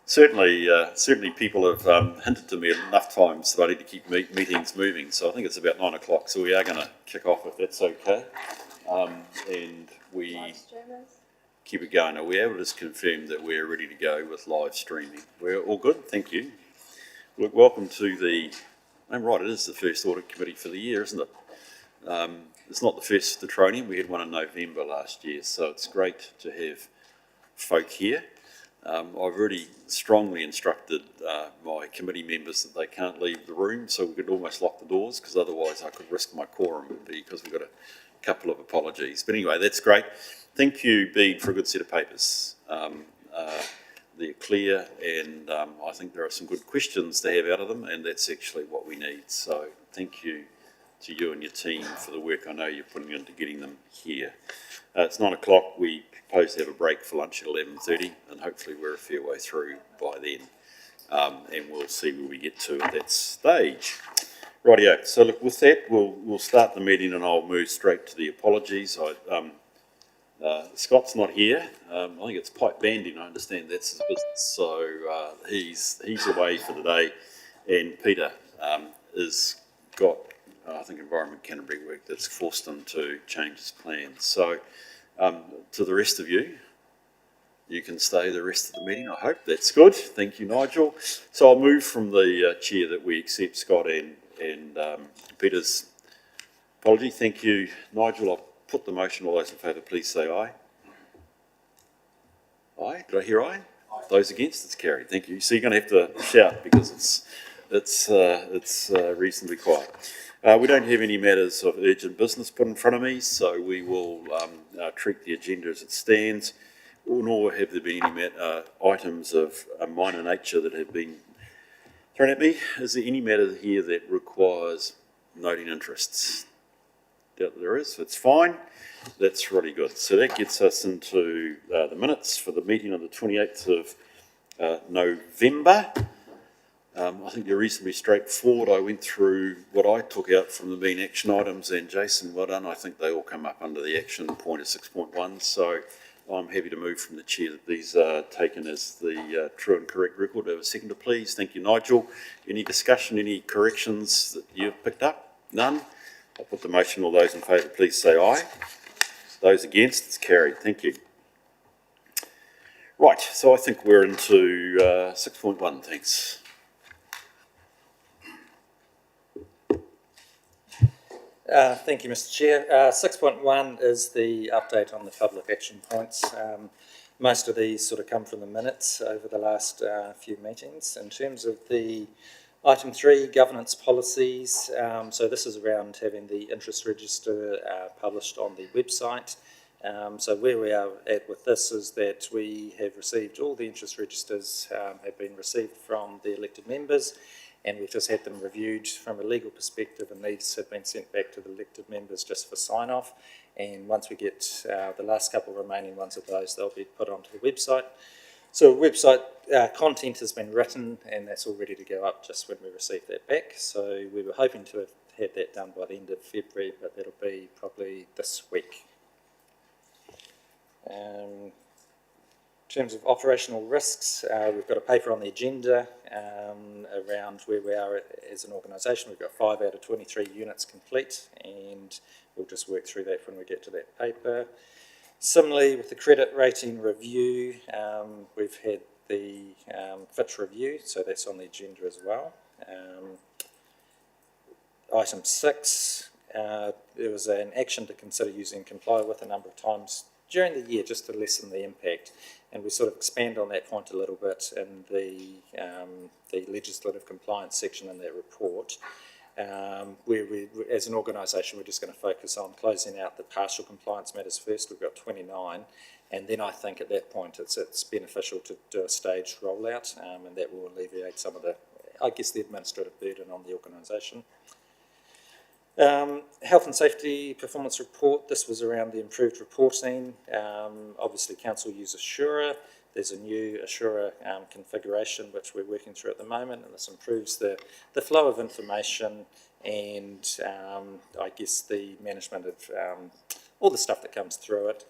Certainly people have hinted to me enough times that I need to keep meetings moving. So I think it's about 9 o'clock. So we are going to kick off if that's okay. And we keep it going. Are we able to just confirm that we're ready to go with live streaming? We're all good. Thank you. Look, welcome to the. I'm right. It is the first audit committee for the year, isn't it? It's not the first of the training. We had one in November last year, so it's great to have folk here. I've already strongly instructed my committee members that they can't leave the room, so we could almost lock the doors, because otherwise I could risk my quorum, because we've got a couple of apologies. But anyway, that's great. Thank you, Bede, for a good set of papers. They're clear, and I think there are some good questions to have out of them, and that's actually what we need. So thank you to you and your team for the work I know you're putting into getting them here. It's 9 o'clock. We propose to have a break for lunch at 11:30, and hopefully we're a fair way through by then, and we'll see where we get to at that stage. Rightio. So look, with that, we'll start the meeting, and I'll move straight to the apologies. Scott's not here. I think it's pipe banding. I understand that's his business, so he's away for the day, and Peter is got. I think Environment Canterbury work that's forced him to change his plans. So to the rest of you, you can stay the rest of the meeting, I hope. That's good. Thank you, Nigel. So I'll move from the chair that we accept Scott and Peter's apology. Thank you, Nigel. I'll put the motion. All those in favour, please say aye. Aye? Did I hear aye? Aye. Those against? It's carried. Thank you. So you're going to have to shout because it's reasonably quiet. We don't have any matters of urgent business put in front of me, so we will treat the agenda as it stands, nor have there been any items of a minor nature that have been thrown at me. Is there any matter here that requires noting interests? Doubt that there is. It's fine. That's really good. So that gets us into the minutes for the meeting on the 28th of November. I think they're reasonably straightforward. I went through what I took out from the main action items, and Jason, well done. I think they all come up under the action point of 6.1, so I'm happy to move from the chair that these are taken as the true and correct record. Have a seconder, please. Thank you, Nigel. Any discussion, any corrections that you've picked up? None? I'll put the motion. All those in favour, please say aye. Those against, it's carried. Thank you. Right, so I think we're into 6.1, thanks. Thank you, Mr. Chair. 6.1 is the update on the public action points. Most of these sort of come from the minutes over the last few meetings. In terms of the item 3, governance policies, so this is around having the interest register published on the website. So where we are at with this is that we have received all the interest registers have been received from the elected members, and we've just had them reviewed from a legal perspective, and these have been sent back to the elected members just for sign-off. And once we get the last couple remaining ones of those, they'll be put onto the website. So website content has been written, and that's all ready to go up just when we receive that back. So we were hoping to have had that done by the end of February, but that'll be probably this week. In terms of operational risks, we've got a paper on the agenda around where we are as an organisation. We've got 5 out of 23 units complete, and we'll just work through that when we get to that paper. Similarly, with the credit rating review, we've had the Fitch review, so that's on the agenda as well. Item 6, there was an action to consider using comply with a number of times during the year just to lessen the impact, and we sort of expand on that point a little bit in the legislative compliance section in that report, where we, as an organisation, we're just going to focus on closing out the partial compliance matters first. We've got 29, and then I think at that point it's beneficial to do a staged rollout, and that will alleviate some of the, I guess, the administrative burden on the organisation. Health and safety performance report. This was around the improved reporting. Obviously, council use Assura. There's a new Assura configuration which we're working through at the moment, and this improves the flow of information and I guess the management of all the stuff that comes through it.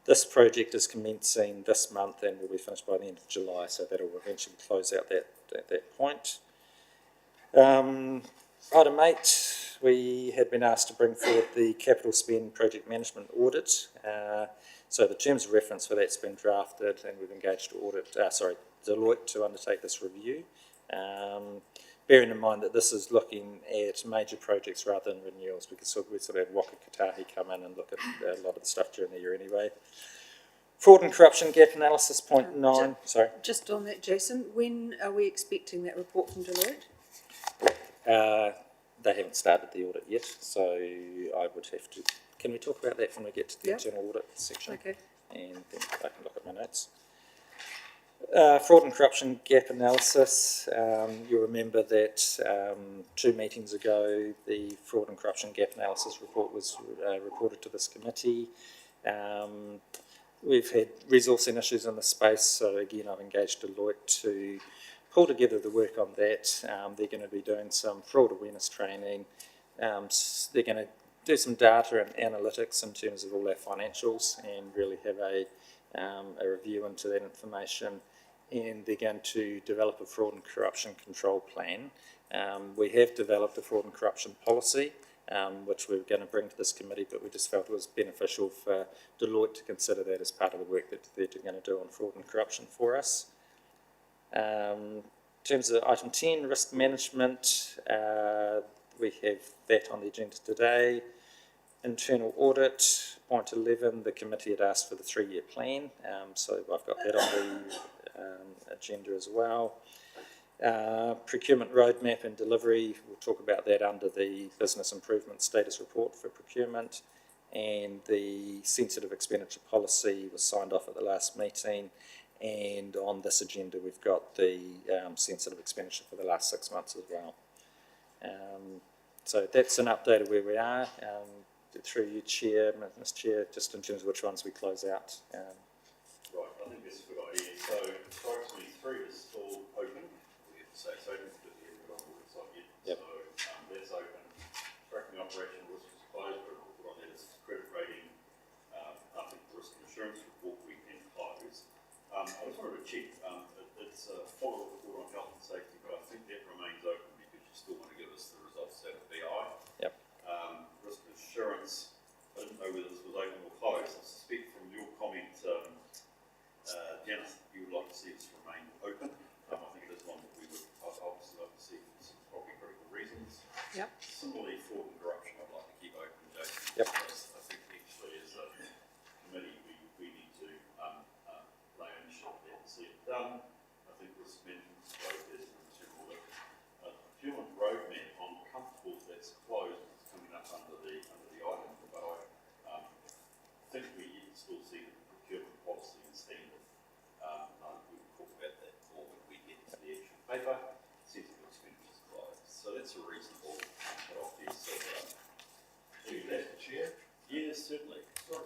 This project is commencing this month and will be finished by the end of July, so that will eventually close out at that point. Item 8, we had been asked to bring forward the capital spend project management audit. So the terms of reference for that's been drafted, and we've engaged Deloitte to undertake this review. Bearing in mind that this is looking at major projects rather than renewals, because we sort of had Waka Kotahi come in and look at a lot of the stuff during the year anyway. Fraud and corruption gap analysis, point 9. Sorry. Just on that, Jason, when are we expecting that report from Deloitte? They haven't started the audit yet, so I would have to... Can we talk about that when we get to the internal audit section? Okay. And then I can look at my notes. Fraud and corruption gap analysis. You'll remember that 2 meetings ago, the fraud and corruption gap analysis report was reported to this committee. We've had resourcing issues in the space, so again, I've engaged Deloitte to pull together the work on that. They're going to be doing some fraud awareness training. They're going to do some data and analytics in terms of all our financials and really have a review into that information. And they're going to develop a fraud and corruption control plan. We have developed a fraud and corruption policy, which we're going to bring to this committee, but we just felt it was beneficial for Deloitte to consider that as part of the work that they're going to do on fraud and corruption for us. In terms of item 10, risk management, we have that on the agenda today. Internal audit, point 11, the committee had asked for the 3-year plan, so I've got that on the agenda as well. Procurement roadmap and delivery, we'll talk about that under the business improvement status report for procurement, and the sensitive expenditure policy was signed off at the last meeting, and on this agenda we've got the sensitive expenditure for the last 6 months as well. So that's an update of where we are. Through you, Chair, Ms. Chair, just in terms of which ones we close out. Right, I think that's a good idea. So, strike 23 is still open. We have to say it's open because we haven't got all the site yet. Yep. So, that's open. Tracking operation risk is closed, but we'll put on that as credit rating. I think the risk and assurance report we can close. I just wanted to check, it's a follow-up report on health and safety, but I think that remains open because you still want to give us the results out of BI. Yep. Risk and assurance, I didn't know whether this was open or closed. I suspect from your comment, Janice, you would like to see this remain open. I think it is one that we would obviously like to see for some probably critical reasons. Yep. Similarly, fraud and corruption, I'd like to keep open, Jason. Yep. Because I think actually as a committee, we need to lay ownership of that and see it done. I think risk management is closed as an internal audit. Procurement roadmap, I'm comfortable that's closed. It's coming up under the item, but I think we still see the procurement policy and standard. We will talk about that more when we get to the actual paper. Sensitive expenditure is closed, so that's a reasonable cut-off here. So, do that, Chair. Yes, certainly. Sorry.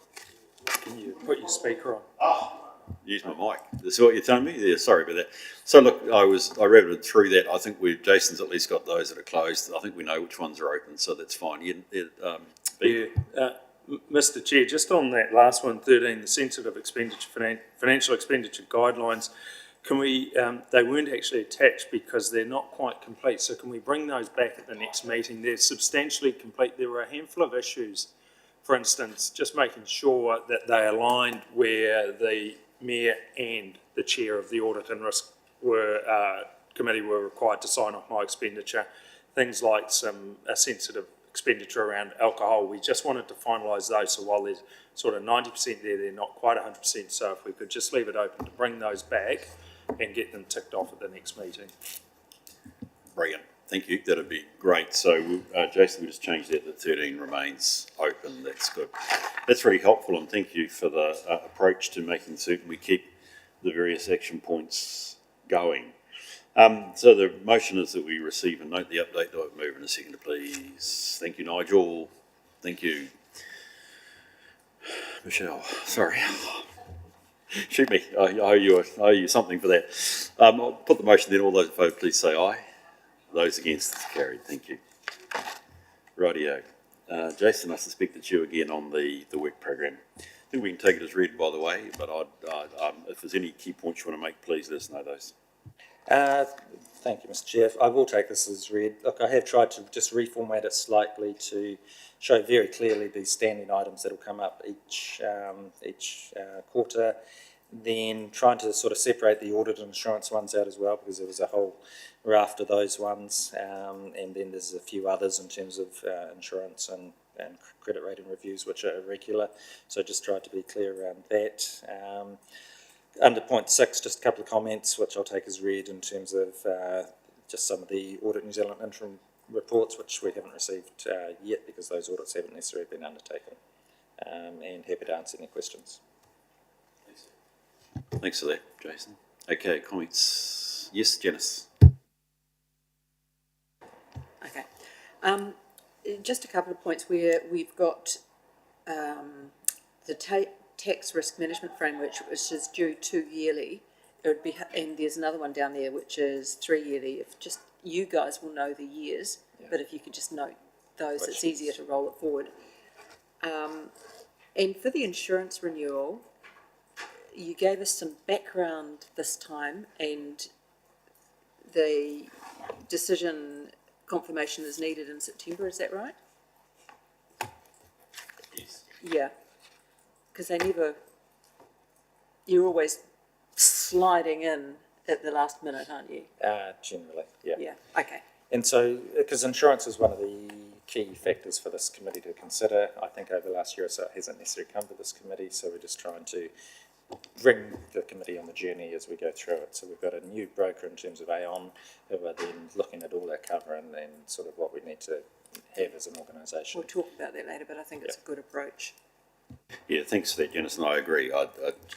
Can you put your speaker on? Use my mic. That's what you're telling me? Yeah, sorry about that. So look, I routed through that. I think Jason's at least got those that are closed. I think we know which ones are open, so that's fine. Mr. Chair, just on that last one, 13, the sensitive expenditure, financial expenditure guidelines, can we, they weren't actually attached because they're not quite complete, so can we bring those back at the next meeting? They're substantially complete. There were a handful of issues, for instance, just making sure that they aligned where the Mayor and the Chair of the Audit and Risk Committee were required to sign off my expenditure. Things like a sensitive expenditure around alcohol. We just wanted to finalise those, so while there's sort of 90% there, they're not quite 100%, so if we could just leave it open to bring those back and get them ticked off at the next meeting. Brilliant. Thank you. That'd be great. So, Jason, we just changed that. The 13 remains open. That's good. That's really helpful, and thank you for the approach to making certain we keep the various action points going. So the motion is that we receive and note the update. Do I move in a second, please? Thank you, Nigel. Thank you, Michelle. Sorry. Shoot me. I owe you something for that. I'll put the motion then. All those in favour, please say aye. Those against, it's carried. Thank you. Rightio. Jason, I suspect it's you again on the work program. I think we can take it as read, by the way, but if there's any key points you want to make, please let us know those. Thank you, Mr. Chair. I will take this as read. Look, I have tried to just reformat it slightly to show very clearly the standing items that will come up each quarter. Then trying to sort of separate the audit and insurance ones out as well, because there was a whole raft of those ones, and then there's a few others in terms of insurance and credit rating reviews, which are irregular. So just tried to be clear around that. Under point 6, just a couple of comments which I'll take as read in terms of just some of the Audit New Zealand interim reports, which we haven't received yet because those audits haven't necessarily been undertaken, and happy to answer any questions. Thanks for that, Jason. Okay, comments? Yes, Janice. Okay. Just a couple of points where we've got the tax risk management framework, which is due 2 yearly. It would be, and there's another one down there which is 3 yearly. If just you guys will know the years, but if you could just note those, it's easier to roll it forward. And for the insurance renewal, you gave us some background this time, and the decision confirmation is needed in September, is that right? Yes. Yeah, because you're always sliding in at the last minute, aren't you? Generally, yeah. Yeah, okay. And so, because insurance is one of the key factors for this committee to consider, I think over the last year or so it hasn't necessarily come to this committee, so we're just trying to bring the committee on the journey as we go through it. So we've got a new broker in terms of Aon, who are then looking at all our cover and then sort of what we need to have as an organisation. We'll talk about that later, but I think it's a good approach. Yeah, thanks for that, Janice, and I agree.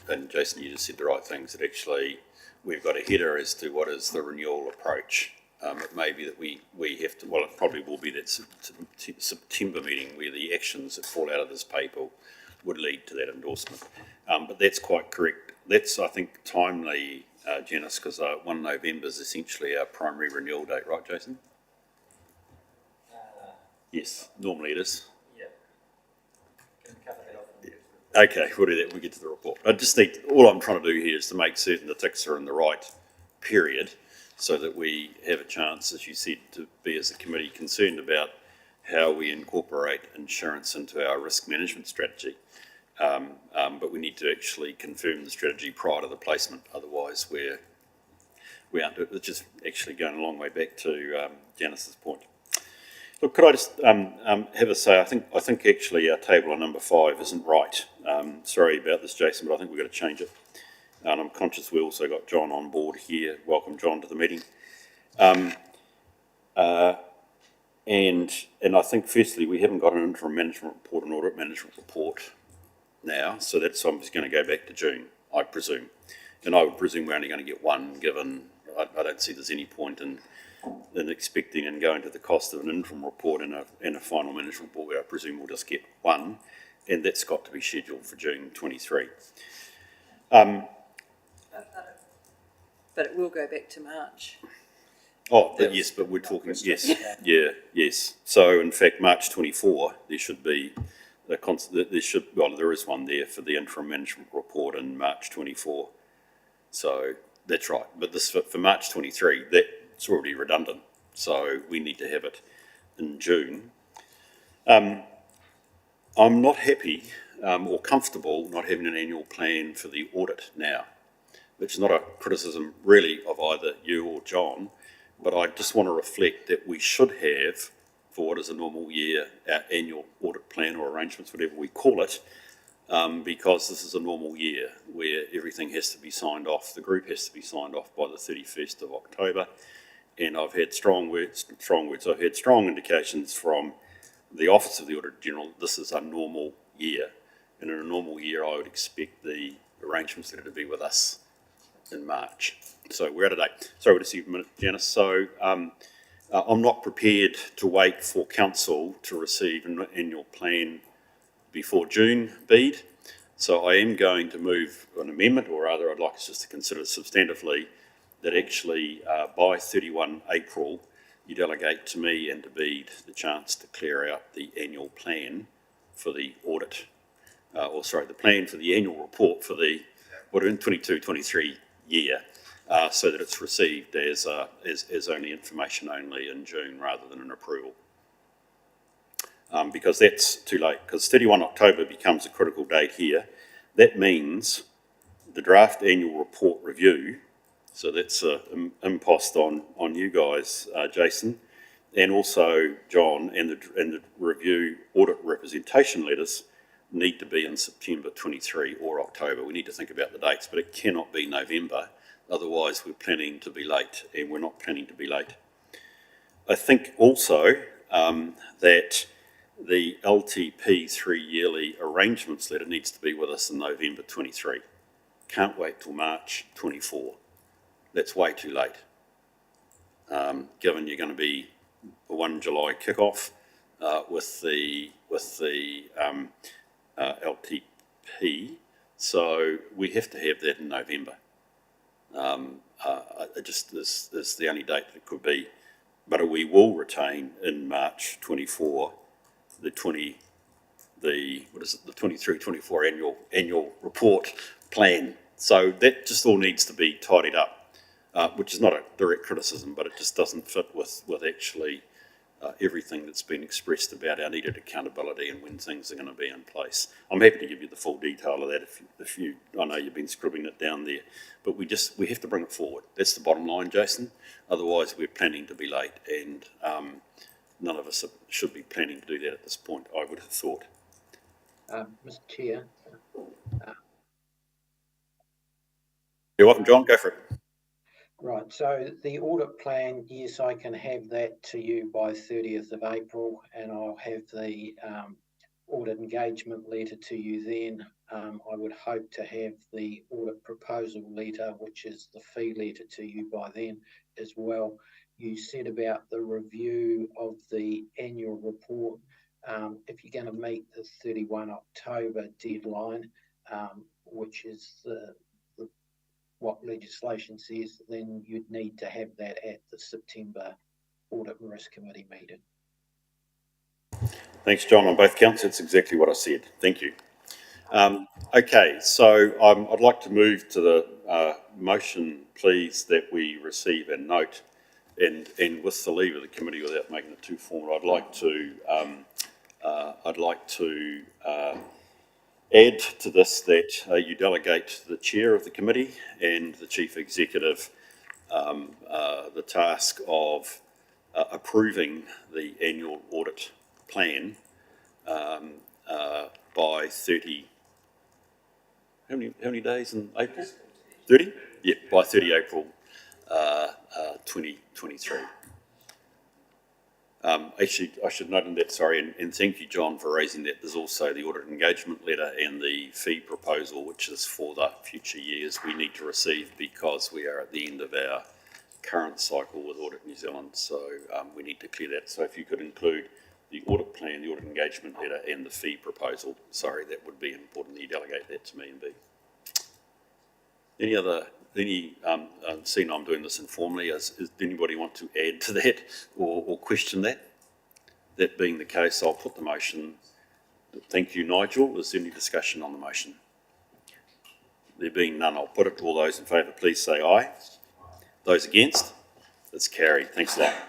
And Jason, you just said the right things, that actually we've got a header as to what is the renewal approach. It may be that we have to, well, it probably will be that September meeting where the actions that fall out of this paper would lead to that endorsement. But that's quite correct. That's, I think, timely, Janice, because 1 November is essentially our primary renewal date, right, Jason? Yes, normally it is. Yeah. Can we cover that off? Okay, we'll do that when we get to the report. I just need, all I'm trying to do here is to make certain the ticks are in the right period so that we have a chance, as you said, to be as a committee concerned about how we incorporate insurance into our risk management strategy. But we need to actually confirm the strategy prior to the placement, otherwise we aren't, it's just actually going a long way back to Janice's point. Look, could I just have a say? I think actually our table on number 5 isn't right. Sorry about this, Jason, but I think we've got to change it. And I'm conscious we also got John on board here. Welcome, John, to the meeting. And I think firstly we haven't got an interim management report, an audit management report now, so that's, I'm just going to go back to June, I presume. And I would presume we're only going to get one, given I don't see there's any point in expecting and going to the cost of an interim report and a final management report, where I presume we'll just get one, and that's got to be scheduled for June 23. But it will go back to March. Oh, but yes, but we're talking, yes, yes. So in fact, March 24, there should be there is one there for the interim management report in March 24. So that's right. But this for March 23, that's already redundant. So we need to have it in June. I'm not happy or comfortable not having an annual plan for the audit now, which is not a criticism really of either you or John, but I just want to reflect that we should have, for what is a normal year, our annual audit plan or arrangements, whatever we call it, because this is a normal year where everything has to be signed off, the group has to be signed off by the 31st of October, and I've had strong indications from the Office of the Auditor General this is a normal year, and in a normal year I would expect the arrangements to be with us in March. So we're out of date. Sorry, we'll just see a minute, Janice. So I'm not prepared to wait for council to receive an annual plan before June bid. So I am going to move an amendment, or rather I'd like us just to consider substantively that actually by 31 April you delegate to me and to BEAD the chance to clear out the annual plan for the audit. the plan for the annual report for the 22-23 year, so that it's received as only information only in June rather than an approval. Because that's too late, because 31 October becomes a critical date here. That means the draft annual report review, so that's an impost on you guys, Jason, and also John, and the review audit representation letters need to be in September 23 or October. We need to think about the dates, but it cannot be November. Otherwise, we're planning to be late, and we're not planning to be late. I think also that the LTP 3-yearly arrangements letter needs to be with us in November 23. Can't wait till March 24. That's way too late. Given you're going to be a 1 July kickoff with the LTP, so we have to have that in November. It just is the only date that it could be. But we will retain in March 24 the 23-24 annual report plan. So that just all needs to be tidied up, which is not a direct criticism, but it just doesn't fit with actually everything that's been expressed about our needed accountability and when things are going to be in place. I'm happy to give you the full detail of that if you I know you've been scribbling it down there, but we have to bring it forward. That's the bottom line, Jason. Otherwise, we're planning to be late, and none of us should be planning to do that at this point, I would have thought. Mr. Chair. You're welcome, John. Go for it. Right, so the audit plan, yes, I can have that to you by 30th of April, and I'll have the audit engagement letter to you then. I would hope to have the audit proposal letter, which is the fee letter, to you by then as well. You said about the review of the annual report. If you're going to meet the 31 October deadline, which is what legislation says, then you'd need to have that at the September Audit and Risk Committee meeting. Thanks, John, on both counts. That's exactly what I said. Thank you. Okay, so I'd like to move to the motion, please, that we receive and note, and with the leave of the committee, without making it too formal, I'd like to add to this that you delegate the chair of the committee and the chief executive the task of approving the annual audit plan by 30. How many days in April? 30? Yeah, by 30 April 2023. Actually, I should note in that, sorry, and thank you, John, for raising that. There's also the audit engagement letter and the fee proposal, which is for the future years we need to receive because we are at the end of our current cycle with Audit New Zealand. So we need to clear that. So if you could include the audit plan, the audit engagement letter, and the fee proposal, sorry, that would be important that you delegate that to me and B. Seeing I'm doing this informally, does anybody want to add to that or question that? That being the case, I'll put the motion. Thank you, Nigel. Is there any discussion on the motion? There being none, I'll put it. All those in favour, please say aye. Those against? It's carried. Thanks for that.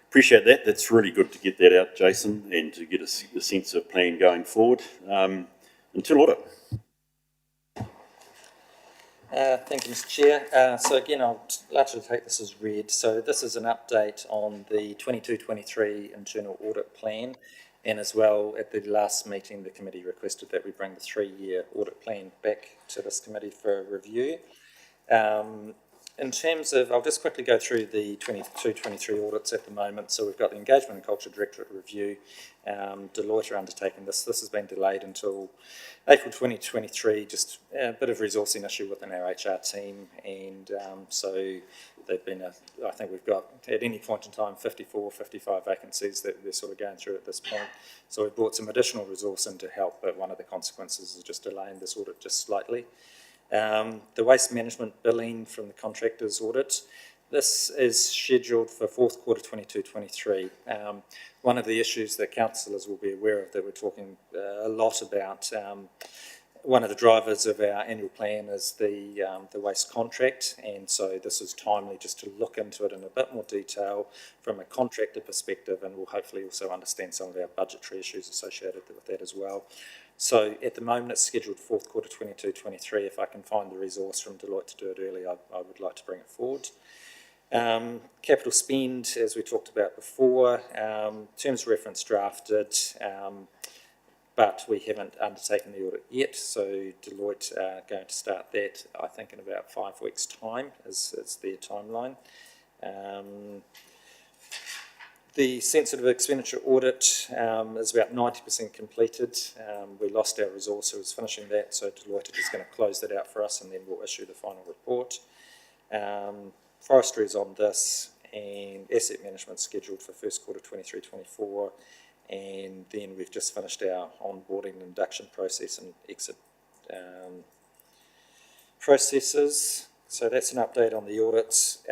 Appreciate that. That's really good to get that out, Jason, and to get a sense of plan going forward. Until audit. Thank you, Mr. Chair. So again, I'll largely take this as read. So this is an update on the 22-23 internal audit plan, and as well at the last meeting the committee requested that we bring the 3-year audit plan back to this committee for review. In terms of, I'll just quickly go through the 22-23 audits at the moment. So we've got the Engagement and Culture Directorate review. Deloitte are undertaking this. This has been delayed until April 2023, just a bit of resourcing issue within our HR team. And so they've been, I think we've got at any point in time 54, 55 vacancies that they're sort of going through at this point. So we've brought some additional resource in to help, but one of the consequences is just delaying this audit just slightly. The waste management billing from the contractors audit, This is scheduled for fourth quarter 22-23. One of the issues that councillors will be aware of that we're talking a lot about, one of the drivers of our annual plan is the waste contract, and so this is timely just to look into it in a bit more detail from a contractor perspective, and we'll hopefully also understand some of our budgetary issues associated with that as well. So at the moment it's scheduled fourth quarter 22-23. If I can find the resource from Deloitte to do it early, I would like to bring it forward. Capital spend, as we talked about before, terms of reference drafted, but we haven't undertaken the audit yet, so Deloitte are going to start that, I think, in about 5 weeks' time is their timeline. The sensitive expenditure audit is about 90% completed. We lost our resource who was finishing that, so Deloitte is going to close that out for us and then we'll issue the final report. Forestry is on this, and asset management scheduled for first quarter 23-24, and then we've just finished our onboarding and induction process and exit processes. So that's an update on the audits.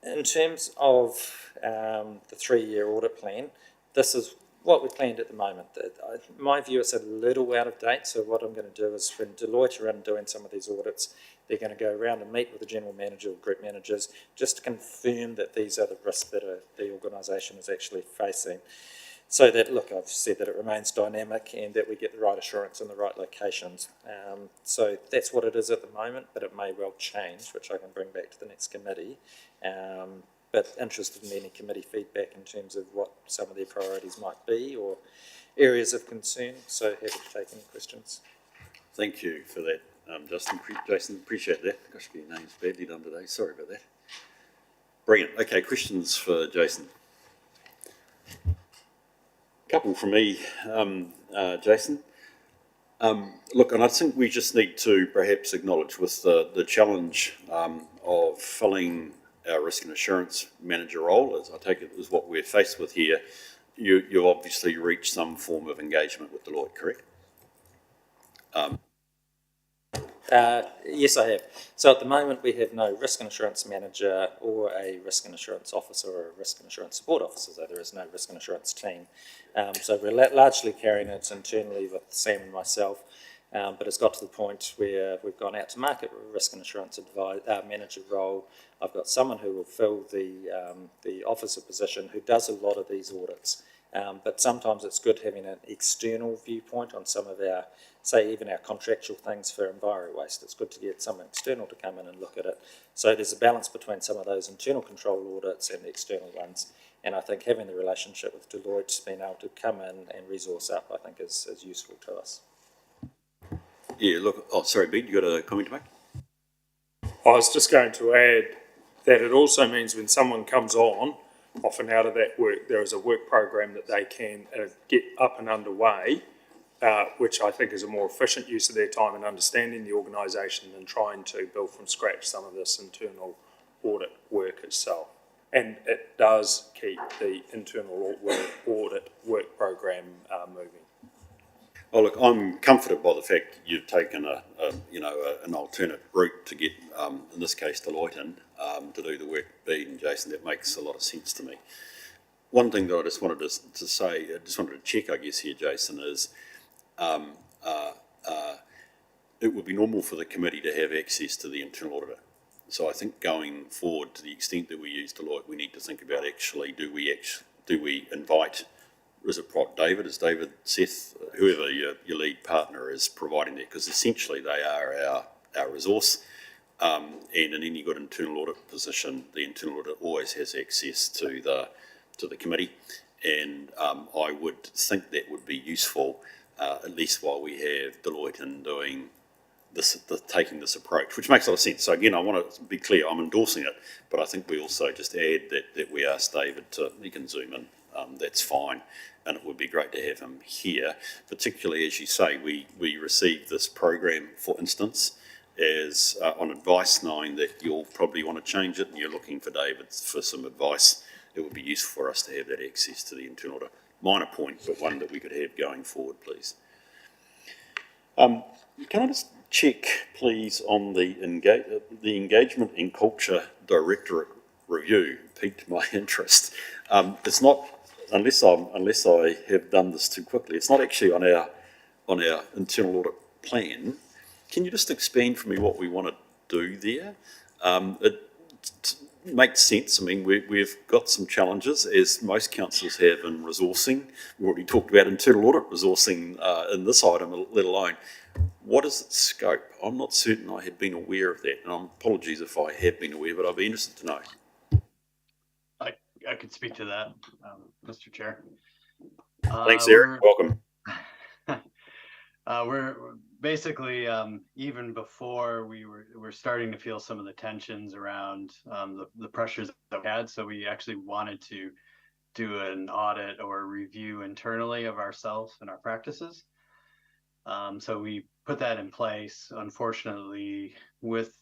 In terms of the 3-year audit plan, this is what we planned at the moment. In my view, it's a little out of date, so what I'm going to do is when Deloitte are in doing some of these audits, they're going to go around and meet with the general manager or group managers just to confirm that these are the risks that the organisation is actually facing. So that, look, I've said that it remains dynamic and that we get the right assurance in the right locations. So that's what it is at the moment, but it may well change, which I can bring back to the next committee. But interested in any committee feedback in terms of what some of their priorities might be or areas of concern. So happy to take any questions. Thank you for that, Jason, appreciate that. Gosh, your name's badly done today, sorry about that. Brilliant. Okay, questions for Jason? Couple from me, Jason. Look, and I think we just need to perhaps acknowledge with the challenge of filling our risk and assurance manager role, as I take it is what we're faced with here, you've obviously reached some form of engagement with Deloitte, correct? Yes, I have. So at the moment we have no risk and assurance manager or a risk and assurance officer or a risk and assurance support officer, so there is no risk and assurance team. So we're largely carrying it internally with Sam and myself, but it's got to the point where we've gone out to market with a risk and assurance manager role. I've got someone who will fill the officer position who does a lot of these audits, but sometimes it's good having an external viewpoint on some of our, say, even our contractual things for enviro waste. It's good to get someone external to come in and look at it. So there's a balance between some of those internal control audits and the external ones. And I think having the relationship with Deloitte, being able to come in and resource up, I think is useful to us. Yeah, look, oh, sorry, Ben, you got a comment to make? I was just going to add that it also means when someone comes on, often out of that work, there is a work program that they can get up and underway, which I think is a more efficient use of their time in understanding the organisation than trying to build from scratch some of this internal audit work itself. And it does keep the internal audit work program moving. Well, look, I'm comforted by the fact you've taken an alternate route to get, in this case, Deloitte in to do the work, Ben, Jason. That makes a lot of sense to me. One thing that I just wanted to say, I just wanted to check, I guess, here, Jason, is it would be normal for the committee to have access to the internal auditor. So I think going forward, to the extent that we use Deloitte, we need to think about actually, do we invite, is it David, is David, Seth, whoever your lead partner is providing that, because essentially they are our resource. And in any good internal audit position, the internal audit always has access to the committee, and I would think that would be useful, at least while we have Deloitte in doing this, taking this approach, which makes a lot of sense. So again, I want to be clear, I'm endorsing it, but I think we also just add that we asked David he can zoom in, that's fine, and it would be great to have him here, particularly as you say, we received this program, for instance, as on advice, knowing that you'll probably want to change it and you're looking for David for some advice. It would be useful for us to have that access to the internal audit. Minor point, but one that we could have going forward, please. Can I just check, please, on the engagement and culture directorate review. Piqued my interest. It's not, unless I have done this too quickly. It's not actually on our internal audit plan. Can you just expand for me what we want to do there? It makes sense. I mean, we've got some challenges, as most councils have, in resourcing. We already talked about internal audit resourcing in this item, let alone. What is its scope? I'm not certain I had been aware of that, and apologies if I have been aware, but I'd be interested to know. I could speak to that, Mr. Chair. Thanks, Eric. Welcome. We're basically, even before we're starting to feel some of the tensions around the pressures that we had. So we actually wanted to do an audit or review internally of ourselves and our practices. So we put that in place. Unfortunately, with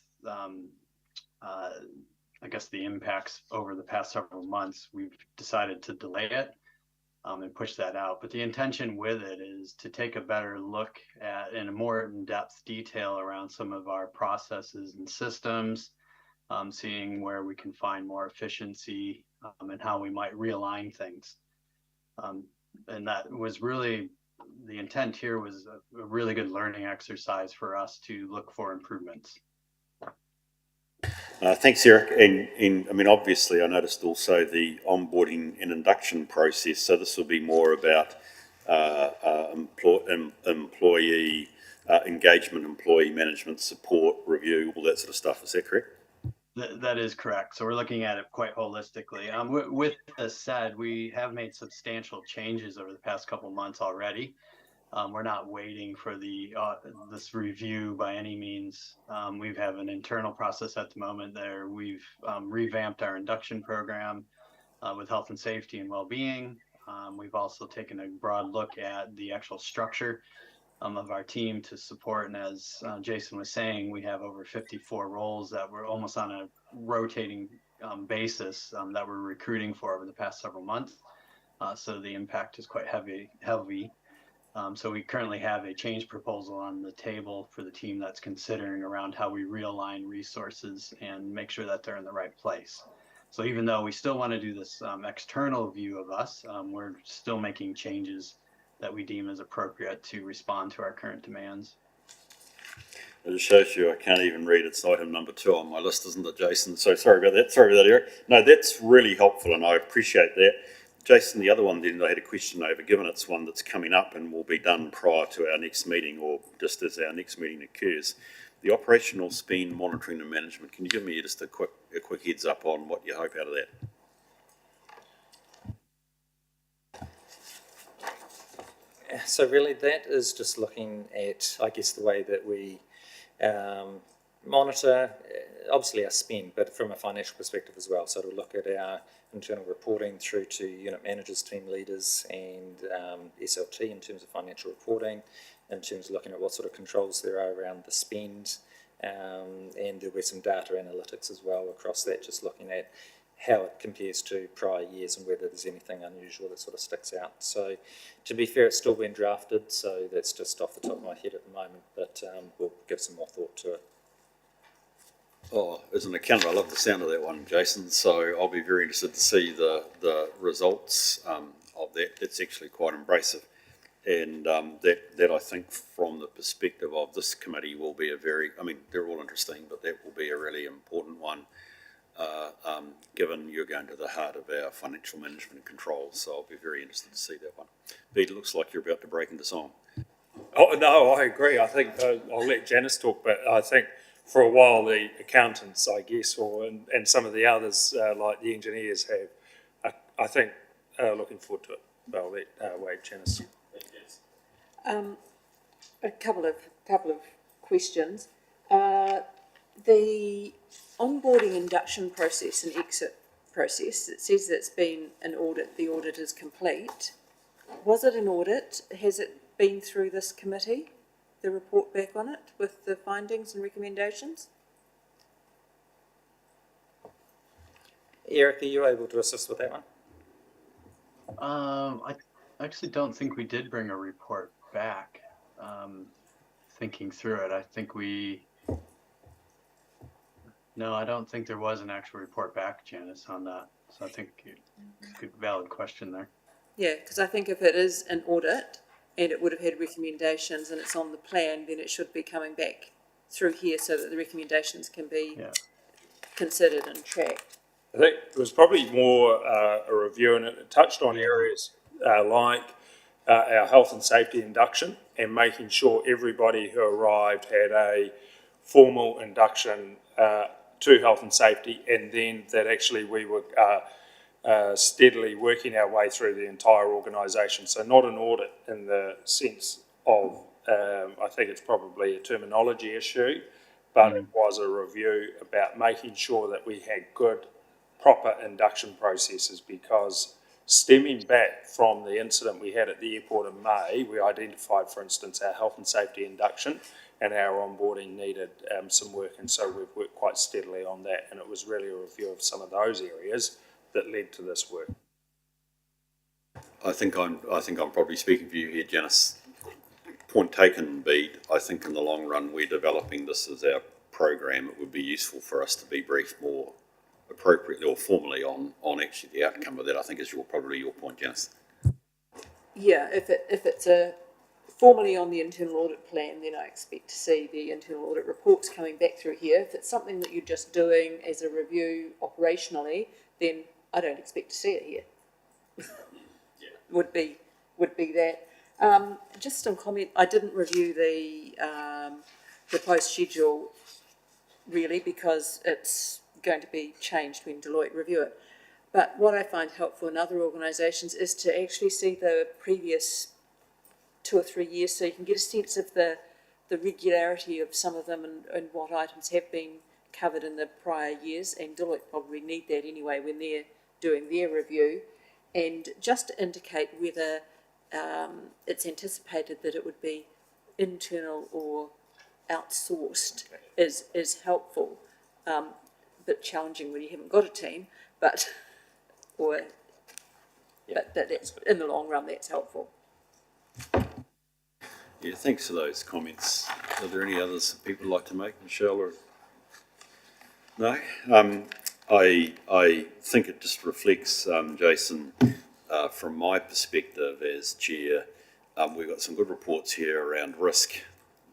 I guess the impacts over the past several months, we've decided to delay it and push that out. But the intention with it is to take a better look at, in a more in-depth detail around some of our processes and systems, seeing where we can find more efficiency and how we might realign things. And that was really, the intent here was a really good learning exercise for us to look for improvements. Thanks, Eric. And I mean, obviously, I noticed also the onboarding and induction process. So this will be more about employee engagement, employee management support, review, all that sort of stuff. Is that correct? That is correct. So we're looking at it quite holistically. With this said, we have made substantial changes over the past couple of months already. We're not waiting for this review by any means. We have an internal process at the moment there. We've revamped our induction program with health and safety and well-being. We've also taken a broad look at the actual structure of our team to support. And as Jason was saying, we have over 54 roles that we're almost on a rotating basis that we're recruiting for over the past several months. So the impact is quite heavy. So we currently have a change proposal on the table for the team that's considering around how we realign resources and make sure that they're in the right place. So even though we still want to do this external view of us, we're still making changes that we deem as appropriate to respond to our current demands. It just shows you I can't even read. It's item number 2 on my list, isn't it, Jason? So sorry about that. Sorry about that, Eric. No, that's really helpful, and I appreciate that. Jason, the other one then I had a question over, given it's one that's coming up and will be done prior to our next meeting or just as our next meeting occurs, the operational spend monitoring and management. Can you give me just a quick heads up on what you hope out of that? So really that is just looking at, I guess, the way that we monitor, obviously our spend, but from a financial perspective as well. So to look at our internal reporting through to unit managers, team leaders and SLT in terms of financial reporting, in terms of looking at what sort of controls there are around the spend, and there'll be some data analytics as well across that, just looking at how it compares to prior years and whether there's anything unusual that sort of sticks out. So to be fair, it's still being drafted, so that's just off the top of my head at the moment, but we'll give some more thought to it. Oh, as an accountant, I love the sound of that one, Jason. So I'll be very interested to see the results of that. It's actually quite impressive. And that I think from the perspective of this committee will be a very, I mean, they're all interesting, but that will be a really important one, given you're going to the heart of our financial management and control. So I'll be very interested to see that one. Pete, it looks like you're about to break into song. Oh, no, I agree. I think I'll let Janice talk, but I think for a while the accountants, I guess, and some of the others, like the engineers have, I think, looking forward to it. I'll let Wade, Janice. A couple of questions. The onboarding induction process and exit process, it says it's been an audit, the audit is complete. Was it an audit? Has it been through this committee, the report back on it with the findings and recommendations? Eric, are you able to assist with that one? I actually don't think we did bring a report back. I thinking through it, I think no, I don't think there was an actual report back, Janice, on that. So I think it's a good, valid question there. Yeah, because I think if it is an audit and it would have had recommendations and it's on the plan, then it should be coming back through here so that the recommendations can be Yeah. considered and tracked. I think it was probably more a review, and it touched on areas like our health and safety induction and making sure everybody who arrived had a formal induction to health and safety, and then that actually we were steadily working our way through the entire organisation. So not an audit in the sense of, I think it's probably a terminology issue, but it was a review about making sure that we had good, proper induction processes, because stemming back from the incident we had at the airport in May, we identified, for instance, our health and safety induction and our onboarding needed some work, and so we've worked quite steadily on that, and it was really a review of some of those areas that led to this work. I think I'm probably speaking for you here, Janice. Point taken, Bede. I think in the long run, we're developing this as our program. It would be useful for us to be briefed more appropriately or formally on actually the outcome of that. I think is probably your point, Janice. Yeah, if it's formally on the internal audit plan, then I expect to see the internal audit reports coming back through here. If it's something that you're just doing as a review operationally, then I don't expect to see it here. Would be that. Just some comment. I didn't review the proposed schedule really, because it's going to be changed when Deloitte review it. But what I find helpful in other organisations is to actually see the previous 2 or 3 years, so you can get a sense of the regularity of some of them and what items have been covered in the prior years, and Deloitte probably need that anyway when they're doing their review, and just to indicate whether it's anticipated that it would be internal or outsourced is helpful. A bit challenging when you haven't got a team, but that's, in the long run, that's helpful. Yeah, thanks for those comments. Are there any others that people would like to make, Michelle? Or no? I think it just reflects, Jason, from my perspective as chair, we've got some good reports here around risk,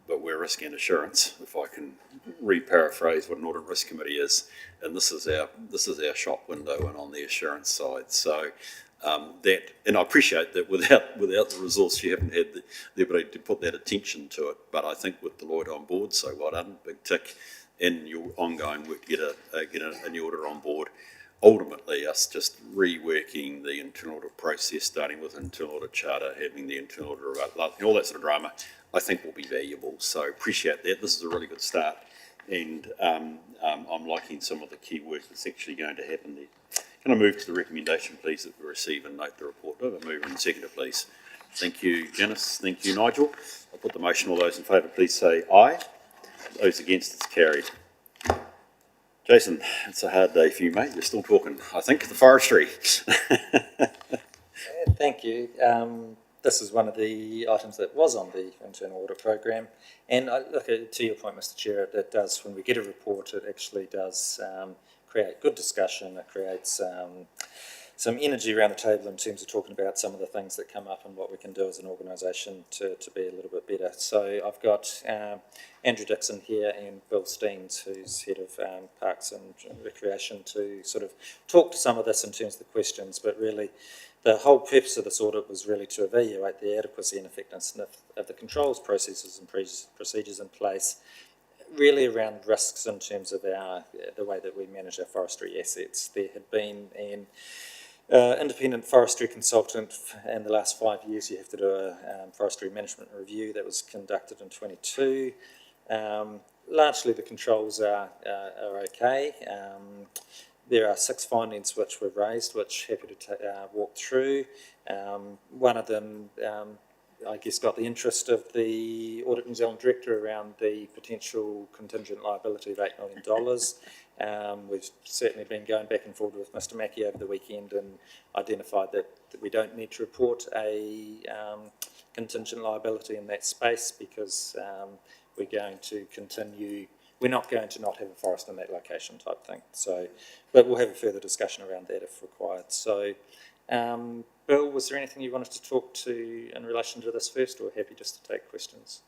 but we're risk and assurance, if I can re-paraphrase what an audit risk committee is, and this is our shop window and on the assurance side. So and I appreciate that without the resource, you haven't had the ability to put that attention to it. But I think with Deloitte on board, so well done, big tick, in your ongoing work to get a new auditor on board. Ultimately, us just reworking the internal audit process, starting with internal audit charter, having the internal auditor, all that sort of drama, I think will be valuable. So appreciate that. This is a really good start, and I'm liking some of the key work that's actually going to happen there. Can I move to the recommendation, please, that we receive and note the report? Do I have a mover and seconder, please? Thank you, Janice. Thank you, Nigel. I'll put the motion. All those in favour, please say aye. Those against, it's carried. Jason, it's a hard day for you, mate. You're still talking, I think, the forestry. Thank you. This is one of the items that was on the internal audit program. And look, to your point, Mr. Chair, it does, when we get a report, it actually does create good discussion. It creates some energy around the table in terms of talking about some of the things that come up and what we can do as an organisation to be a little bit better. So I've got Andrew Dixon here and Bill Steens, who's Head of Parks and Recreation, to sort of talk to some of this in terms of the questions, but really the whole purpose of this audit was really to evaluate the adequacy and effectiveness of the controls, processes and procedures in place, really around risks in terms of the way that we manage our forestry assets. There had been an independent forestry consultant in the last 5 years. You have to do a forestry management review that was conducted in 22. Largely the controls are okay. There are 6 findings which were raised, which happy to walk through. One of them, I guess, got the interest of the Audit New Zealand Director around the potential contingent liability of $8 million. We've certainly been going back and forth with Mr. Mackey over the weekend and identified that we don't need to report a contingent liability in that space because we're going to continue, we're not going to not have a forest in that location type thing. So, but we'll have a further discussion around that if required. So, Bill, was there anything you wanted to talk to in relation to this first, or happy just to take questions?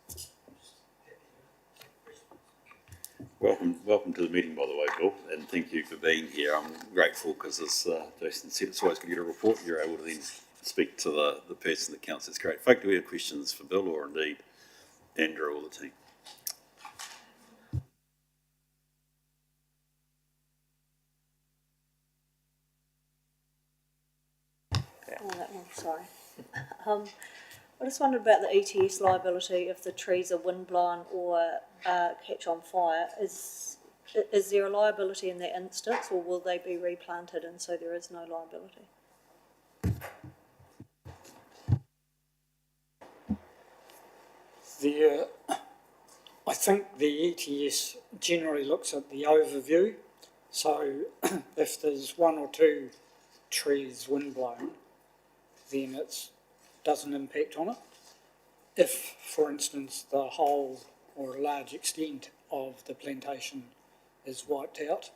Welcome to the meeting, by the way, Bill, and thank you for being here. I'm grateful because, as Jason said, it's always good to get a report. You're able to then speak to the person that counts. It's great. Folk, do we have questions for Bill or indeed Andrew or the team? Oh, that one, sorry. I just wondered about the ETS liability if the trees are windblown or catch on fire. Is there a liability in that instance, or will they be replanted and so there is no liability? I think the ETS generally looks at the overview. So if there's one or two trees windblown, then it doesn't impact on it. If, for instance, the whole or a large extent of the plantation is wiped out,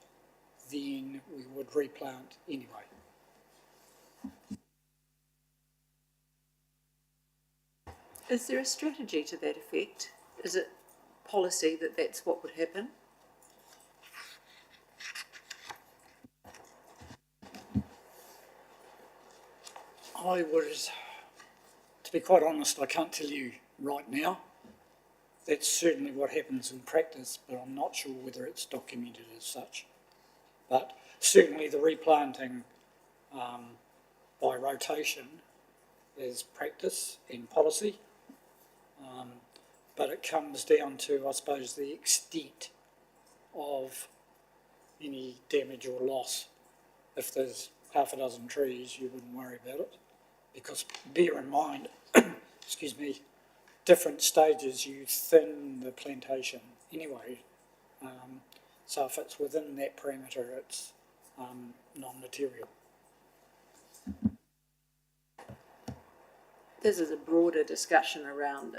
then we would replant anyway. Is there a strategy to that effect? Is it policy that that's what would happen? To be quite honest, I can't tell you right now. That's certainly what happens in practice, but I'm not sure whether it's documented as such. But certainly the replanting by rotation is practice and policy. But it comes down to, I suppose, the extent of any damage or loss. If there's half a dozen trees, you wouldn't worry about it, because bear in mind, excuse me, different stages you thin the plantation anyway. So if it's within that parameter, it's non-material. This is a broader discussion around,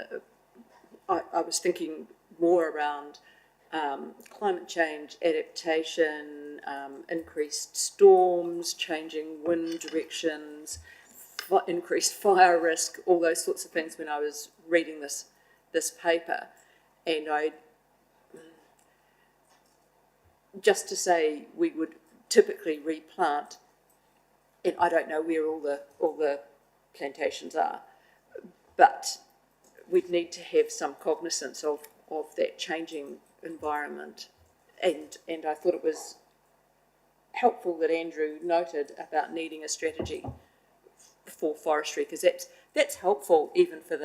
I was thinking more around climate change, adaptation, increased storms, changing wind directions, increased fire risk, all those sorts of things when I was reading this paper. And just to say we would typically replant, and I don't know where all the plantations are, but we'd need to have some cognizance of that changing environment. And I thought it was helpful that Andrew noted about needing a strategy for forestry, because that's helpful even for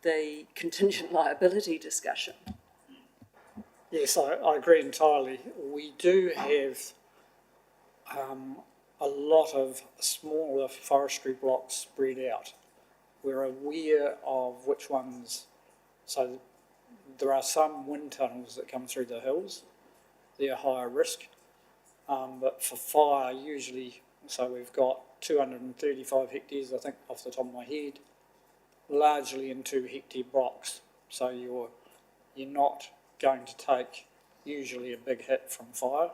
the contingent liability discussion. Yes, I agree entirely. We do have a lot of smaller forestry blocks spread out. We're aware of which ones, so there are some wind tunnels that come through the hills. They're higher risk, but for fire usually, so we've got 235 hectares, I think, off the top of my head, largely in 2 hectare blocks. So you're not going to take usually a big hit from fire,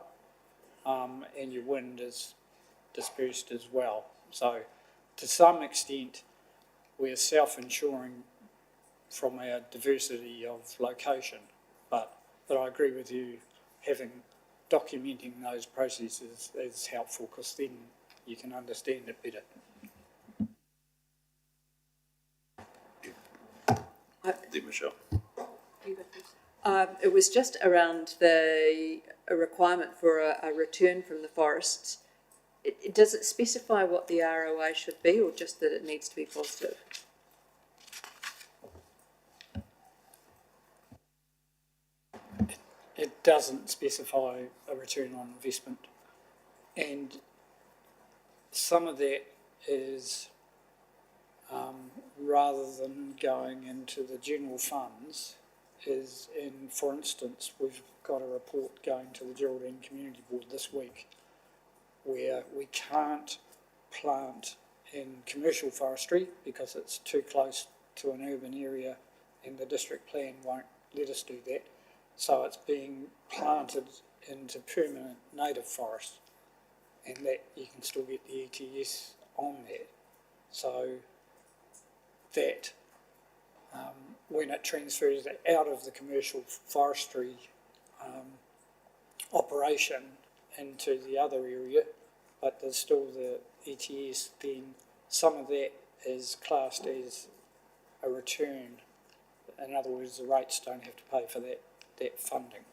and your wind is dispersed as well. So to some extent, we're self-insuring from our diversity of location, but I agree with you, documenting those processes is helpful, because then you can understand it better. Michelle. It was just around a requirement for a return from the forests. Does it specify what the ROI should be, or just that it needs to be positive? It doesn't specify a return on investment, and some of that is rather than going into the general funds, is in, for instance, we've got a report going to the Geraldine Community Board this week where we can't plant in commercial forestry because it's too close to an urban area, and the district plan won't let us do that. So it's being planted into permanent native forest, and that you can still get the ETS on that. So that when it transfers out of the commercial forestry operation into the other area, but there's still the ETS, then some of that is classed as a return. In other words, the rates don't have to pay for that funding.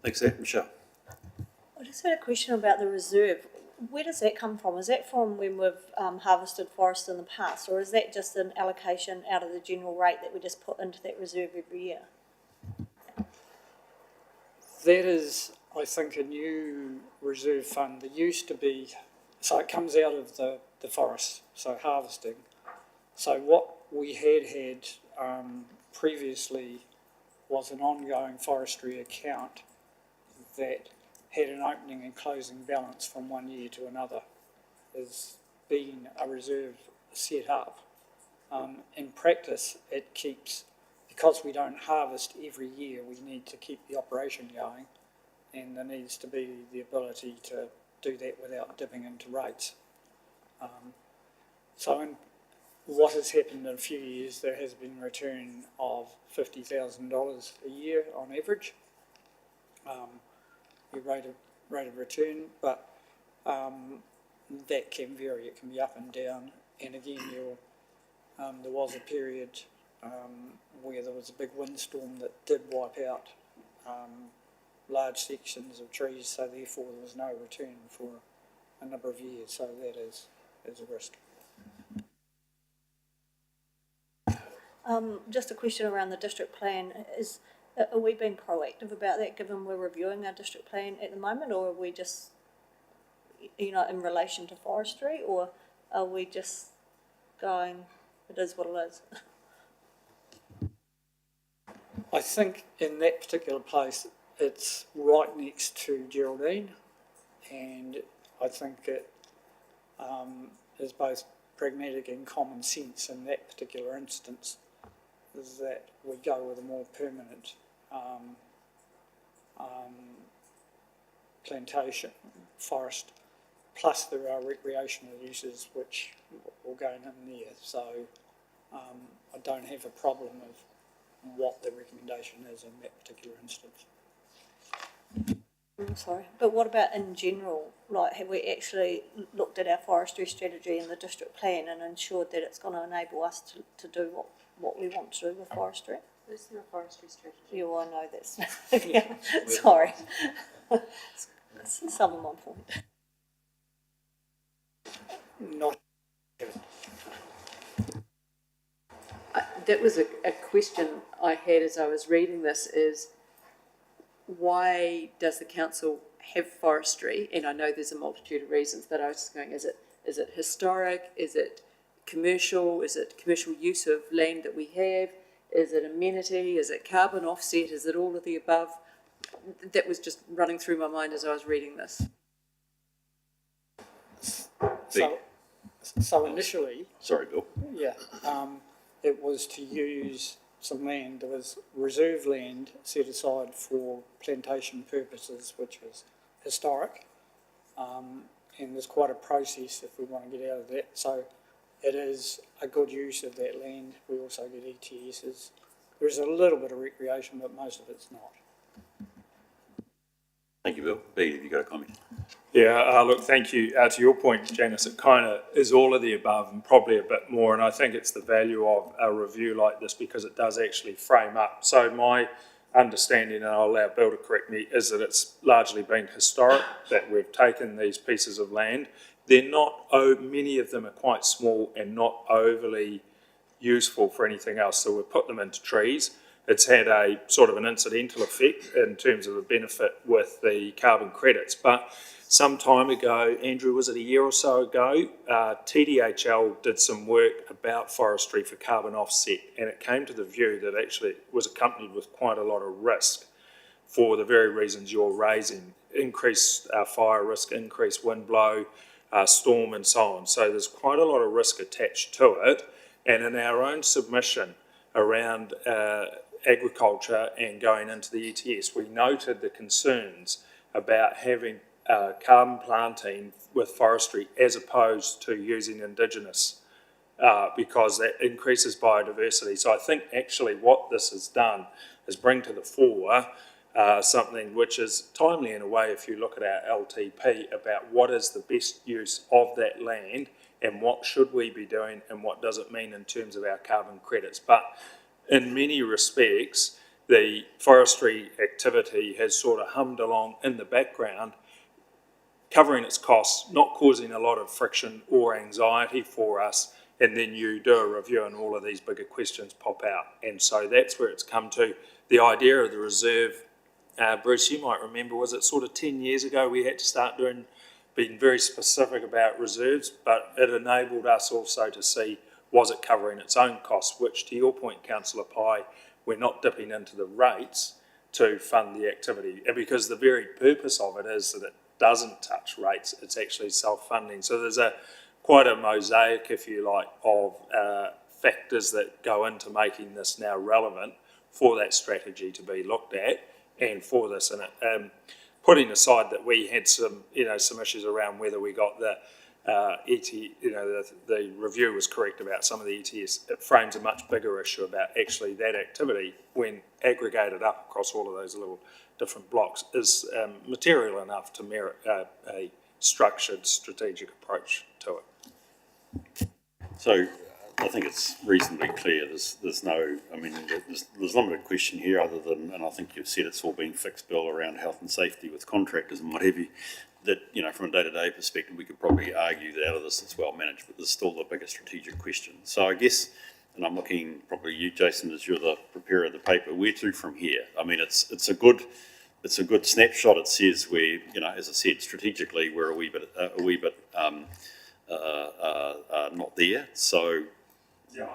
Thanks, Ed. Michelle? I just had a question about the reserve. Where does that come from? Is that from when we've harvested forest in the past, or is that just an allocation out of the general rate that we just put into that reserve every year? That is, I think, a new reserve fund. There used to be, so it comes out of the forest, so harvesting. So what we had previously was an ongoing forestry account that had an opening and closing balance from one year to another. There's been a reserve set up. In practice, it keeps, because we don't harvest every year, we need to keep the operation going, and there needs to be the ability to do that without dipping into rates. So in what has happened in a few years, there has been a return of $50,000 a year on average. Your rate of return, but that can vary. It can be up and down. And again, there was a period where there was a big windstorm that did wipe out large sections of trees, so therefore there was no return for a number of years. So that is a risk. Just a question around the district plan. Are we being proactive about that, given we're reviewing our district plan at the moment, or are we just, in relation to forestry, or are we just going, it is what it is? I think in that particular place, it's right next to Geraldine, and I think it is both pragmatic and common sense in that particular instance, is that we go with a more permanent plantation forest, plus there are recreational uses which will go in there. So I don't have a problem of what the recommendation is in that particular instance. I'm sorry, but what about in general? Like, have we actually looked at our forestry strategy in the district plan and ensured that it's going to enable us to do what we want to do with forestry? There's no forestry strategy. Yeah, well, I know that's, yeah, sorry. That's some of my point. Not. That was a question I had as I was reading this, is why does the council have forestry? And I know there's a multitude of reasons, but I was just going, is it historic? Is it commercial? Is it commercial use of land that we have? Is it amenity? Is it carbon offset? Is it all of the above? That was just running through my mind as I was reading this. So initially, Sorry, Bill. yeah, it was to use some land. There was reserve land set aside for plantation purposes, which was historic, and there's quite a process if we want to get out of that. So it is a good use of that land. We also get ETSs. There's a little bit of recreation, but most of it's not. Thank you, Bill. Pete, have you got a comment? Yeah, look, thank you. To your point, Janice, it kind of is all of the above and probably a bit more, and I think it's the value of a review like this because it does actually frame up. So my understanding, and I'll allow Bill to correct me, is that it's largely been historic, that we've taken these pieces of land. They're not, many of them are quite small and not overly useful for anything else, so we've put them into trees. It's had a sort of an incidental effect in terms of a benefit with the carbon credits, but some time ago, Andrew, was it a year or so ago, TDHL did some work about forestry for carbon offset, and it came to the view that actually it was accompanied with quite a lot of risk for the very reasons you're raising. Increased fire risk, increased wind blow, storm and so on. So there's quite a lot of risk attached to it. And in our own submission around agriculture and going into the ETS, we noted the concerns about having carbon planting with forestry as opposed to using indigenous, because that increases biodiversity. So I think actually what this has done is bring to the fore something which is timely in a way if you look at our LTP about what is the best use of that land and what should we be doing and what does it mean in terms of our carbon credits. But in many respects, the forestry activity has sort of hummed along in the background, covering its costs, not causing a lot of friction or anxiety for us, and then you do a review and all of these bigger questions pop out. And so that's where it's come to. The idea of the reserve, Bruce, you might remember, was it sort of 10 years ago we had to start being very specific about reserves, but it enabled us also to see, was it covering its own costs, which to your point, Councillor Pye, we're not dipping into the rates to fund the activity, because the very purpose of it is that it doesn't touch rates, it's actually self-funding. So there's quite a mosaic, if you like, of factors that go into making this now relevant for that strategy to be looked at and for this. And putting aside that we had some issues around whether we got the the review was correct about some of the ETS, it frames a much bigger issue about actually that activity, when aggregated up across all of those little different blocks, is material enough to merit a structured strategic approach to it. So I think it's reasonably clear. There's limited question here other than, and I think you've said it's all been fixed, Bill, around health and safety with contractors and what have you, that, from a day-to-day perspective, we could probably argue that out of this it's well managed, but there's still the bigger strategic question. So I guess, and I'm looking probably you, Jason, as you're the preparer of the paper, where to from here? I mean, it's a good snapshot. It says we're, as I said, strategically we're a wee bit not there. So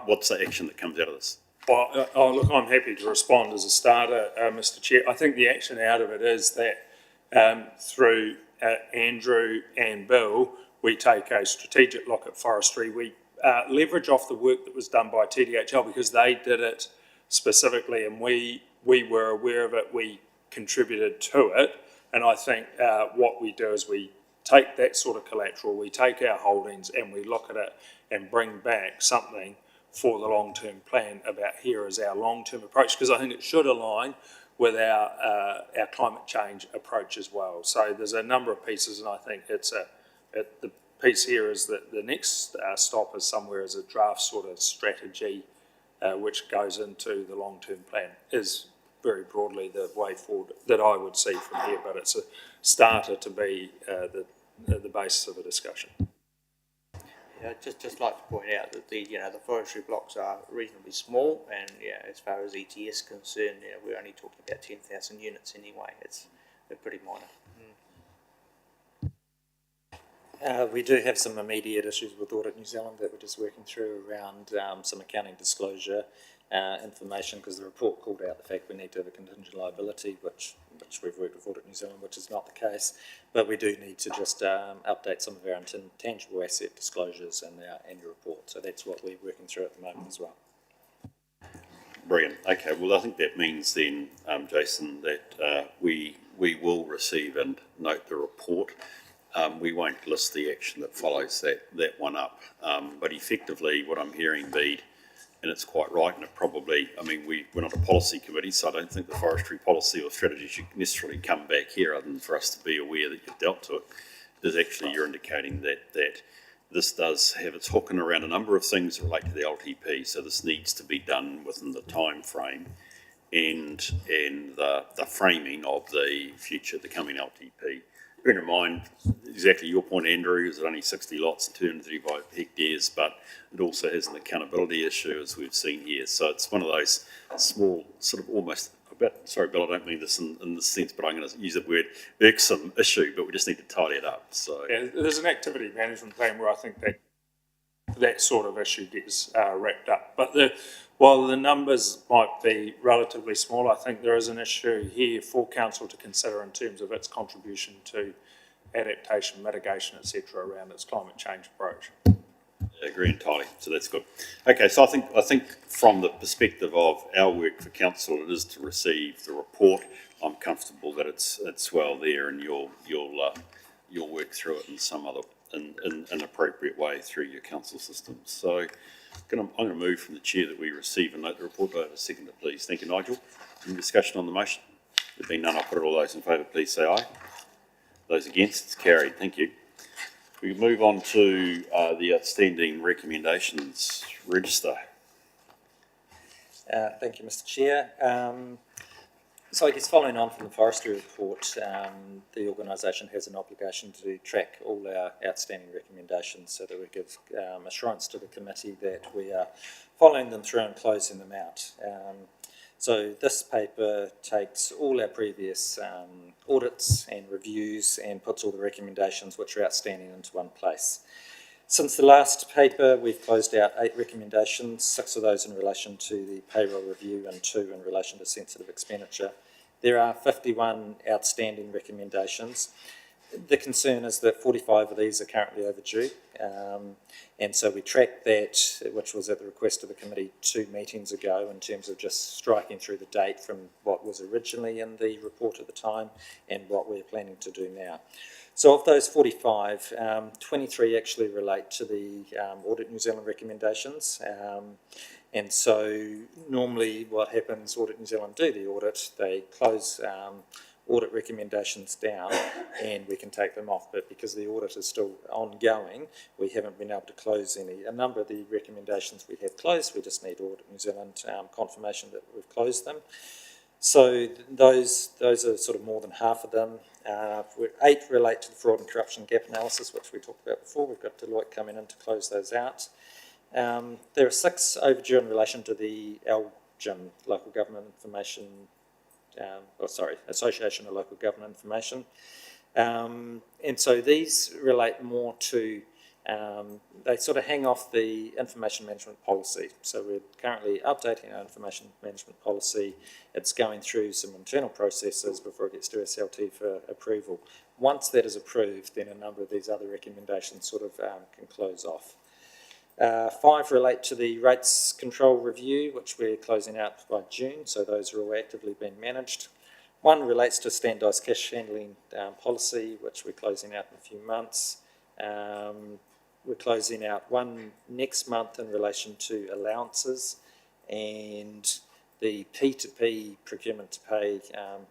what's the action that comes out of this? Well, look, I'm happy to respond as a starter, Mr. Chair. I think the action out of it is that through Andrew and Bill, we take a strategic look at forestry. We leverage off the work that was done by TDHL because they did it specifically, and we were aware of it. We contributed to it, and I think what we do is we take that sort of collateral, we take our holdings, and we look at it and bring back something for the long-term plan about here is our long-term approach, because I think it should align with our climate change approach as well. So there's a number of pieces, and I think the piece here is that the next stop is somewhere as a draft sort of strategy which goes into the long-term plan, is very broadly the way forward that I would see from here, but it's a starter to be the basis of a discussion. Yeah, just like to point out that the forestry blocks are reasonably small, and as far as ETS is concerned, we're only talking about 10,000 units anyway. They're pretty minor. We do have some immediate issues with Audit New Zealand that we're just working through around some accounting disclosure information, because the report called out the fact we need to have a contingent liability, which we've worked with Audit New Zealand, which is not the case. But we do need to just update some of our intangible asset disclosures in our annual report. So that's what we're working through at the moment as well. Brilliant. Okay, well, I think that means then, Jason, that we will receive and note the report. We won't list the action that follows that one up. But effectively, what I'm hearing, Bede, and it's quite right, and it probably, we're not a policy committee, so I don't think the forestry policy or strategy should necessarily come back here other than for us to be aware that you've dealt to it. Is actually you're indicating that this does have its hook and around a number of things that relate to the LTP, so this needs to be done within the time frame and the framing of the future, the coming LTP. Bear in mind, exactly your point, Andrew, is only 60 lots and 235 hectares, but it also has an accountability issue, as we've seen here. So it's one of those small, sort of almost, sorry, Bill, I don't mean this in this sense, but I'm going to use the word irksome issue, but we just need to tidy it up. So there's an activity management plan where I think that sort of issue gets wrapped up. But while the numbers might be relatively small, I think there is an issue here for council to consider in terms of its contribution to adaptation, mitigation, etc., around its climate change approach. I agree entirely, so that's good. Okay, so I think from the perspective of our work for council, it is to receive the report. I'm comfortable that it's well there, and you'll work through it in some other in an appropriate way through your council systems. So I'm going to move from the chair that we receive and note the report. Do I have a seconder, please? Thank you, Nigel. Any discussion on the motion? There being none, I'll put it. All those in favour, please say aye. Those against, it's carried. Thank you. We move on to the outstanding recommendations register. Thank you, Mr. Chair. So I guess following on from the forestry report, the organisation has an obligation to track all our outstanding recommendations so that we give assurance to the committee that we are following them through and closing them out. So this paper takes all our previous audits and reviews and puts all the recommendations which are outstanding into one place. Since the last paper, we've closed out 8 recommendations, 6 of those in relation to the payroll review and 2 in relation to sensitive expenditure. There are 51 outstanding recommendations. The concern is that 45 of these are currently overdue, and so we tracked that, which was at the request of the committee 2 meetings ago, in terms of just striking through the date from what was originally in the report at the time and what we're planning to do now. So of those 45, 23 actually relate to the Audit New Zealand recommendations. And so normally what happens, Audit New Zealand do the audit, they close audit recommendations down and we can take them off. But because the audit is still ongoing, we haven't been able to close any. A number of the recommendations we have closed, we just need Audit New Zealand confirmation that we've closed them. So those are sort of more than half of them. 8 relate to the fraud and corruption gap analysis, which we talked about before. We've got Deloitte coming in to close those out. There are 6 overdue in relation to the ALGIM, Local Government Information, Association of Local Government Information. And so these relate more to, they sort of hang off the information management policy. So we're currently updating our information management policy. It's going through some internal processes before it gets to SLT for approval. Once that is approved, then a number of these other recommendations sort of can close off. 5 relate to the rates control review, which we're closing out by June, so those are all actively being managed. 1 relates to standardised cash handling policy, which we're closing out in a few months. We're closing out 1 next month in relation to allowances, and the P2P procurement to pay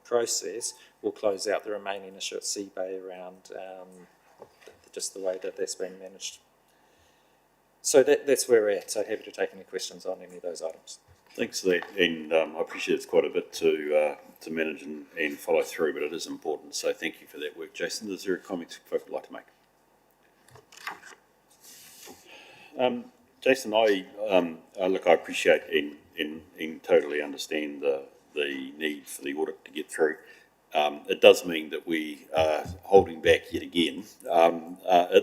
process will close out the remaining issue at CBay around just the way that that's been managed. So that's where we're at, so happy to take any questions on any of those items. Thanks for that, and I appreciate it's quite a bit to manage and follow through, but it is important, so thank you for that work. Jason, is there a comment folk would like to make? Jason, I appreciate and totally understand the need for the audit to get through. It does mean that we are holding back yet again.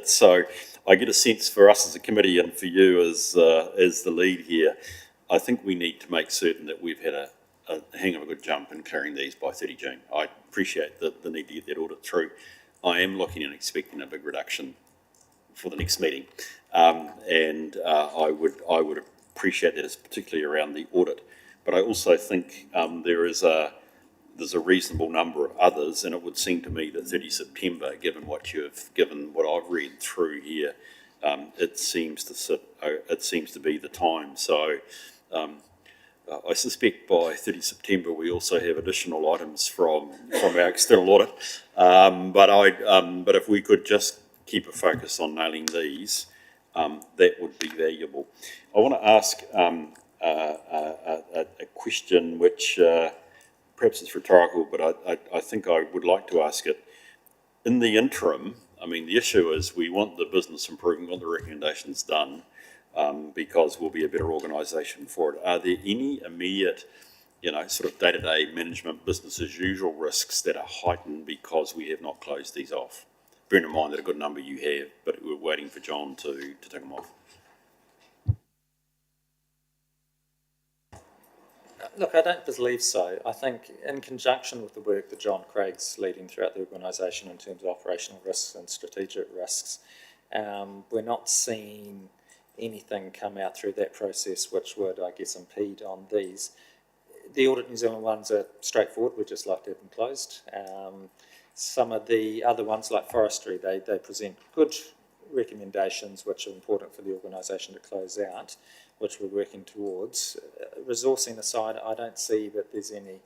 So I get a sense for us as a committee and for you as the lead here, I think we need to make certain that we've had a hang of a good jump in clearing these by 30 June. I appreciate the need to get that audit through. I am looking and expecting a big reduction for the next meeting, and I would appreciate that, particularly around the audit. But I also think there's a reasonable number of others, and it would seem to me that 30 September, given what I've read through here, it seems to be the time. So I suspect by 30 September we also have additional items from our external audit. But if we could just keep a focus on nailing these, that would be valuable. I want to ask a question which perhaps it's rhetorical, but I think I would like to ask it. In the interim, I mean, the issue is we want the business improving, we want the recommendations done, because we'll be a better organisation for it. Are there any immediate, sort of day-to-day management, business as usual risks that are heightened because we have not closed these off? Bearing in mind that a good number you have, but we're waiting for John to take them off. Look, I don't believe so. I think in conjunction with the work that John Craig's leading throughout the organisation in terms of operational risks and strategic risks, we're not seeing anything come out through that process which would, I guess, impede on these. The Audit New Zealand ones are straightforward, we'd just like to have them closed. Some of the other ones, like forestry, they present good recommendations which are important for the organisation to close out, which we're working towards. Resourcing aside, I don't see that there's any,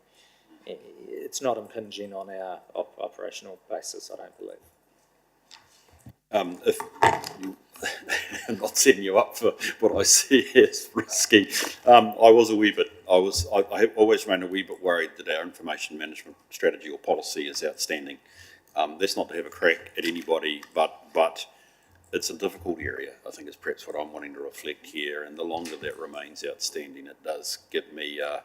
it's not impinging on our operational basis, I don't believe. If you, I'm not setting you up for what I see as risky. I was a wee bit, I have always remained a wee bit worried that our information management strategy or policy is outstanding. That's not to have a crack at anybody, but it's a difficult area, I think is perhaps what I'm wanting to reflect here, and the longer that remains outstanding, it does give me a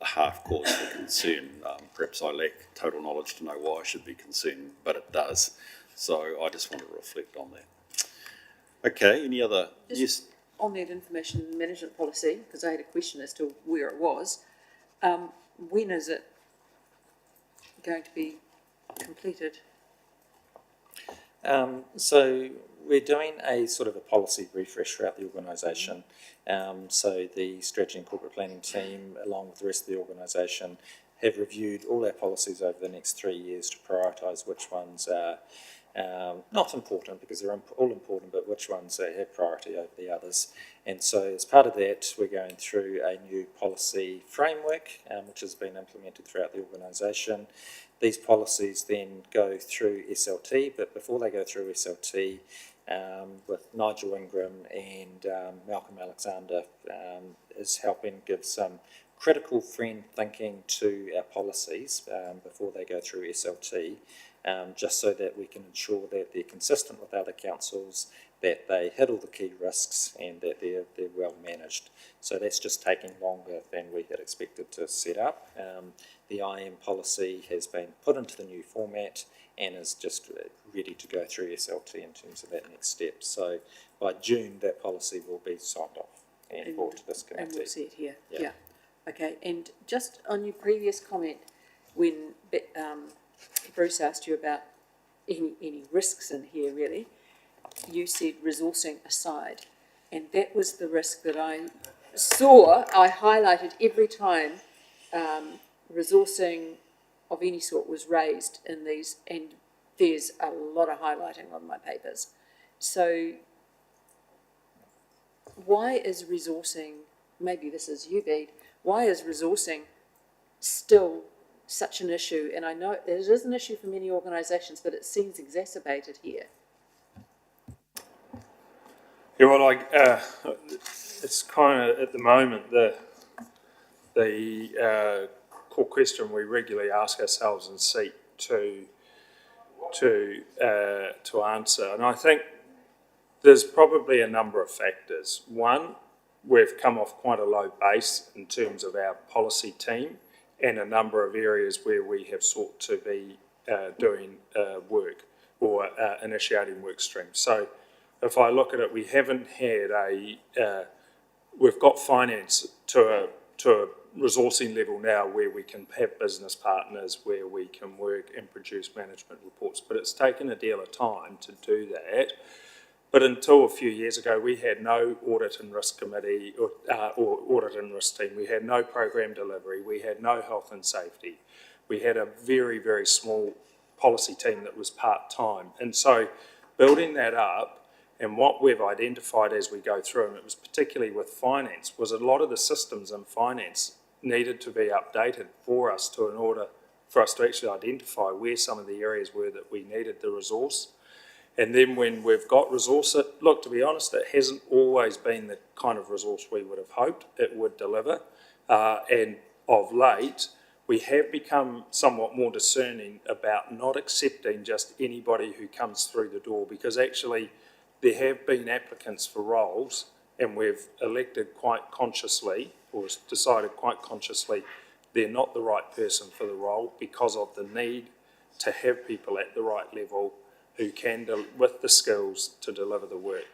half cause for concern. Perhaps I lack total knowledge to know why I should be concerned, but it does. So I just want to reflect on that. Okay, any other? Yes. On that information management policy, because I had a question as to where it was, when is it going to be completed? So we're doing a sort of a policy refresh throughout the organisation. So the strategy and corporate planning team, along with the rest of the organisation, have reviewed all our policies over the next 3 years to prioritise which ones are not important, because they're all important, but which ones have priority over the others. And so as part of that, we're going through a new policy framework, which has been implemented throughout the organisation. These policies then go through SLT, but before they go through SLT, with Nigel Ingram and Malcolm Alexander is helping give some critical friend thinking to our policies before they go through SLT, just so that we can ensure that they're consistent with other councils, that they hit all the key risks, and that they're well managed. So that's just taking longer than we had expected to set up. The IM policy has been put into the new format and is just ready to go through SLT in terms of that next step. So by June, that policy will be signed off and brought to this committee. And we'll see it here, Yeah. yeah. Okay, and just on your previous comment, when Bruce asked you about any risks in here, really, you said resourcing aside, and that was the risk that I saw, I highlighted every time resourcing of any sort was raised in these, and there's a lot of highlighting on my papers. So why is resourcing, maybe this is you, Bede, why is resourcing still such an issue? And I know it is an issue for many organisations, but it seems exacerbated here. Yeah, well, it's kind of at the moment the core question we regularly ask ourselves and seek to answer, and I think there's probably a number of factors. One, we've come off quite a low base in terms of our policy team, and a number of areas where we have sought to be doing work or initiating work streams. So if I look at it, we haven't had we've got finance to a resourcing level now where we can have business partners, where we can work and produce management reports, but it's taken a deal of time to do that. But until a few years ago, we had no audit and risk committee or audit and risk team. We had no program delivery. We had no health and safety. We had a very, very small policy team that was part-time. And so building that up, and what we've identified as we go through, and it was particularly with finance, was a lot of the systems in finance needed to be updated for us in order for us to actually identify where some of the areas were that we needed the resource. And then when we've got resource, look, to be honest, it hasn't always been the kind of resource we would have hoped it would deliver. And of late, we have become somewhat more discerning about not accepting just anybody who comes through the door, because actually there have been applicants for roles, and we've elected quite consciously, or decided quite consciously, they're not the right person for the role because of the need to have people at the right level who can, with the skills to deliver the work.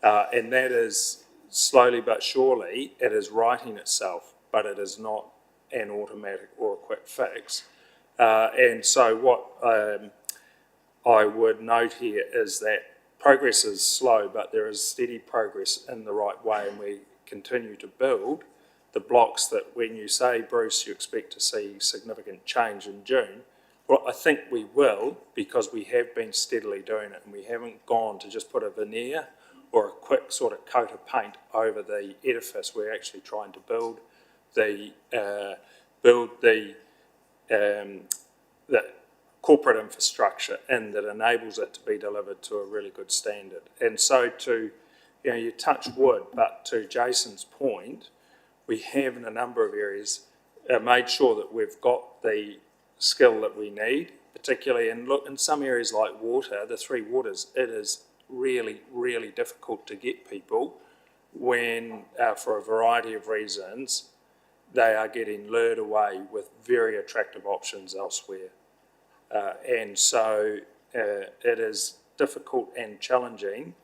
And that is slowly but surely, it is righting itself, but it is not an automatic or a quick fix. And so what I would note here is that progress is slow, but there is steady progress in the right way, and we continue to build the blocks that when you say, Bruce, you expect to see significant change in June, well, I think we will, because we have been steadily doing it, and we haven't gone to just put a veneer or a quick sort of coat of paint over the edifice. We're actually trying to build the corporate infrastructure in that enables it to be delivered to a really good standard. And so you touch wood, but to Jason's point, we have in a number of areas made sure that we've got the skill that we need, particularly in some areas like water, the three waters, it is really, really difficult to get people when, for a variety of reasons, they are getting lured away with very attractive options elsewhere. And so it is difficult and challenging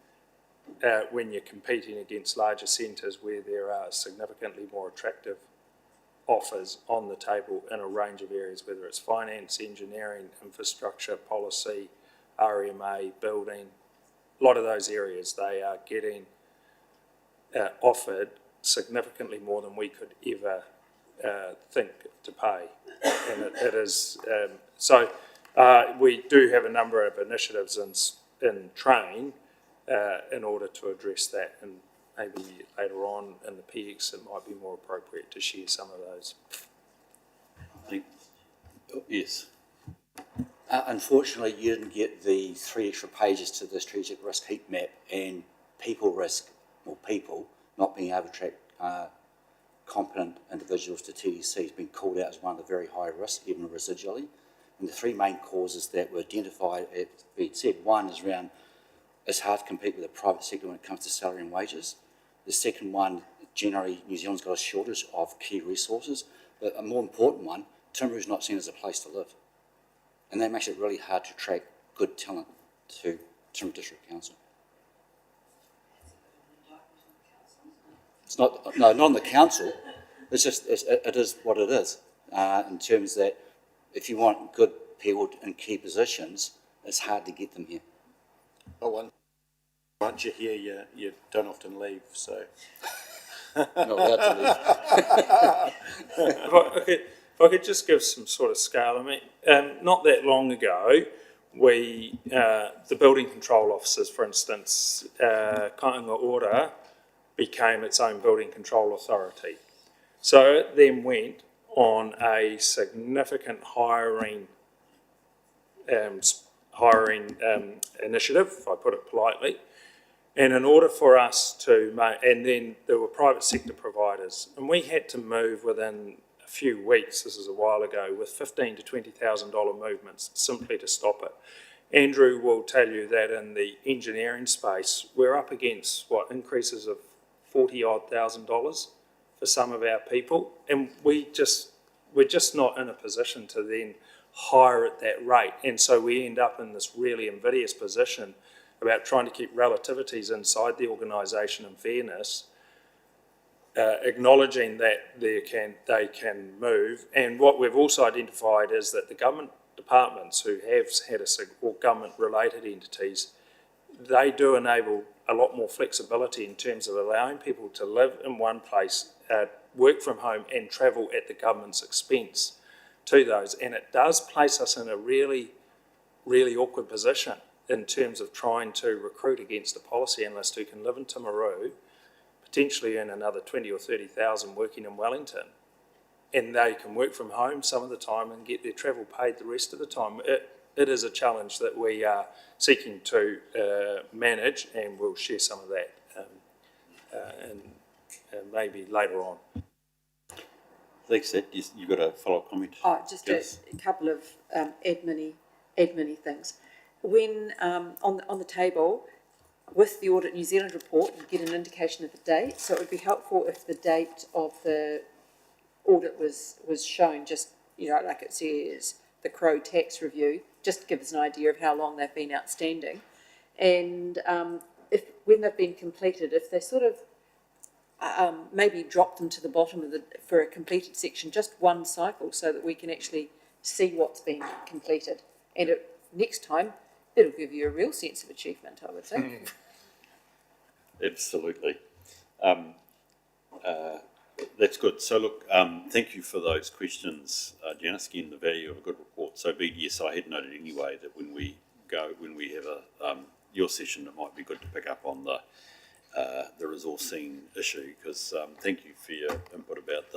when you're competing against larger centres where there are significantly more attractive offers on the table in a range of areas, whether it's finance, engineering, infrastructure, policy, RMA, building. A lot of those areas, they are getting offered significantly more than we could ever think to pay. And it is, we do have a number of initiatives in train in order to address that, and maybe later on in the PX it might be more appropriate to share some of those. Yes. Unfortunately, you didn't get the 3 extra pages to the strategic risk heat map, and people risk, or people not being able to attract competent individuals to TDC has been called out as one of the very high risk, even residually. And the 3 main causes that were identified, it said, one is around it's hard to compete with the private sector when it comes to salary and wages. The second one, generally, New Zealand's got a shortage of key resources, but a more important one, Timaru is not seen as a place to live. And that makes it really hard to attract good talent to Timaru District Council. It's not, no, not on the council. It's just, it is what it is, in terms that if you want good people in key positions, it's hard to get them here. But once you're here, you don't often leave, so. Not allowed to leave. If I could just give some sort of scale, I mean, not that long ago, the building control officers, for instance, Kāinga Ora became its own building control authority. So it then went on a significant hiring initiative, if I put it politely. And in order for us to make, and then there were private sector providers, and we had to move within a few weeks, this is a while ago, with $15,000 to $20,000 movements simply to stop it. Andrew will tell you that in the engineering space, we're up against, increases of $40,000 for some of our people, and we're just not in a position to then hire at that rate. And so we end up in this really invidious position about trying to keep relativities inside the organisation and fairness, acknowledging that they can move. And what we've also identified is that the government departments who have had or government-related entities, they do enable a lot more flexibility in terms of allowing people to live in one place, work from home and travel at the government's expense to those. And it does place us in a really, really awkward position in terms of trying to recruit against a policy analyst who can live in Timaru, potentially earn another 20 or 30,000 working in Wellington, and they can work from home some of the time and get their travel paid the rest of the time. It is a challenge that we are seeking to manage, and we'll share some of that and maybe later on. Thanks, Ed. You've got a follow-up comment? Oh, just yes. a couple of admin-y things. When on the table, with the Audit New Zealand report, you get an indication of the date, so it would be helpful if the date of the audit was shown, just, like it says, the Crow tax review, just to give us an idea of how long they've been outstanding. And when they've been completed, if they sort of maybe drop them to the bottom of for a completed section, just one cycle, so that we can actually see what's been completed. And next time, it'll give you a real sense of achievement, I would think. Absolutely. That's good. So look, thank you for those questions, Janice. Again, the value of a good report. So BDS, I had noted anyway that when we have your session, it might be good to pick up on the resourcing issue, because thank you for your input about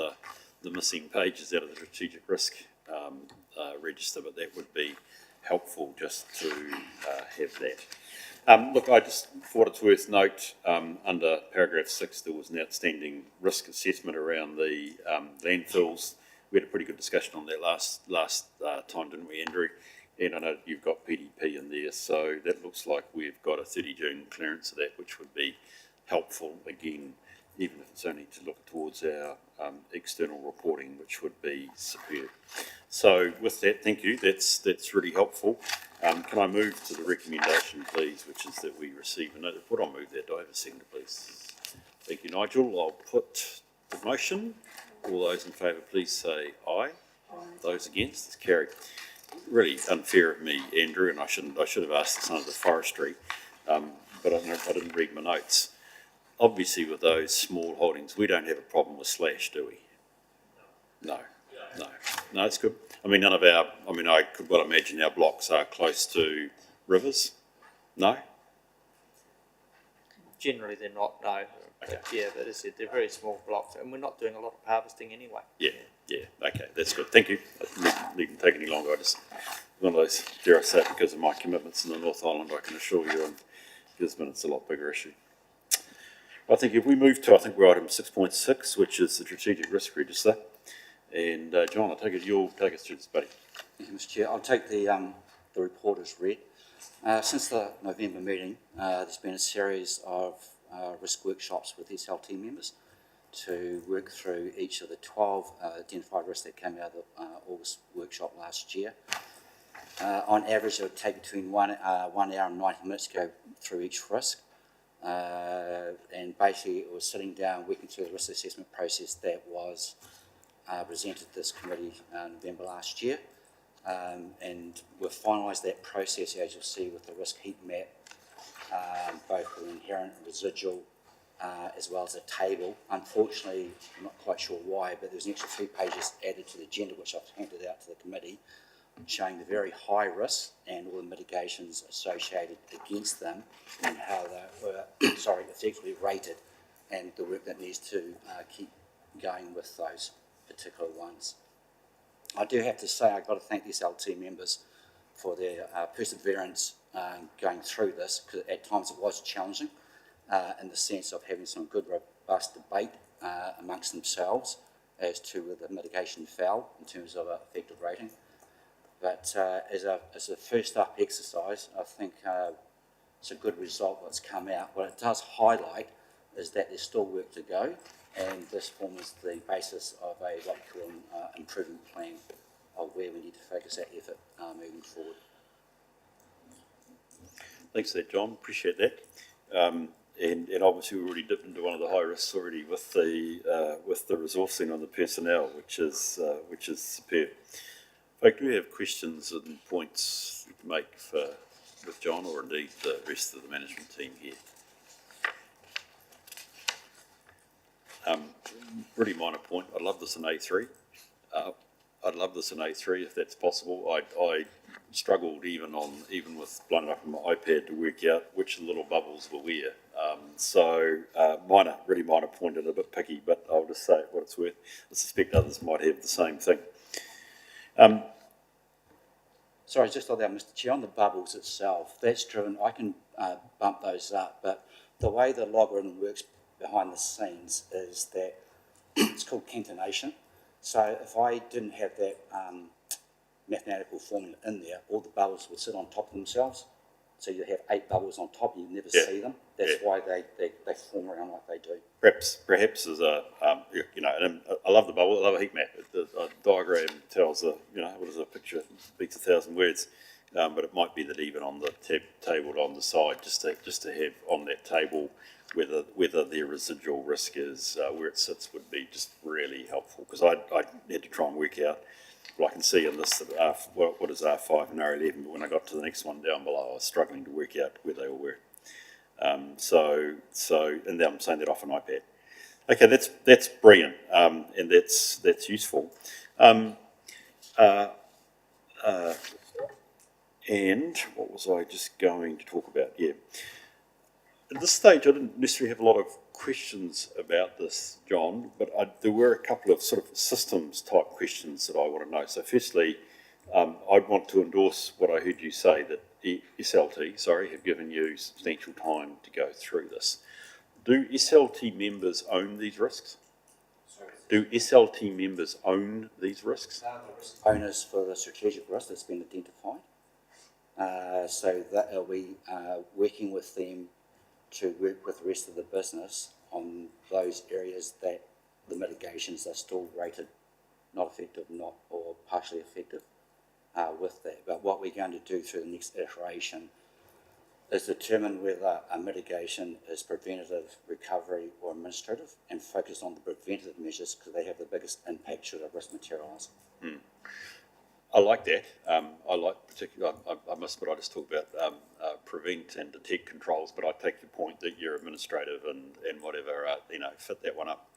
the missing pages out of the strategic risk register, but that would be helpful just to have that. Look, I just thought it's worth note, under paragraph 6, there was an outstanding risk assessment around the landfills. We had a pretty good discussion on that last time, didn't we, Andrew? And I know you've got PDP in there, so that looks like we've got a 30 June clearance of that, which would be helpful, again, even if it's only to look towards our external reporting, which would be superb. So with that, thank you, that's really helpful. Can I move to the recommendation, please, which is that we receive a note report? I'll move that. Do I have a second, please? Thank you, Nigel. I'll put the motion. All those in favour, please say aye. Aye. Those against, it's carried. Really unfair of me, Andrew, and I should have asked this under the forestry, but I didn't read my notes. Obviously, with those small holdings, we don't have a problem with slash, do we? No, it's good. I mean, I could well imagine our blocks are close to rivers. No? Generally, they're not, no. Okay. Yeah, but as I said, they're very small blocks, and we're not doing a lot of harvesting anyway. Yeah, okay, that's good. Thank you. I needn't take any longer. I just, one of those, dare I say it, because of my commitments in the North Island, I can assure you, and Gisborne, it's a lot bigger issue. I think if we move to, we're item 6.6, which is the Strategic Risk Register. And John, I take it you'll take us through this, buddy. Thank you, Mr. Chair. I'll take the report as read. Since the November meeting, there's been a series of risk workshops with SLT members to work through each of the 12 identified risks that came out of the August workshop last year. On average, it would take between 1 hour and 90 minutes to go through each risk. And basically, it was sitting down, working through the risk assessment process that was presented to this committee in November last year. And we've finalised that process, as you'll see, with the risk heat map, both with inherent and residual, as well as a table. Unfortunately, I'm not quite sure why, but there's an extra 3 pages added to the agenda, which I've handed out to the committee, showing the very high risks and all the mitigations associated against them and how they were effectively rated, and the work that needs to keep going with those particular ones. I do have to say I've got to thank the SLT members for their perseverance going through this, because at times it was challenging in the sense of having some good robust debate amongst themselves as to whether the mitigation fell in terms of effective rating. But as a first up exercise, I think it's a good result what's come out. What it does highlight is that there's still work to go, and this forms the basis of what we call an improvement plan of where we need to focus our effort moving forward. Thanks for that, John. Appreciate that. And obviously we already dipped into one of the high risks already with the resourcing on the personnel, which is superb. Folk, do we have questions and points to make with John, or indeed the rest of the management team here? Really minor point. I'd love this in A3. If that's possible. I struggled even with blowing it up on my iPad to work out which of the little bubbles were where. Really minor point, and a bit picky, but I'll just say what it's worth. I suspect others might have the same thing. Sorry, just on that, Mr. Chair, on the bubbles itself, that's driven, I can bump those up, but the way the logarithm works behind the scenes is that it's called catenation. So if I didn't have that mathematical formula in there, all the bubbles would sit on top of themselves. So you have 8 bubbles on top and you never see them. That's why they form around like they do. Perhaps as a, and I love the bubble, I love a heat map. A diagram tells what is a picture, speaks 1,000 words. But it might be that even on the table on the side, just to have on that table whether their residual risk is where it sits would be just really helpful, because I had to try and work out. Well, I can see in this that what is R5 and R11, but when I got to the next one down below, I was struggling to work out where they all were. And then I'm saying that off an iPad. Okay, that's brilliant, and that's useful. And what was I just going to talk about? Yeah. At this stage, I didn't necessarily have a lot of questions about this, John, but there were a couple of sort of systems type questions that I want to know. So firstly, I'd want to endorse what I heard you say, that SLT, have given you substantial time to go through this. Do SLT members own these risks? Sorry. Do SLT members own these risks? The risk owners for the strategic risk that's been identified. So that we working with them to work with the rest of the business on those areas that the mitigations are still rated not effective, not or partially effective with that. But what we're going to do through the next iteration is determine whether a mitigation is preventative, recovery or administrative, and focus on the preventative measures because they have the biggest impact should a risk materialise. I like that. I like particularly. I must admit, I just talk about prevent and detect controls, but I take your point that you're administrative and whatever, fit that one up.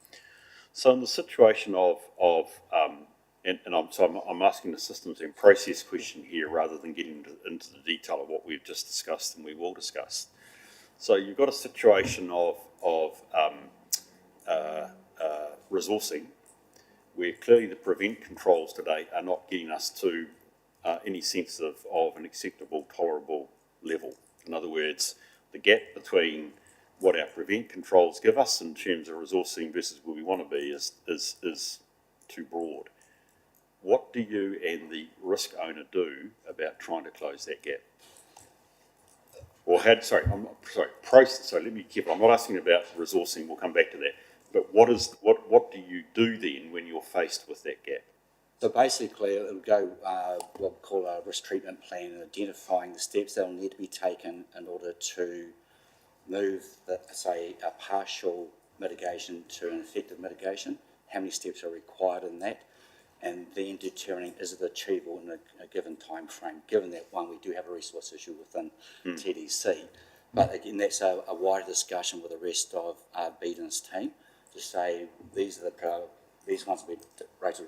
So in the situation of I'm asking the systems and process question here rather than getting into the detail of what we've just discussed and we will discuss. So you've got a situation of resourcing, where clearly the prevent controls today are not getting us to any sense of an acceptable, tolerable level. In other words, the gap between what our prevent controls give us in terms of resourcing versus where we want to be is too broad. What do you and the risk owner do about trying to close that gap? Or process. So let me be careful. I'm not asking about resourcing. We'll come back to that. But what do you do then when you're faced with that gap? So basically, it will go what we call a risk treatment plan, and identifying the steps that will need to be taken in order to move, a partial mitigation to an effective mitigation. How many steps are required in that? And then determining is it achievable in a given time frame, given that, one, we do have a resource issue within TDC. But again, that's a wider discussion with the rest of Beaton's team to say these ones will be rated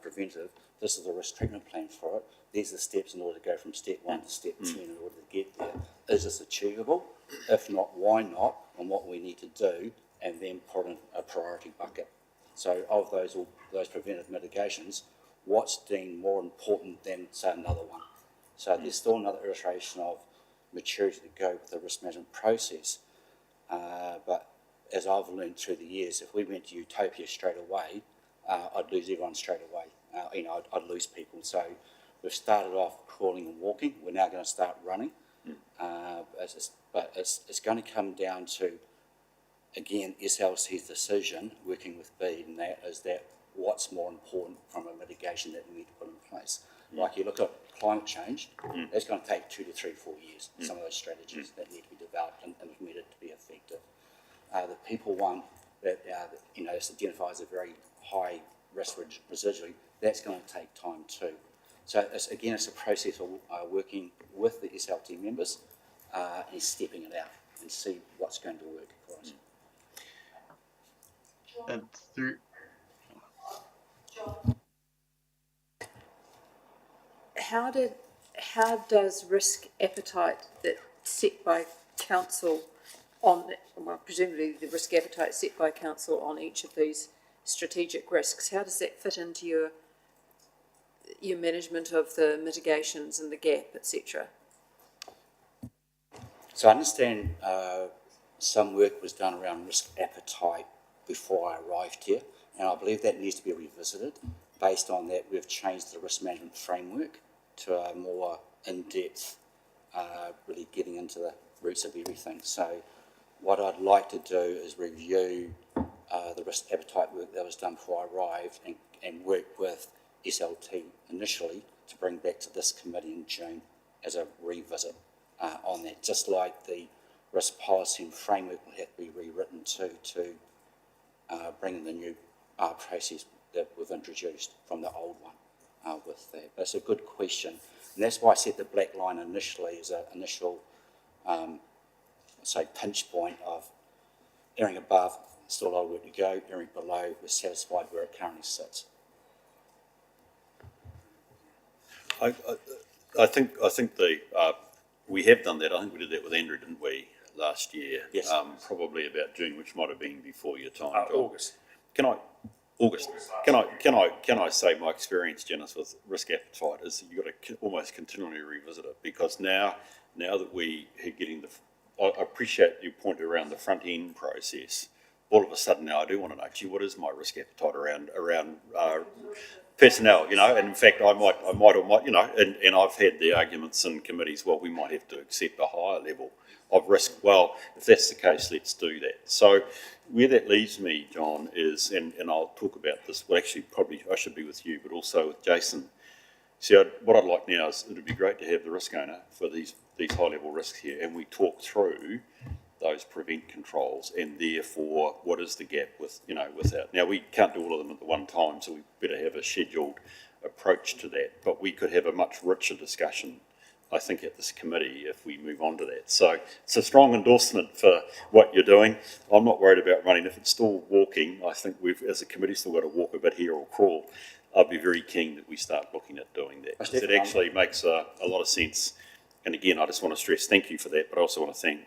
preventative, this is the risk treatment plan for it, these are the steps in order to go from step 1 to step 10 in order to get there. Is this achievable? If not, why not? And what we need to do, and then put in a priority bucket. So of those preventive mitigations, what's deemed more important than, say, another one? So there's still another iteration of maturity to go with the risk management process. But as I've learned through the years, if we went to utopia straight away, I'd lose everyone straight away. I'd lose people. So we've started off crawling and walking. We're now going to start running. But it's going to come down to, again, SLC's decision, working with BEAD, and that is that what's more important from a mitigation that we need to put in place. Like you look at climate change, that's going to take 2 to 3, 4 years, some of those strategies that need to be developed and implemented to be effective. The people one that, is identified as a very high risk residually, that's going to take time too. So it's a process of working with the SLT members and stepping it out and see what's going to work for us. And through, How does risk appetite that's set by council presumably the risk appetite set by council on each of these strategic risks, how does that fit into your management of the mitigations and the gap, etc.? So I understand some work was done around risk appetite before I arrived here, and I believe that needs to be revisited. Based on that, we've changed the risk management framework to a more in-depth, really getting into the roots of everything. So what I'd like to do is review the risk appetite work that was done before I arrived and work with SLT initially to bring back to this committee in June as a revisit on that, just like the risk policy and framework will have to be rewritten to bring in the new process that we've introduced from the old one with that. But it's a good question, and that's why I said the black line initially is an initial, say, pinch point of erring above, still a lot of work to go, erring below, we're satisfied where it currently sits. I think we have done that. I think we did that with Andrew, didn't we, last year? Yes. Probably about June, which might have been before your time. John. August. August. Can I say my experience, Janice, with risk appetite is that you've got to almost continually revisit it, because now that we are getting I appreciate your point around the front end process. All of a sudden now I do want to know, gee, what is my risk appetite around personnel, and in fact I might, and I've had the arguments in committees, well, we might have to accept a higher level of risk. Well, if that's the case, let's do that. So where that leaves me, John, is, and I'll talk about this, well, actually probably I should be with you, but also with Jason. See, what I'd like now is, it would be great to have the risk owner for these high level risks here, and we talk through those prevent controls, and therefore what is the gap with that. Now we can't do all of them at the one time, so we better have a scheduled approach to that, but we could have a much richer discussion, I think, at this committee if we move on to that. So it's a strong endorsement for what you're doing. I'm not worried about running. If it's still walking, I think we've, as a committee, still got to walk a bit here or crawl. I'd be very keen that we start looking at doing that, because it actually makes a lot of sense. And again, I just want to stress thank you for that, but I also want to thank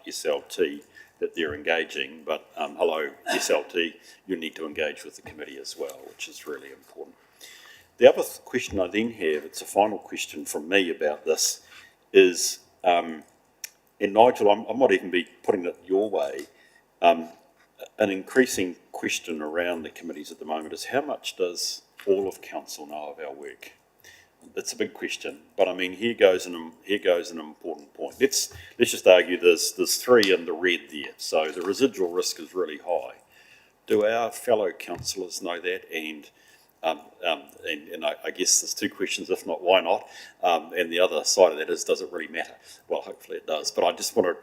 SLT that they're engaging. But hello, SLT, you need to engage with the committee as well, which is really important. The other question I then have, it's a final question from me about this, is, and Nigel, I might even be putting it your way, an increasing question around the committees at the moment is, how much does all of council know of our work? It's a big question, but I mean, here goes an important point. Let's just argue there's 3 in the red there, so the residual risk is really high. Do our fellow councillors know that? And I guess there's 2 questions, if not, why not? And the other side of that is, does it really matter? Well, hopefully it does, but I just want to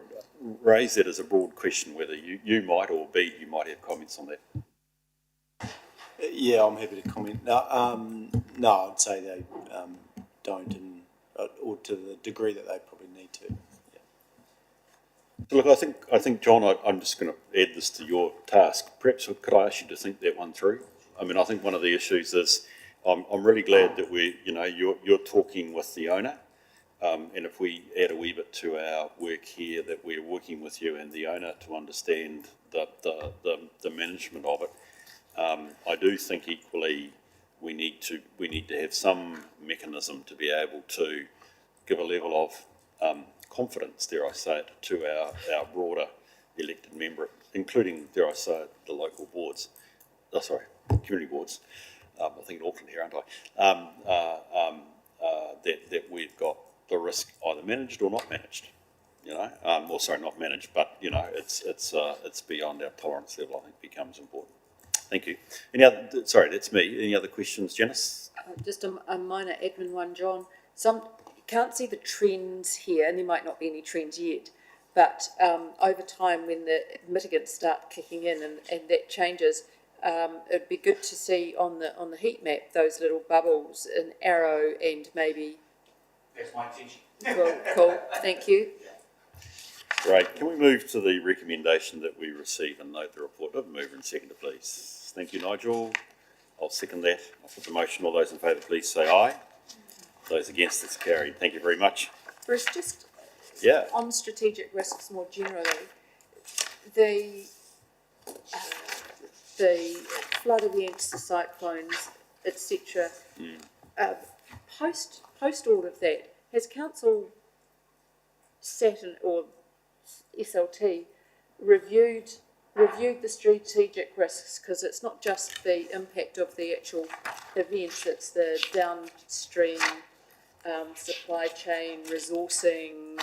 raise that as a broad question, whether you might, or B, you might have comments on that. Yeah, I'm happy to comment. No, I'd say they don't, or to the degree that they probably need to. Yeah. Look, I think, John, I'm just going to add this to your task. Perhaps could I ask you to think that one through? I mean, I think one of the issues is, I'm really glad that you're talking with the owner, and if we add a wee bit to our work here, that we're working with you and the owner to understand the management of it. I do think equally we need to have some mechanism to be able to give a level of confidence, dare I say it, to our broader elected member, including, dare I say it, the local boards. Community boards. I think in Auckland here, aren't I? That we've got the risk either managed or not managed. Not managed, but it's beyond our tolerance level. I think becomes important. Thank you. That's me. Any other questions, Janice? Just a minor admin one, John. Can't see the trends here, and there might not be any trends yet, but over time when the mitigants start kicking in and that changes, it'd be good to see on the heat map those little bubbles, an arrow, and maybe. That's my intention. Cool. Thank you. Great. Can we move to the recommendation that we receive and note the report? Mover and seconder, please. Thank you, Nigel. I'll second that. I'll put the motion. All those in favour, please say aye. Those against, it's carried. Thank you very much. Bruce, just Yeah. on strategic risks more generally, the flood events, the cyclones, etc. Post all of that, has council sat in, or SLT reviewed the strategic risks? Because it's not just the impact of the actual events, it's the downstream supply chain, resourcing,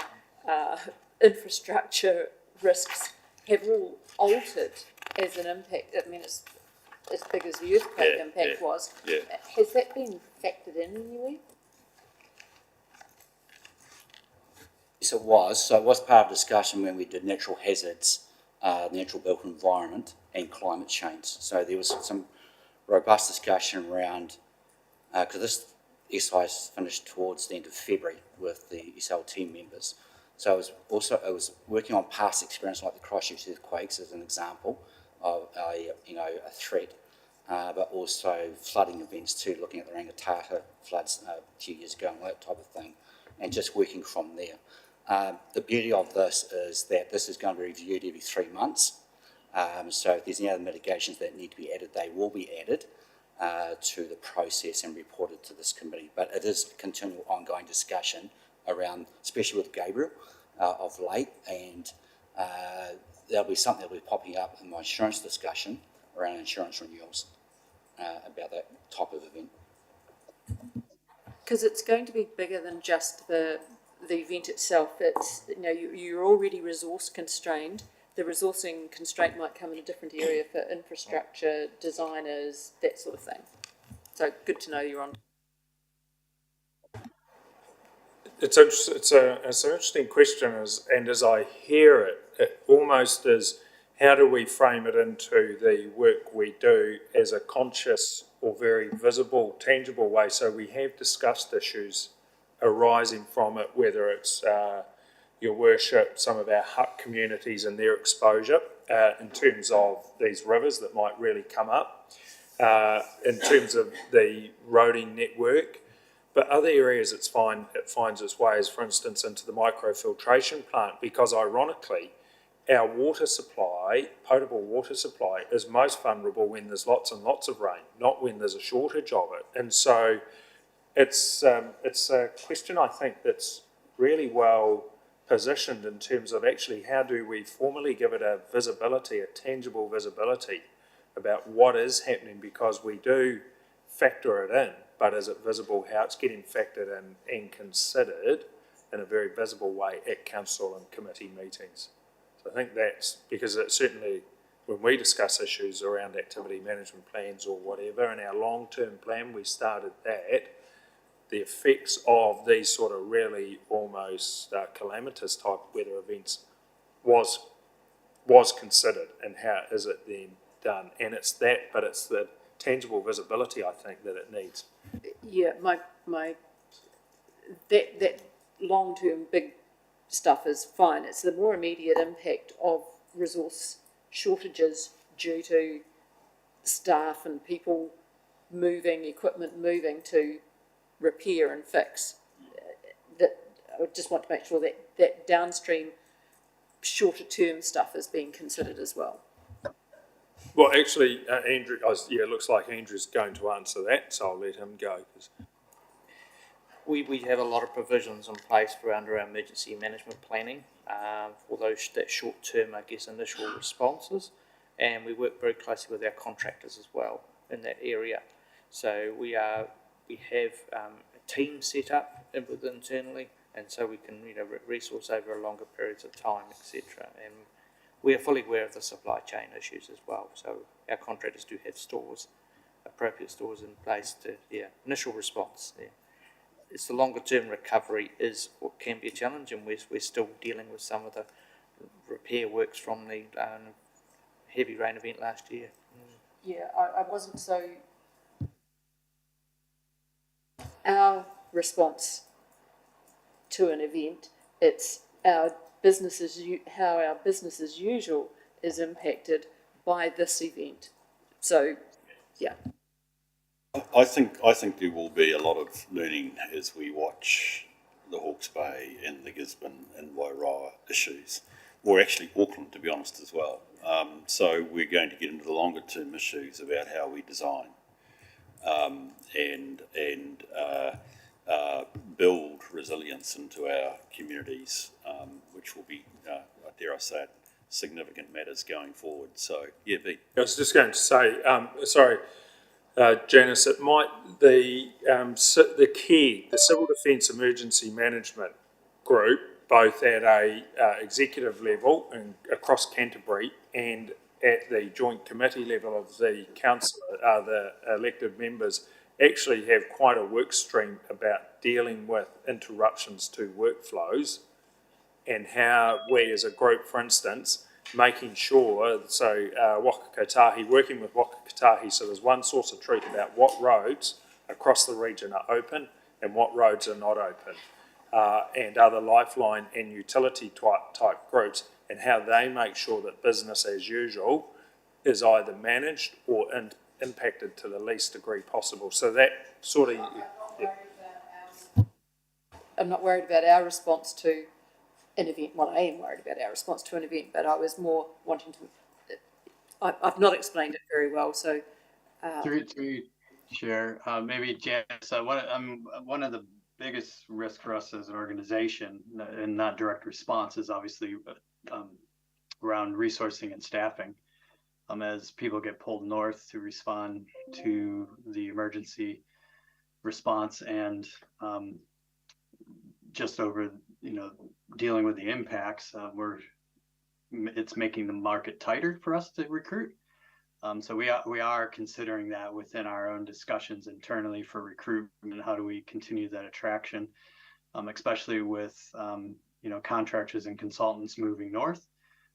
infrastructure risks have all altered as an impact. I mean, it's as big as the earthquake impact was. Yeah. Has that been factored in anywhere? Yes, it was. So it was part of discussion when we did natural hazards, natural built environment and climate change. So there was some robust discussion around, because this exercise finished towards the end of February with the SLT members. So it was working on past experience like the Christchurch earthquakes as an example of a threat, but also flooding events too, looking at the Rangitata floods a few years ago and that type of thing, and just working from there. The beauty of this is that this is going to be reviewed every 3 months. So if there's any other mitigations that need to be added, they will be added to the process and reported to this committee. But it is a continual ongoing discussion around, especially with Gabriel of late, and there'll be something that will be popping up in my insurance discussion around insurance renewals about that type of event. Because it's going to be bigger than just the event itself. It's, you know, you're already resource constrained. The resourcing constraint might come in a different area for infrastructure, designers, that sort of thing. So good to know you're on. It's an interesting question, and as I hear it, it almost is, how do we frame it into the work we do as a conscious or very visible, tangible way? So we have discussed issues arising from it, whether it's Your Worship, some of our hut communities and their exposure in terms of these rivers that might really come up, in terms of the roading network. But other areas it finds its way, as for instance into the microfiltration plant, because ironically our water supply, potable water supply, is most vulnerable when there's lots and lots of rain, not when there's a shortage of it. And so it's a question, I think, that's really well positioned in terms of actually how do we formally give it a visibility, a tangible visibility about what is happening, because we do factor it in, but is it visible how it's getting factored in and considered in a very visible way at council and committee meetings. So I think that's, because it certainly, when we discuss issues around activity management plans or whatever, in our long-term plan, we started that, the effects of these sort of really almost calamitous type weather events was considered, and how is it then done? And it's that, but it's the tangible visibility, I think, that it needs. Yeah, that long-term big stuff is fine. It's the more immediate impact of resource shortages due to staff and people moving, equipment moving to repair and fix. That I just want to make sure that downstream shorter-term stuff is being considered as well. Well, actually, Andrew, it looks like Andrew's going to answer that, so I'll let him go. We have a lot of provisions in place for under our emergency management planning for that short-term, I guess, initial responses, and we work very closely with our contractors as well in that area. So we have a team set up internally, and so we can resource over longer periods of time, etc. And we are fully aware of the supply chain issues as well. So our contractors do have appropriate stores in place to initial response. Yeah. It's the longer term recovery is what can be a challenge, and we're still dealing with some of the repair works from the heavy rain event last year. Yeah, I wasn't so. Our response to an event, it's how our business as usual is impacted by this event. So, yeah. I think there will be a lot of learning as we watch the Hawke's Bay and the Gisborne and Wairoa issues, or actually Auckland, to be honest, as well. So we're going to get into the longer term issues about how we design and build resilience into our communities, which will be, dare I say it, significant matters going forward. So, yeah, Pete. I was just going to say, Janice, it might the Civil Defence Emergency Management Group, both at a executive level and across Canterbury, and at the joint committee level of the council, the elected members, actually have quite a work stream about dealing with interruptions to workflows and how we as a group, for instance, making sure, so Waka Kotahi, working with Waka Kotahi, so there's one source of truth about what roads across the region are open and what roads are not open, and other lifeline and utility type groups, and how they make sure that business as usual is either managed or impacted to the least degree possible. So that sort of... I'm not worried about our response to an event. Well, I am worried about our response to an event, but I was more wanting to. I've not explained it very well, so. Through Chair, maybe Janice, one of the biggest risks for us as an organization, and not direct response, is obviously around resourcing and staffing. As people get pulled north to respond to the emergency response, and just over, dealing with the impacts, it's making the market tighter for us to recruit. So we are considering that within our own discussions internally for recruitment. How do we continue that attraction, especially with contractors and consultants moving north?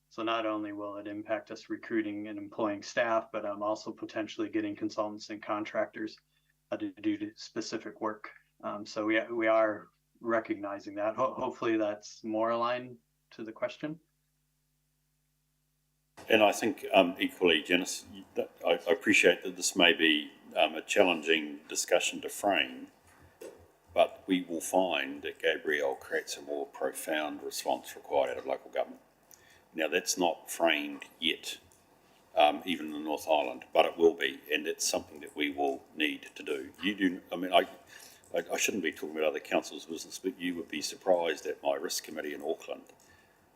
So not only will it impact us recruiting and employing staff, but also potentially getting consultants and contractors to do specific work. So we are recognizing that. Hopefully that's more aligned to the question. And I think equally, Janice, I appreciate that this may be a challenging discussion to frame, but we will find that Gabrielle creates a more profound response required out of local government. Now, that's not framed yet, even in the North Island, but it will be, and it's something that we will need to do. I shouldn't be talking about other councils' business, but you would be surprised at my risk committee in Auckland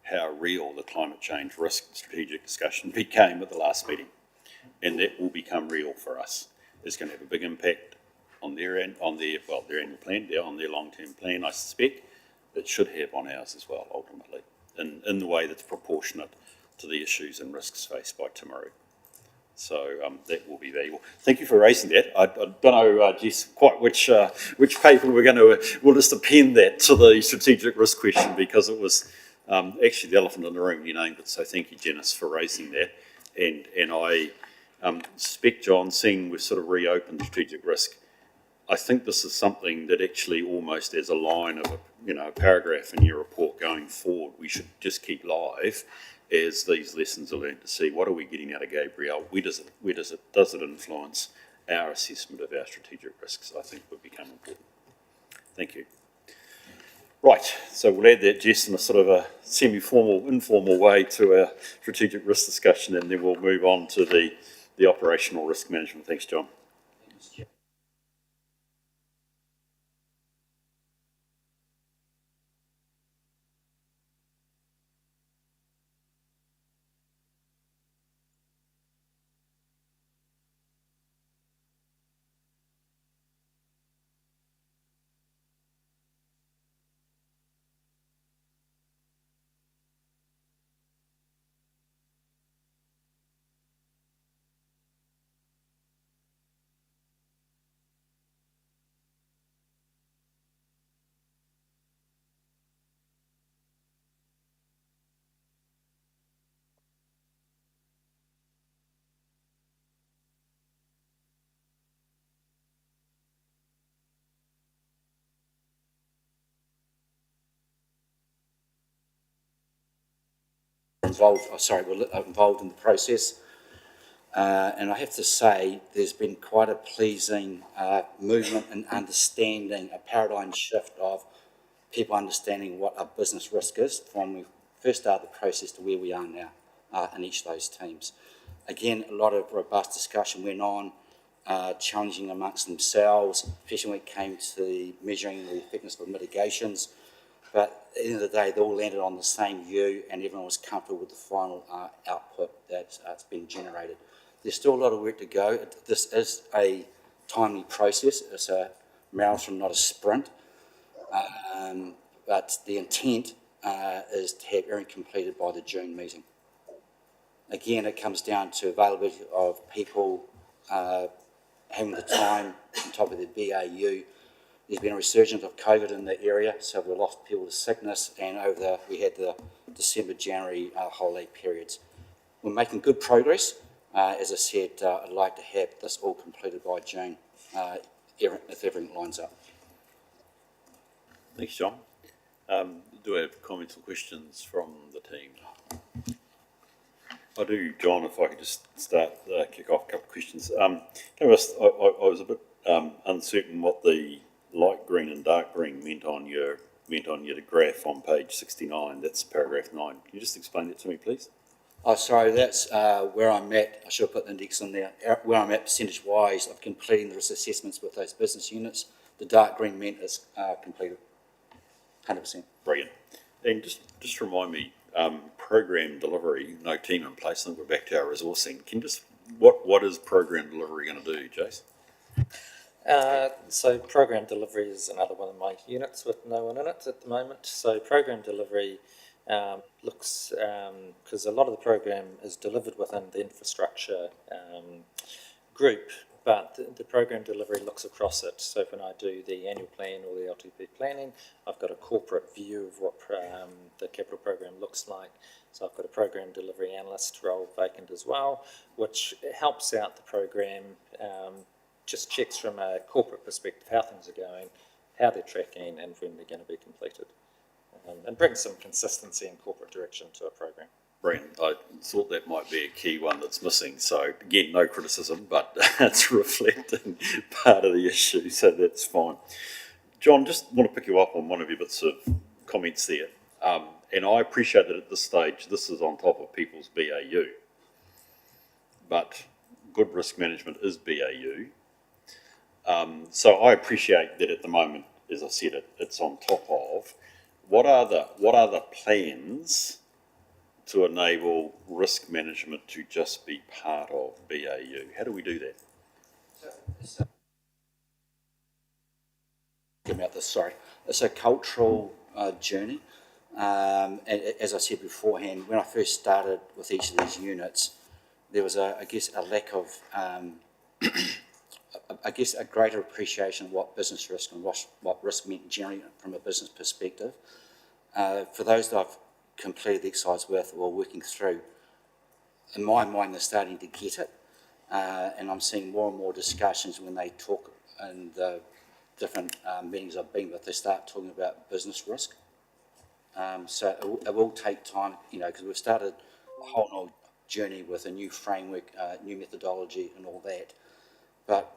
how real the climate change risk strategic discussion became at the last meeting. And that will become real for us. It's going to have a big impact on their annual plan, on their long-term plan, I suspect. It should have on ours as well, ultimately, in the way that's proportionate to the issues and risks faced by Timaru. So that will be valuable. Thank you for raising that. I don't know, Jess, quite which paper we'll just append that to the strategic risk question, because it was actually the elephant in the room, you named it. So thank you, Janice, for raising that. And I suspect, John, seeing we've sort of reopened strategic risk, I think this is something that actually almost as a line of a paragraph in your report going forward, we should just keep live as these lessons are learned, to see what are we getting out of Gabrielle, does it influence our assessment of our strategic risks, I think would become important. Thank you. Right, so we'll add that, Jess, in a sort of a semi-formal, informal way to our strategic risk discussion, and then we'll move on to the operational risk management. Thanks, John. Involved in the process. And I have to say, there's been quite a pleasing movement in understanding, a paradigm shift of people understanding what a business risk is from when we first started the process to where we are now in each of those teams. Again, a lot of robust discussion went on, challenging amongst themselves, especially when it came to measuring the effectiveness of mitigations. But at the end of the day, they all landed on the same view, and everyone was comfortable with the final output that's been generated. There's still a lot of work to go. This is a timely process. It's a marathon, not a sprint. But the intent is to have everything completed by the June meeting. Again, it comes down to availability of people having the time on top of their BAU there's been a resurgence of COVID in the area, so we've lost people to sickness, and we had the December, January holiday periods. We're making good progress. As I said, I'd like to have this all completed by June, if everything lines up. Thanks, John. Do we have comments or questions from the team? I do, John, if I could just kick off a couple of questions. I was a bit uncertain what the light green and dark green meant on your graph on page 69. That's paragraph 9. Can you just explain that to me, please? Oh, sorry, that's where I'm at. I should have put the index in there. Where I'm at percentage-wise of completing the risk assessments with those business units. The dark green meant is completed, 100%. Brilliant. And just remind me, program delivery, no team in place, and we're back to our resourcing. Can you just, what is program delivery going to do, Jace? So program delivery is another one of my units with no one in it at the moment. So program delivery looks, because a lot of the program is delivered within the infrastructure group, but the program delivery looks across it. So when I do the annual plan or the LTP planning, I've got a corporate view of what the capital program looks like. So I've got a program delivery analyst role vacant as well, which helps out the program, just checks from a corporate perspective how things are going, how they're tracking, and when they're going to be completed. And brings some consistency and corporate direction to a program. Brilliant. I thought that might be a key one that's missing. So again, no criticism, but it's reflecting part of the issue, so that's fine. John, just want to pick you up on one of your bits of comments there. And I appreciate that at this stage, this is on top of people's BAU. But good risk management is BAU. So I appreciate that at the moment, as I said, it's on top of. What are the plans to enable risk management to just be part of BAU? How do we do that? About this, sorry. It's a cultural journey. And as I said beforehand, when I first started with each of these units, there was, a lack of, a greater appreciation of what business risk and what risk meant generally from a business perspective. For those that I've completed the exercise with or working through, in my mind they're starting to get it, and I'm seeing more and more discussions when they talk in the different meetings I've been with, they start talking about business risk. So it will take time, because we've started a whole new journey with a new framework, new methodology and all that, but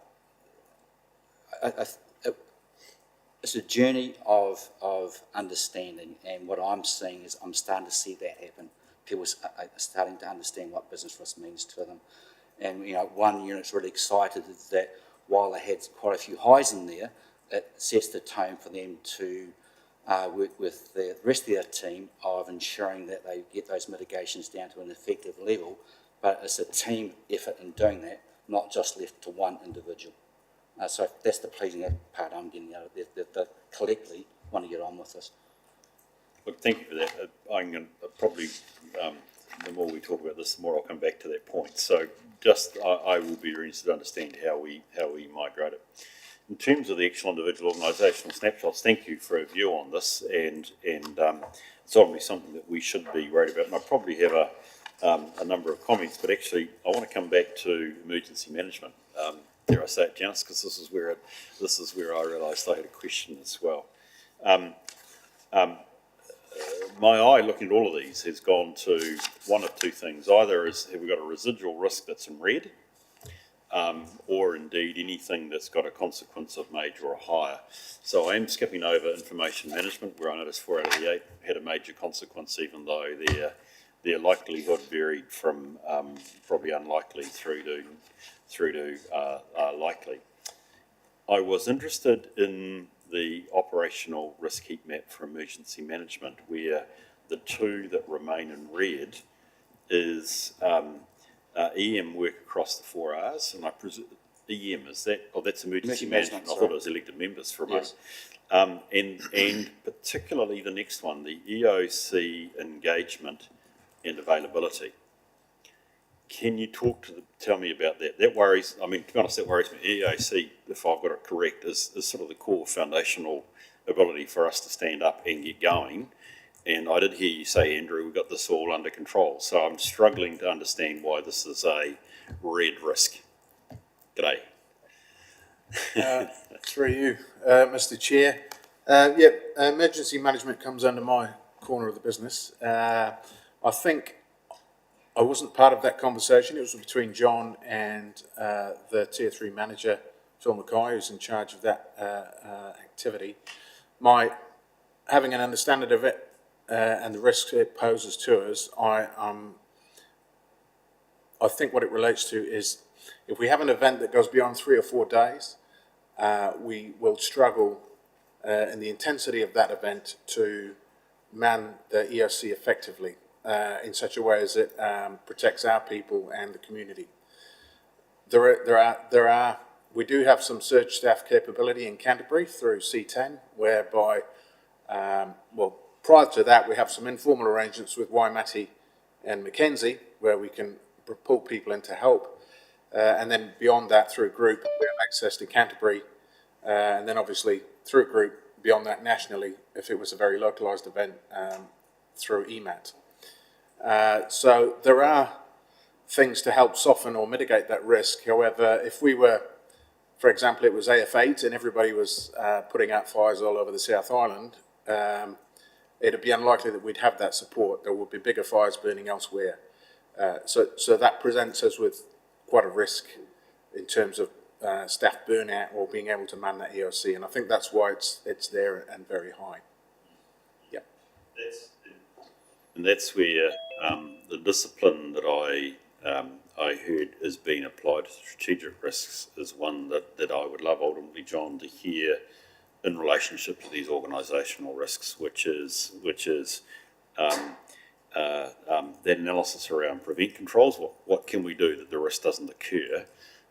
it's a journey of understanding, and what I'm seeing is I'm starting to see that happen. People are starting to understand what business risk means to them. And, one unit's really excited that while they had quite a few highs in there, it sets the tone for them to work with the rest of their team of ensuring that they get those mitigations down to an effective level, but it's a team effort in doing that, not just left to one individual. So that's the pleasing part I'm getting out of it, that they collectively want to get on with this. Look, thank you for that. I'm going to probably, the more we talk about this, the more I'll come back to that point. So I will be very interested to understand how we migrate it. In terms of the actual individual organisational snapshots, thank you for a view on this, and it's obviously something that we should be worried about. And I probably have a number of comments, but actually I want to come back to emergency management. Dare I say it, Janice, because this is where I realised I had a question as well. My eye looking at all of these has gone to one of two things. Either have we got a residual risk that's in red, or indeed anything that's got a consequence of major or higher. So I am skipping over information management, where I noticed 4 out of the 8 had a major consequence, even though their likelihood varied from probably unlikely through to likely. I was interested in the operational risk heat map for emergency management, where the 2 that remain in red is EM work across the 4 Rs, and I presume EM is that? Oh, that's emergency management. I thought it was elected members for a moment. And particularly the next one, the EOC engagement and availability. can you tell me about that? That worries, I mean, to be honest, that worries me. EAC, if I've got it correct, is sort of the core foundational ability for us to stand up and get going. And I did hear you say, Andrew, we've got this all under control. So I'm struggling to understand why this is a red risk. G'day. Through you, Mr. Chair. Emergency management comes under my corner of the business. I think I wasn't part of that conversation. It was between John and the Tier 3 manager, Phil Mackay, who's in charge of that activity. Having an understanding of it and the risks it poses to us, I think what it relates to is if we have an event that goes beyond 3 or 4 days, we will struggle in the intensity of that event to man the EOC effectively in such a way as it protects our people and the community. We do have some search staff capability in Canterbury through C10, whereby, prior to that, we have some informal arrangements with Waimati and Mackenzie, where we can pull people in to help. And then beyond that, through group, we have access to Canterbury, and then obviously through group, beyond that nationally, if it was a very localised event, through EMAT. So there are things to help soften or mitigate that risk. However, if we were, for example, it was AF8 and everybody was putting out fires all over the South Island, it'd be unlikely that we'd have that support. There would be bigger fires burning elsewhere. So that presents us with quite a risk in terms of staff burnout or being able to man that EOC, and I think that's why it's there and very high. Yep. And that's where the discipline that I heard is being applied to strategic risks is one that I would love ultimately, John, to hear in relationship to these organisational risks, which is that analysis around prevent controls. What can we do that the risk doesn't occur?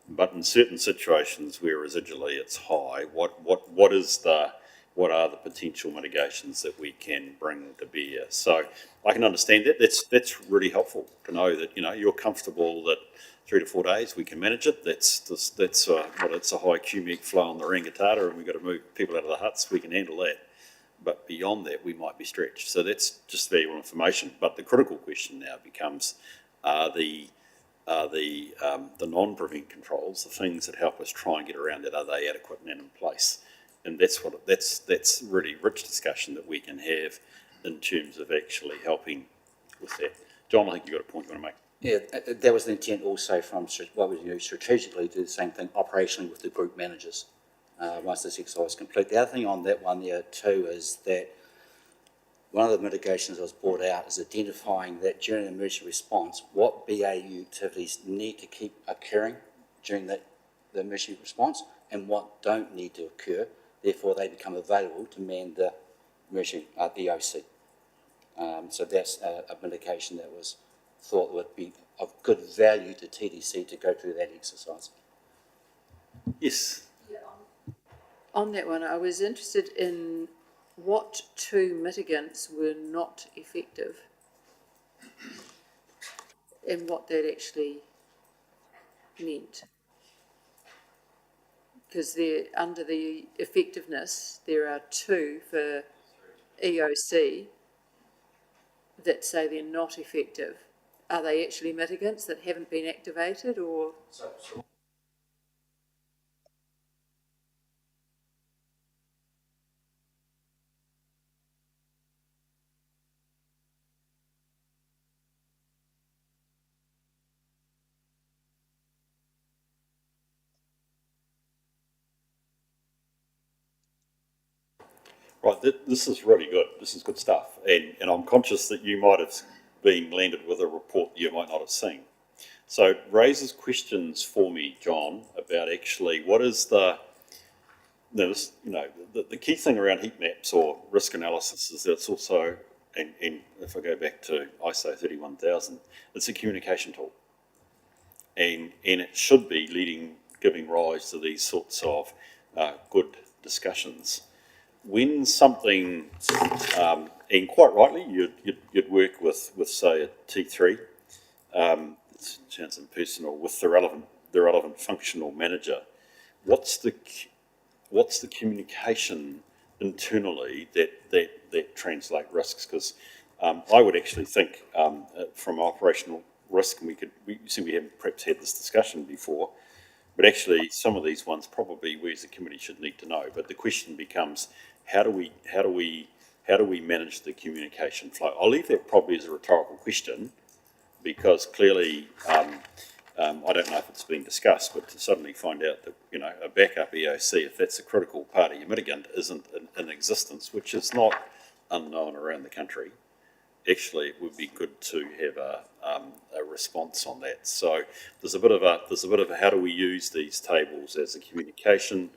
But in certain situations where residually it's high, what are the potential mitigations that we can bring to bear? So I can understand that. That's really helpful to know that you're comfortable that 3 to 4 days we can manage it. It's a high cubic flow on the Rangitata, and we've got to move people out of the huts. We can handle that. But beyond that, we might be stretched. So that's just valuable information. But the critical question now becomes: are the non-prevent controls, the things that help us try and get around that, are they adequate and in place? And that's really rich discussion that we can have in terms of actually helping with that. John, I think you've got a point you want to make. Yeah, that was the intent also from what we do strategically, do the same thing operationally with the group managers once this exercise is complete. The other thing on that one there too is that one of the mitigations that was brought out is identifying that during an emergency response, what BAU activities need to keep occurring during the emergency response and what don't need to occur. Therefore, they become available to man the emergency EOC. So that's a mitigation that was thought would be of good value to TDC to go through that exercise. Yes. On that one, I was interested in what 2 mitigants were not effective and what that actually meant. Because under the effectiveness, there are 2 for EOC that say they're not effective. Are they actually mitigants that haven't been activated, or? Right, this is really good. This is good stuff. And I'm conscious that you might have been landed with a report you might not have seen. So it raises questions for me, John, about actually what is the key thing around heat maps or risk analysis is that it's also, and if I go back to ISO 31000, it's a communication tool. And it should be giving rise to these sorts of good discussions. When something, and quite rightly, you'd work with say a T3, sounds impersonal, with the relevant functional manager. What's the communication internally that translate risks? Because I would actually think from operational risk, and we haven't perhaps had this discussion before, but actually some of these ones probably we as a committee should need to know. But the question becomes, how do we manage the communication flow? I'll leave that probably as a rhetorical question, because clearly I don't know if it's been discussed, but to suddenly find out that, you know, a backup EOC, if that's a critical part of your mitigant, isn't in existence, which is not unknown around the country, actually it would be good to have a response on that. So there's a bit of a how do we use these tables as a communication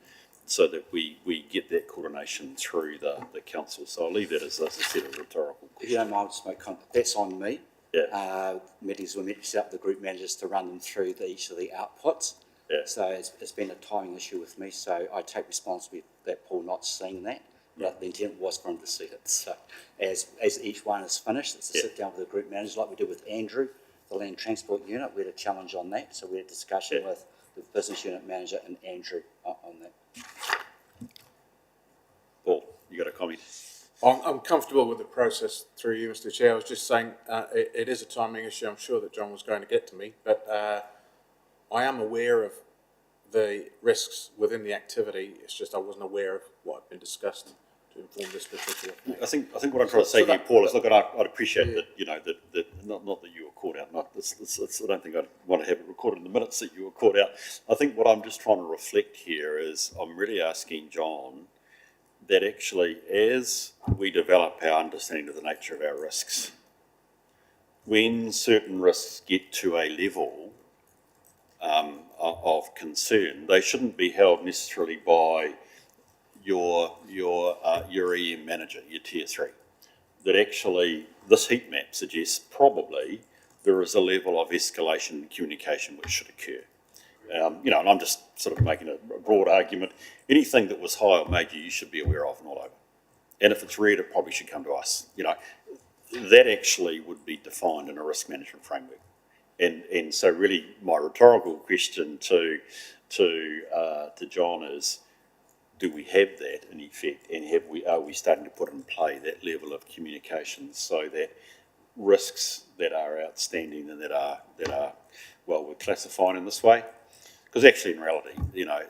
so that we get that coordination through the council. So I'll leave that as a set of rhetorical questions. If you don't mind, just make comment, that's on me. Yeah. Meetings were meant to set up the group managers to run them through each of the outputs. Yeah. So it's been a timing issue with me, so I take responsibility for that Paul not seeing that. But the intent was for him to see it. So as each one is finished, it's to sit down with the group manager like we did with Andrew, the land transport unit. We had a challenge on that, so we had a discussion with the business unit manager and Andrew on that. Paul, you got a comment? I'm comfortable with the process through you, Mr. Chair. I was just saying it is a timing issue. I'm sure that John was going to get to me, but I am aware of the risks within the activity. It's just I wasn't aware of what had been discussed to inform this particular thing. I think what I'm trying to say here, Paul, is look, I'd appreciate that, you know, that not that you were caught out. I don't think I'd want to have it recorded in the minutes that you were caught out. I think what I'm just trying to reflect here is I'm really asking John that actually, as we develop our understanding of the nature of our risks, when certain risks get to a level of concern, they shouldn't be held necessarily by your EM manager, your tier 3. That actually this heat map suggests probably there is a level of escalation and communication which should occur. You know, and I'm just sort of making a broad argument. Anything that was high or major, you should be aware of and all over. And if it's red, it probably should come to us. You know, that actually would be defined in a risk management framework. And so really my rhetorical question to John is, do we have that in effect, and are we starting to put in play that level of communication so that risks that are outstanding and that are well, we're classifying in this way? Because actually in reality, you know,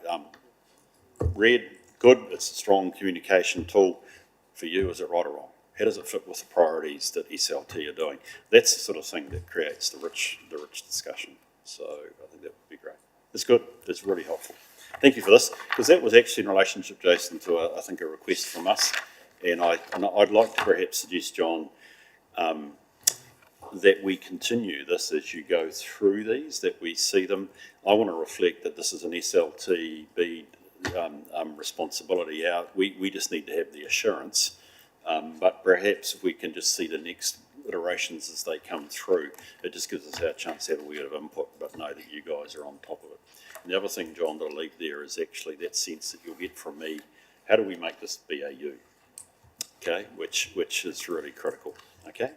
red, good, it's a strong communication tool for you. Is it right or wrong? How does it fit with the priorities that SLT are doing? That's the sort of thing that creates the rich discussion. So I think that would be great. It's good. It's really helpful. Thank you for this, because that was actually in relationship, Jason, to I think a request from us, and I'd like to perhaps suggest, John, that we continue this as you go through these, that we see them. I want to reflect that this is an SLT BEAD responsibility. We just need to have the assurance, but perhaps if we can just see the next iterations as they come through, it just gives us our chance to have a wee bit of input, but know that you guys are on top of it. And the other thing, John, that I'll leave there is actually that sense that you'll get from me, how do we make this BAU? Okay, which is really critical, okay?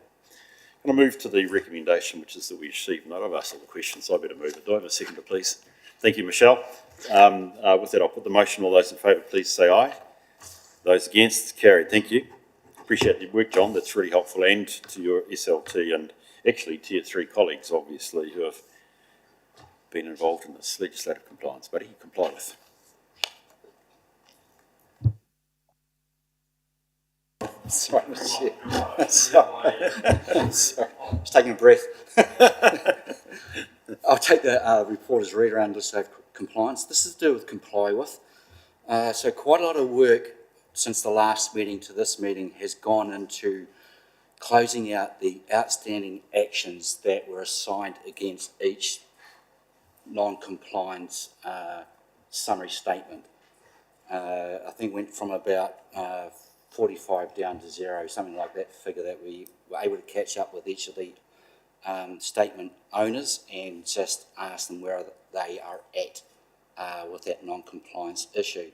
I'm going to move to the recommendation, which is that we receive note. I've asked all the questions, so I better move it. Do I have a seconder, please? Thank you, Michelle. With that, I'll put the motion. All those in favour, please say aye. Those against, it's carried. Thank you. Appreciate your work, John. That's really helpful, and to your SLT and actually Tier 3 colleagues, obviously, who have been involved in this legislative compliance. But he complied with. Sorry, Mr. Chair. Sorry. Just taking a breath. I'll take the report as read around legislative compliance. This is to do with comply with. So quite a lot of work since the last meeting to this meeting has gone into closing out the outstanding actions that were assigned against each non-compliance summary statement. I think went from about 45 down to 0, something like that figure, that we were able to catch up with each of the statement owners and just ask them where they are at with that non-compliance issue.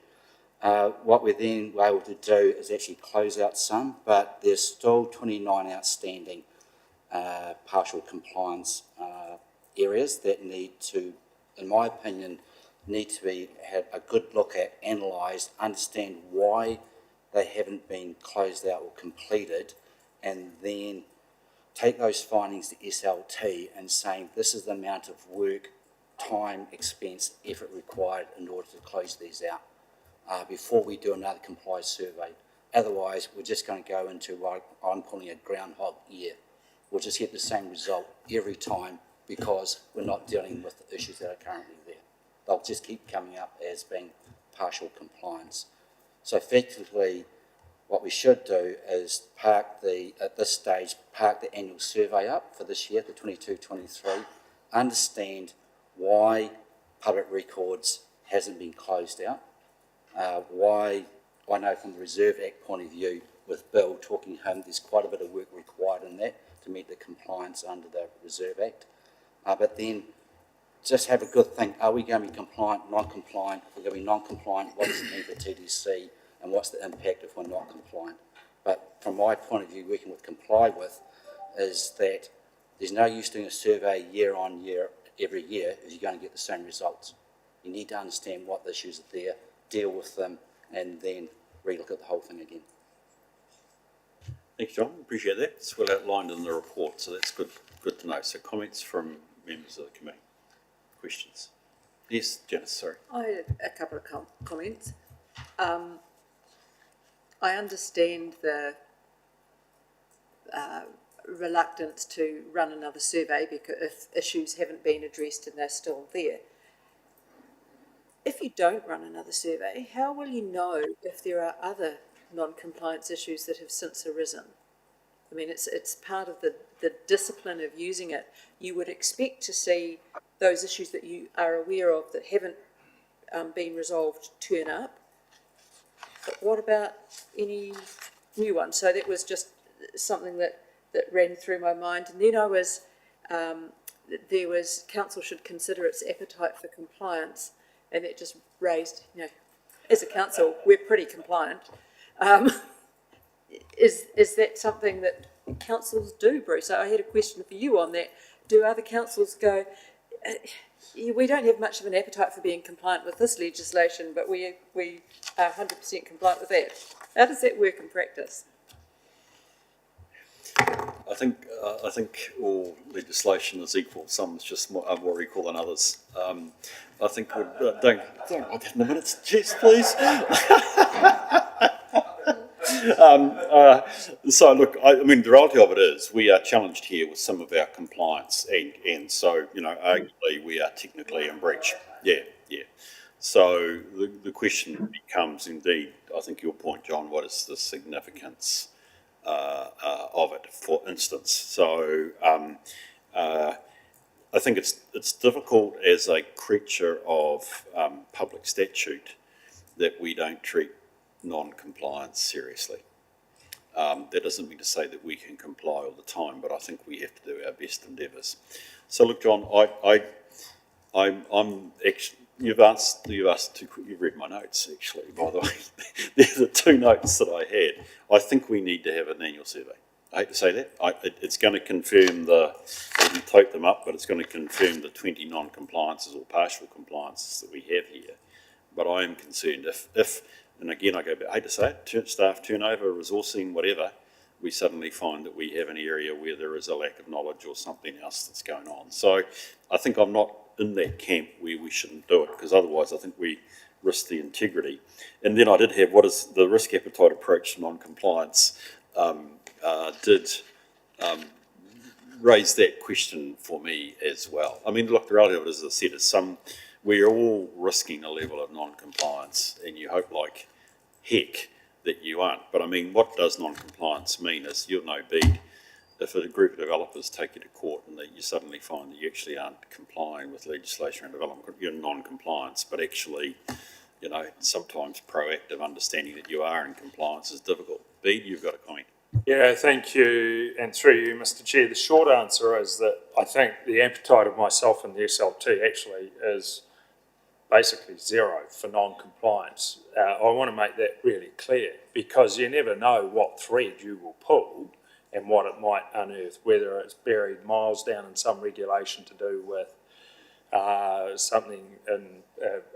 What we then were able to do is actually close out some, but there's still 29 outstanding partial compliance areas that need to, in my opinion, need to be had a good look at, analysed, understand why they haven't been closed out or completed, and then take those findings to SLT and saying this is the amount of work, time, expense, effort required in order to close these out before we do another compliance survey. Otherwise, we're just going to go into what I'm calling a groundhog year. We'll just get the same result every time because we're not dealing with the issues that are currently there. They'll just keep coming up as being partial compliance. So effectively, what we should do is at this stage, park the annual survey up for this year, the 22-23, understand why public records hasn't been closed out, why I know from the Reserve Act point of view, with Bill talking home, there's quite a bit of work required in that to meet the compliance under the Reserve Act. But then just have a good think, are we going to be compliant, non-compliant? If we're going to be non-compliant, what does it mean for TDC? And what's the impact if we're not compliant? But from my point of view, working with Comply With, is that there's no use doing a survey year on year, every year, if you're going to get the same results. You need to understand what the issues are there, deal with them, and then relook at the whole thing again. Thanks, John. Appreciate that. It's well outlined in the report, so that's good to know. So comments from members of the committee? Questions? Yes, Janice, sorry. I had a couple of comments. I understand the reluctance to run another survey because if issues haven't been addressed and they're still there. If you don't run another survey, how will you know if there are other non-compliance issues that have since arisen? I mean, it's part of the discipline of using it. You would expect to see those issues that you are aware of that haven't been resolved turn up. But what about any new ones? So that was just something that ran through my mind. And then I was, there was, council should consider its appetite for compliance. And it just raised, you know, as a council, we're pretty compliant. Is that something that councils do, Bruce? So I had a question for you on that. Do other councils go, we don't have much of an appetite for being compliant with this legislation, but we are 100% compliant with that? How does that work in practice? I think all legislation is equal. Some is just more equal than others. I think don't I get in the minutes, Jess, please. So look, I mean, the reality of it is we are challenged here with some of our compliance, and so arguably we are technically in breach. Yeah. So the question becomes, indeed, I think your point, John. What is the significance of it, for instance? So I think it's difficult as a creature of public statute that we don't treat non-compliance seriously. That doesn't mean to say that we can comply all the time, but I think we have to do our best endeavours. So look, John, I'm actually. You've read my notes, actually, by the way. They're the two notes that I had. I think we need to have an annual survey. I hate to say that. It's going to confirm I didn't tote them up, but it's going to confirm the 20 non-compliances or partial compliances that we have here. But I am concerned if and again, I hate to say it, staff turnover, resourcing, whatever, we suddenly find that we have an area where there is a lack of knowledge or something else that's going on. So I think I'm not in that camp where we shouldn't do it, because otherwise I think we risk the integrity. And then I did have, what is the risk appetite approach to non-compliance, did raise that question for me as well. I mean, look, the reality of it is, as I said, we're all risking a level of non-compliance, and you hope like heck that you aren't. But I mean, what does non-compliance mean is you'll know beat if a group of developers take you to court and that you suddenly find that you actually aren't complying with legislation and development, you're in non-compliance, but actually, sometimes proactive understanding that you are in compliance is difficult. Bede, you've got a comment. Yeah, thank you, and through you, Mr. Chair. The short answer is that I think the appetite of myself and the SLT actually is basically zero for non-compliance. I want to make that really clear, because you never know what thread you will pull, and what it might unearth, whether it's buried miles down in some regulation to do with something in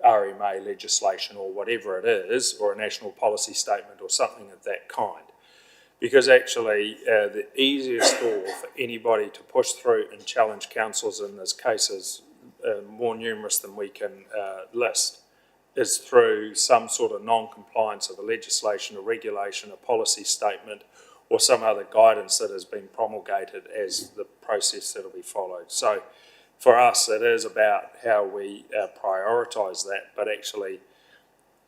RMA legislation or whatever it is, or a national policy statement or something of that kind. Because actually the easiest door for anybody to push through and challenge councils in this case is more numerous than we can list, is through some sort of non-compliance of a legislation, a regulation, a policy statement, or some other guidance that has been promulgated as the process that will be followed. So for us, it is about how we prioritise that, but actually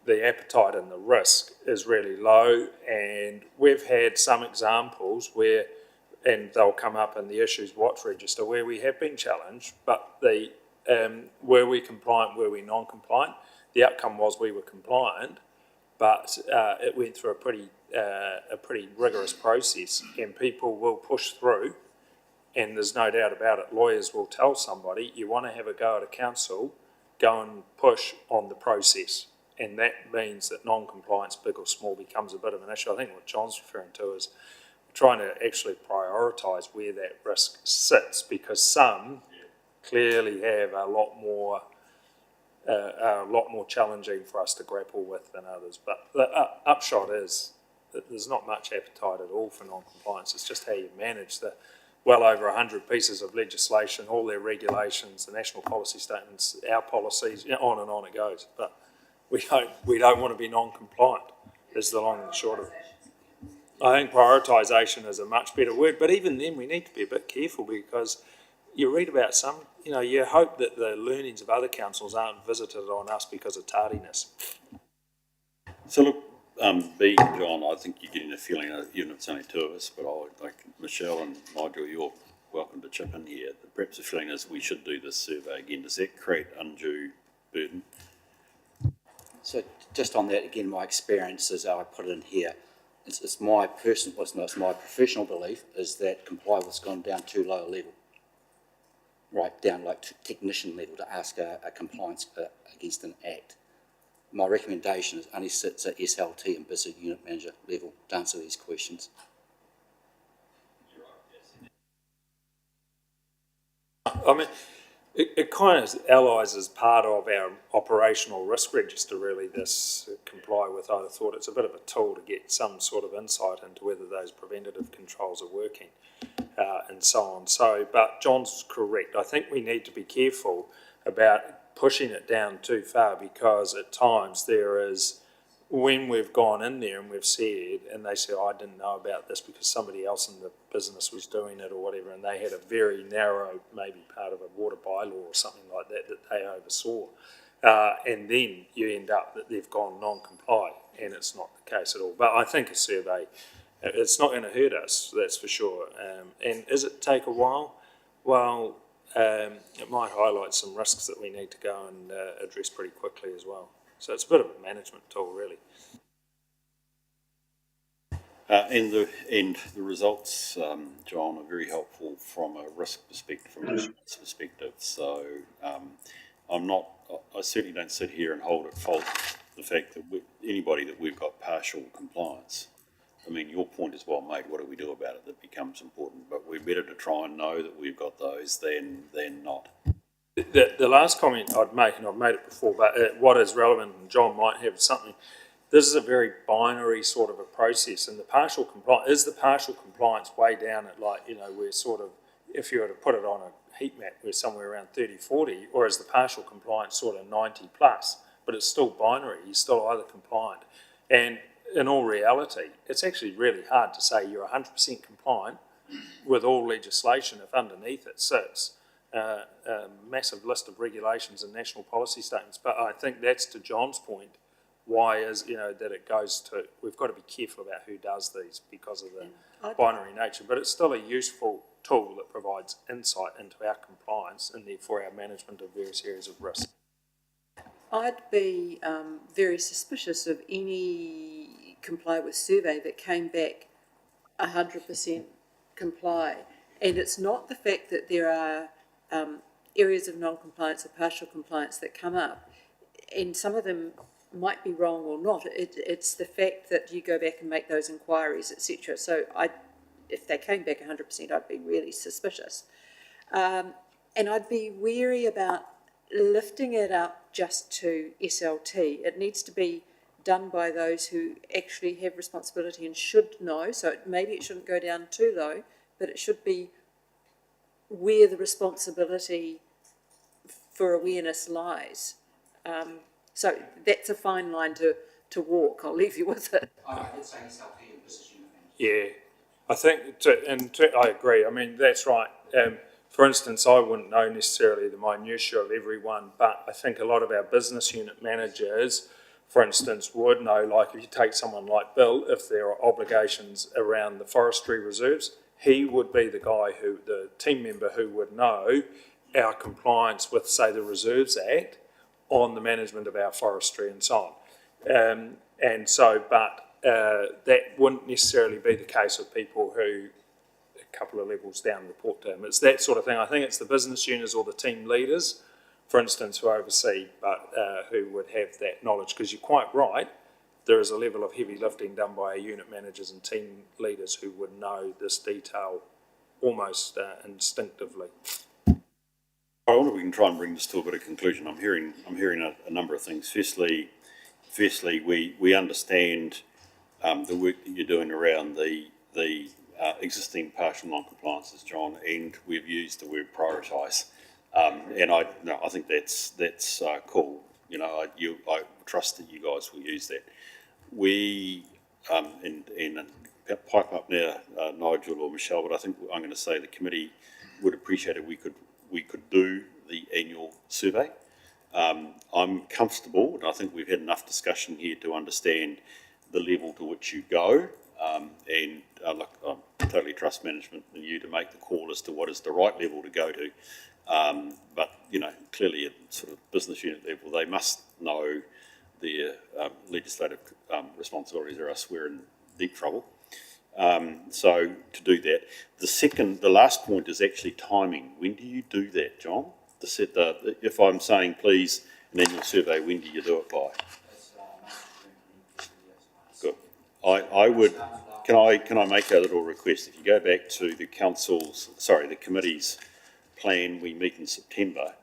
the appetite and the risk is really low, and we've had some examples where, and they'll come up in the Issues Watch Register, where we have been challenged, but were we compliant, were we non-compliant? The outcome was we were compliant, but it went through a pretty rigorous process, and people will push through, and there's no doubt about it. Lawyers will tell somebody, you want to have a go at a council, go and push on the process. And that means that non-compliance, big or small, becomes a bit of an issue. I think what John's referring to is trying to actually prioritise where that risk sits, because some clearly have a lot more challenging for us to grapple with than others. But the upshot is that there's not much appetite at all for non-compliance. It's just how you manage the well over 100 pieces of legislation, all their regulations, the national policy statements, our policies, on and on it goes. But we don't want to be non-compliant, is the long and short of it. I think prioritisation is a much better word, but even then we need to be a bit careful, because you read about some, you hope that the learnings of other councils aren't visited on us because of tardiness. So look, B, John, I think you're getting the feeling that even if it's only two of us, but like Michelle and Nigel, you're welcome to chip in here. Perhaps the feeling is we should do this survey again. Does that create undue burden? So just on that, again, my experience is I put it in here. It's my professional belief is that compliance has gone down too low a level, right down like to technician level to ask a compliance against an act. My recommendation is only sits at SLT and business unit manager level to answer these questions. I mean, it kind of allies as part of our operational risk register, really, this comply with. I thought it's a bit of a tool to get some sort of insight into whether those preventative controls are working and so on. So, but John's correct. I think we need to be careful about pushing it down too far, because at times there is, when we've gone in there and we've said, and they say, I didn't know about this because somebody else in the business was doing it or whatever, and they had a very narrow, maybe part of a water bylaw or something like that that they oversaw. And then you end up that they've gone non-comply, and it's not the case at all. But I think a survey, it's not going to hurt us, that's for sure. And does it take a while? Well, it might highlight some risks that we need to go and address pretty quickly as well. So it's a bit of a management tool, really. And the results, John, are very helpful from a risk perspective, from a business perspective. So I certainly don't sit here and hold at fault the fact that anybody that we've got partial compliance. I mean, your point is well made. What do we do about it? That becomes important. But we're better to try and know that we've got those than not. The last comment I'd make, and I've made it before, but what is relevant, and John might have something, this is a very binary sort of a process, and the partial compliance way down at, like, we're sort of, if you were to put it on a heat map, we're somewhere around 30, 40, or is the partial compliance sort of 90 plus, but it's still binary, you're still either compliant. And in all reality, it's actually really hard to say you're 100% compliant with all legislation if underneath it sits a massive list of regulations and national policy statements. But I think that's to John's point, why is, that it goes to, we've got to be careful about who does these because of the binary nature, but it's still a useful tool that provides insight into our compliance and therefore our management of various areas of risk. I'd be very suspicious of any comply with survey that came back 100% comply. And it's not the fact that there are areas of non-compliance or partial compliance that come up, and some of them might be wrong or not. It's the fact that you go back and make those inquiries, etc. So if they came back 100%, I'd be really suspicious. And I'd be wary about lifting it up just to SLT. It needs to be done by those who actually have responsibility and should know. So maybe it shouldn't go down too low, but it should be where the responsibility for awareness lies. So that's a fine line to walk. I'll leave you with it. I did say SLP and business unit manager. Yeah, I think, I agree. I mean, that's right. For instance, I wouldn't know necessarily the minutiae of everyone, but I think a lot of our business unit managers, for instance, would know, like if you take someone like Bill, if there are obligations around the forestry reserves, he would be the guy the team member who would know our compliance with, say, the Reserves Act on the management of our forestry and so on. That wouldn't necessarily be the case with people who a couple of levels down report to him. It's that sort of thing. I think it's the business units or the team leaders, for instance, who oversee, but who would have that knowledge. Because you're quite right, there is a level of heavy lifting done by our unit managers and team leaders who would know this detail almost instinctively. I wonder if we can try and bring this to a bit of conclusion. I'm hearing a number of things. Firstly, we understand the work that you're doing around the existing partial non-compliances, John, and we've used the word prioritise. And I think that's cool. You know, I trust that you guys will use that. We and pipe up now, Nigel or Michelle, but I think I'm going to say the committee would appreciate it. We could do the annual survey. I'm comfortable, and I think we've had enough discussion here to understand the level to which you go, and look, I totally trust management and you to make the call as to what is the right level to go to. But you know, clearly at sort of business unit level, they must know their legislative responsibilities, or else we're in deep trouble. So to do that, the last point is actually timing. When do you do that, John? To set if I'm saying please an annual survey, when do you do it by? Good. I would. Can I make a little request? If you go back to the committee's plan, we meet in September.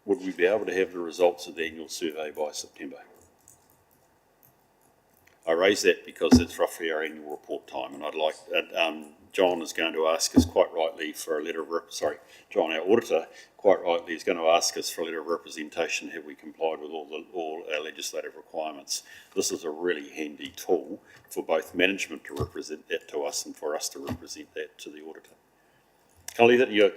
Would we be able to have the results of the annual survey by September? I raise that because it's roughly our annual report time, and I'd like John is going to ask us quite rightly for a letter of John, our auditor, quite rightly is going to ask us for a letter of representation. Have we complied with all our legislative requirements? This is a really handy tool for both management to represent that to us and for us to represent that to the auditor. Can I leave that to you?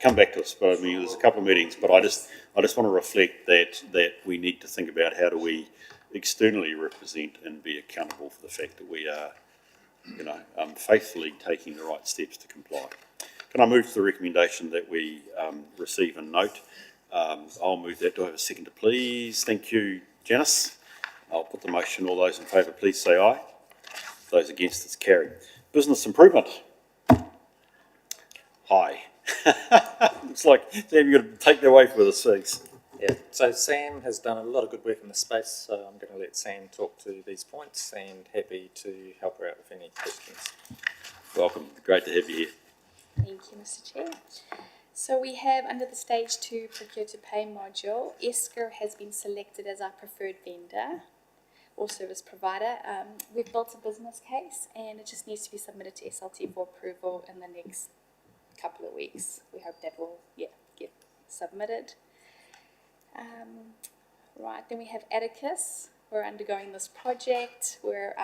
Come back to us, but I mean, there's a couple of meetings, but I just want to reflect that we need to think about how do we externally represent and be accountable for the fact that we are, faithfully taking the right steps to comply. Can I move to the recommendation that we receive and note? I'll move that. Do I have a seconder, please? Thank you, Janice. I'll put the motion. All those in favour, please say aye. Those against, it's carried. Business improvement. Aye. Looks like Sam, you've got to take that away for the seats. Yeah, so Sam has done a lot of good work in this space, so I'm going to let Sam talk to these points and happy to help her out with any questions. Welcome, great to have you here. Thank you, Mr. Chair. So we have under the Stage 2 Procure to Pay module, Esker has been selected as our preferred vendor or service provider. We've built a business case and it just needs to be submitted to SLT for approval in the next couple of weeks. We hope that will get submitted. Right, then we have Atticus. We're undergoing this project. We're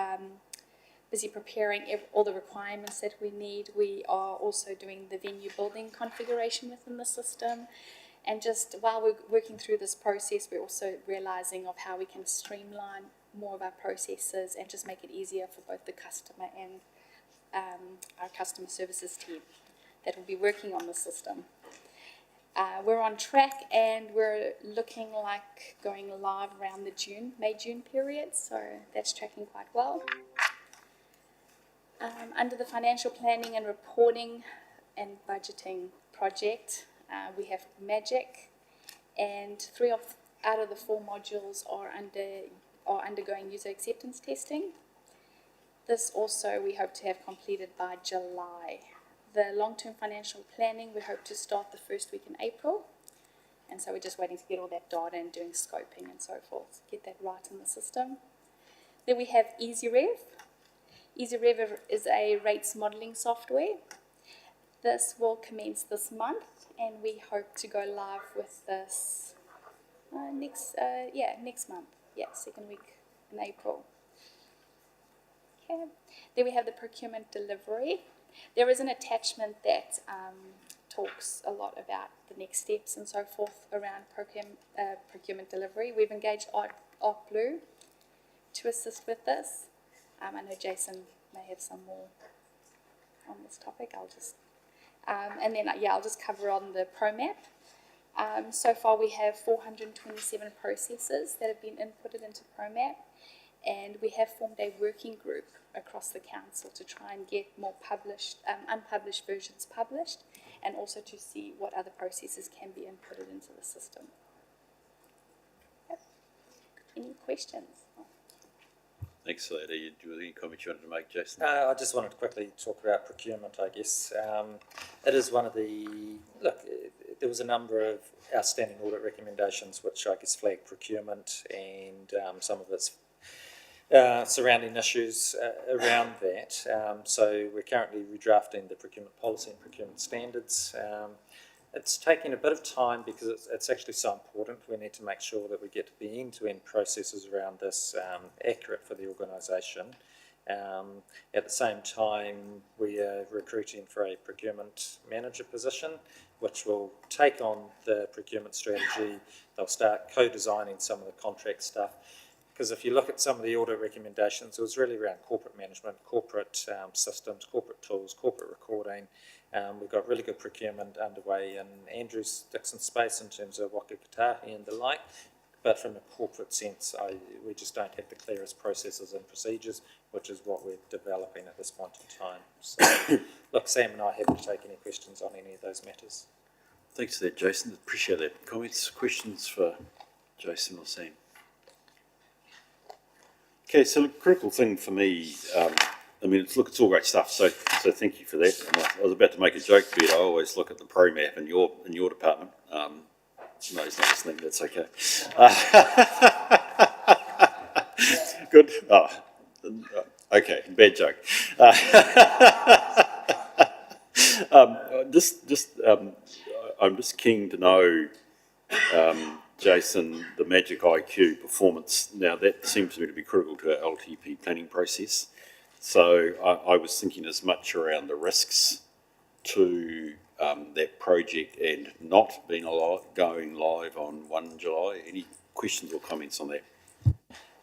busy preparing all the requirements that we need. We are also doing the venue building configuration within the system. And just while we're working through this process, we're also realizing of how we can streamline more of our processes and just make it easier for both the customer and our customer services team that will be working on the system. We're on track and we're looking like going live around the May-June period, so that's tracking quite well. Under the financial planning and reporting and budgeting project, we have Magic, and 3 out of the 4 modules are undergoing user acceptance testing. This also we hope to have completed by July. The long-term financial planning we hope to start the first week in April. And so we're just waiting to get all that data and doing scoping and so forth, get that right in the system. Then we have EasyRev. EasyRev is a rates modelling software. This will commence this month, and we hope to go live with this next month. Yeah, second week in April. Okay. Then we have the procurement delivery. There is an attachment that talks a lot about the next steps and so forth around procurement delivery. We've engaged Art Blue to assist with this. I know Jason may have some more on this topic. I'll just cover on the ProMap. So far we have 427 processes that have been inputted into ProMap, and we have formed a working group across the council to try and get more unpublished versions published, and also to see what other processes can be inputted into the system. Yep. Any questions? Thanks for that. Do you have any comments you wanted to make, Jason? I just wanted to quickly talk about procurement, I guess. It is one of there was a number of outstanding audit recommendations which I guess flagged procurement and some of its surrounding issues around that. So we're currently redrafting the procurement policy and procurement standards. It's taking a bit of time because it's actually so important. We need to make sure that we get the end-to-end processes around this accurate for the organisation. At the same time, we are recruiting for a procurement manager position, which will take on the procurement strategy. They'll start co-designing some of the contract stuff. Because if you look at some of the audit recommendations, it was really around corporate management, corporate systems, corporate tools, corporate recording. We've got really good procurement underway in Andrew's Dixon space in terms of Waka Kotahi and the like. But from a corporate sense, we just don't have the clearest processes and procedures, which is what we're developing at this point in time. So, look, Sam and I are happy to take any questions on any of those matters. Thanks for that, Jason. Appreciate that. Comments, questions for Jason or Sam? Okay, so the critical thing for me, it's all great stuff, so thank you for that. And I was about to make a joke, but I always look at the ProMap in your department. No, he's not listening, that's okay. Good. Oh, okay, bad joke. I'm just keen to know, Jason, the Magic IQ performance. Now, that seems to me to be critical to our LTP planning process. So I was thinking as much around the risks to that project and not being going live on 1 July. Any questions or comments on that?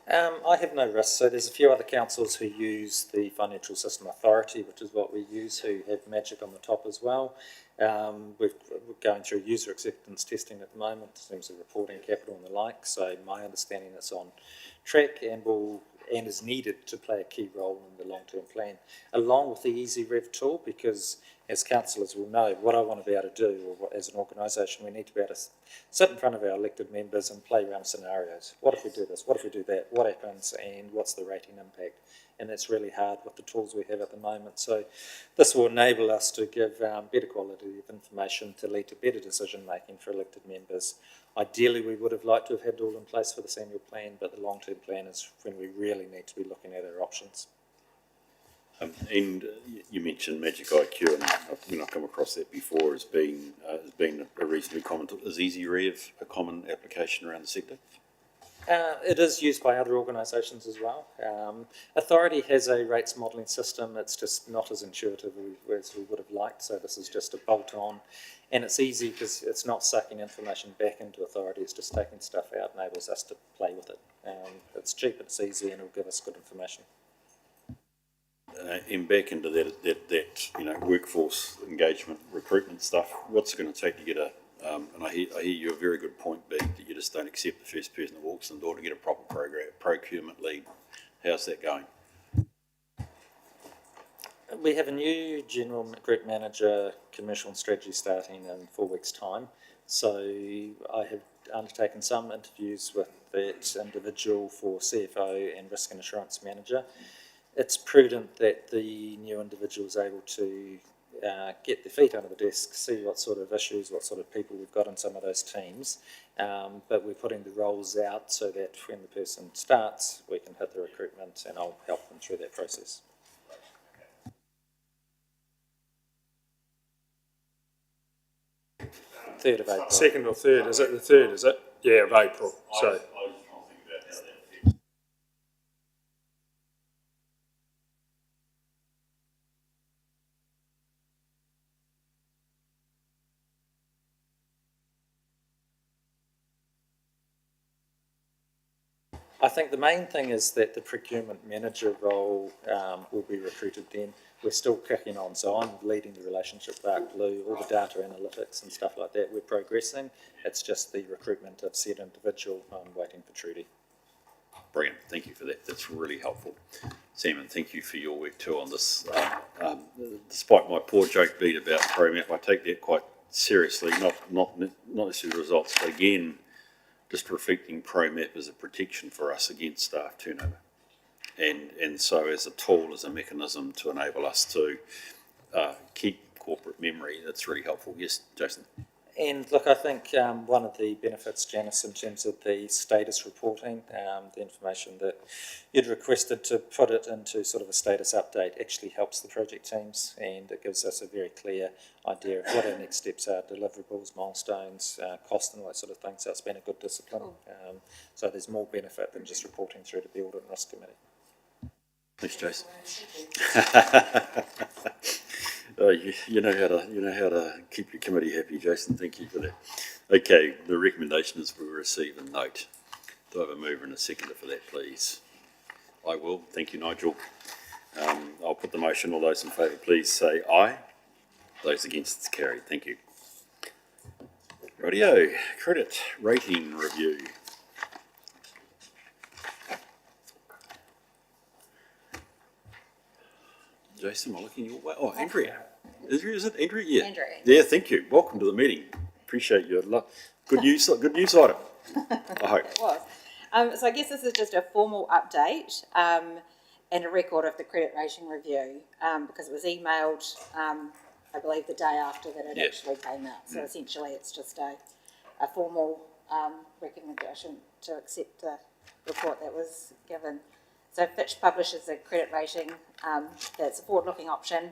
I have no risk. So there's a few other councils who use the Financial System Authority, which is what we use, who have Magic on the top as well. We're going through user acceptance testing at the moment in terms of reporting capital and the like. So my understanding is on track and is needed to play a key role in the long-term plan, along with the EasyRev tool, because as councillors will know, what I want to be able to do, or as an organisation, we need to be able to sit in front of our elected members and play around scenarios. What if we do this? What if we do that? What happens? And what's the rating impact? And that's really hard with the tools we have at the moment. So this will enable us to give better quality of information to lead to better decision making for elected members. Ideally, we would have liked to have had it all in place for this annual plan, but the long-term plan is when we really need to be looking at our options. And you mentioned Magic IQ, and I've come across that before as being a reasonably common. Is EasyRev a common application around the sector? It is used by other organisations as well. Authority has a rates modelling system. It's just not as intuitive as we would have liked, so this is just a bolt-on. And it's easy because it's not sucking information back into Authority, it's just taking stuff out, enables us to play with it. It's cheap, it's easy, and it'll give us good information. And back into that workforce engagement, recruitment stuff, what's it going to take to get and I hear you a very good point being that you just don't accept the first person that walks in the door to get a proper procurement lead. How's that going? We have a new General Group Manager Commercial and Strategy starting in 4 weeks' time. So I have undertaken some interviews with that individual for CFO and Risk and Assurance Manager. it's prudent that the new individual is able to get their feet under the desk, see what sort of issues, what sort of people we've got in some of those teams. But we're putting the roles out so that when the person starts, we can hit the recruitment, and I'll help them through that process. Third of April. 2nd or 3rd, is it the 3rd, is it? Yeah, of April, so. I think the main thing is that the procurement manager role will be recruited then. We're still kicking on, so I'm leading the relationship with Arc Blue, all the data analytics and stuff like that. We're progressing. It's just the recruitment of said individual. I'm waiting for Trudy. Brilliant, thank you for that. That's really helpful. Simon, thank you for your work too on this. Despite my poor joke beat about ProMap, I take that quite seriously, not necessarily results, but again, just reflecting ProMap as a protection for us against staff turnover. And so as a tool, as a mechanism to enable us to keep corporate memory, that's really helpful. Yes, Jason? And look, I think one of the benefits, Janice, in terms of the status reporting, the information that you'd requested to put it into sort of a status update actually helps the project teams, and it gives us a very clear idea of what our next steps are, deliverables, milestones, cost and all that sort of thing. So it's been a good discipline. So there's more benefit than just reporting through to the Audit and Risk Committee. Thanks, Jason. Oh, you know how to keep your committee happy, Jason. Thank you for that. Okay, the recommendation is we receive a note. Do I have a mover and a seconder for that, please? I will. Thank you, Nigel. I'll put the motion. All those in favour, please say aye. Those against, it's carried. Thank you. Rightio. Credit rating review. Jason, I'm looking your way. Oh, Andrea. Is it Andrea? Yeah. Andrea. Yeah, thank you. Welcome to the meeting. Appreciate your good news item. I hope. It was. So I guess this is just a formal update and a record of the credit rating review because it was emailed, I believe, the day after that it actually came out. So essentially it's just a formal recommendation to accept the report that was given. So Fitch publishes a credit rating that's a forward-looking option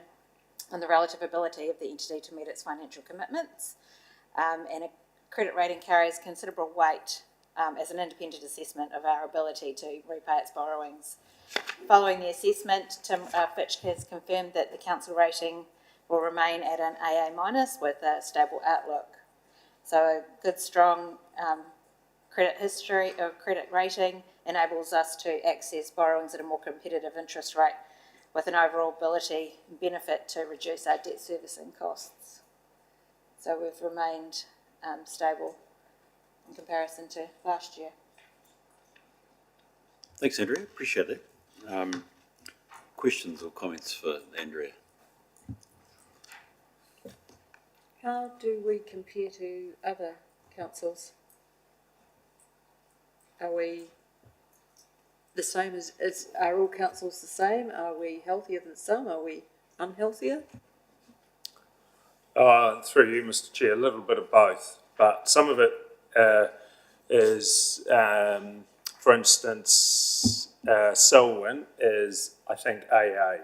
on the relative ability of the entity to meet its financial commitments. And a credit rating carries considerable weight as an independent assessment of our ability to repay its borrowings. Following the assessment, Fitch has confirmed that the council rating will remain at an AA- with a stable outlook. So a good, strong credit history or credit rating enables us to access borrowings at a more competitive interest rate with an overall ability and benefit to reduce our debt servicing costs. So we've remained stable in comparison to last year. Thanks, Andrea. Appreciate that. Questions or comments for Andrea? How do we compare to other councils? Are we the same are all councils the same? Are we healthier than some? Are we unhealthier? Through you, Mr. Chair, a little bit of both, but some of it is, for instance, Selwyn is, I think, AA,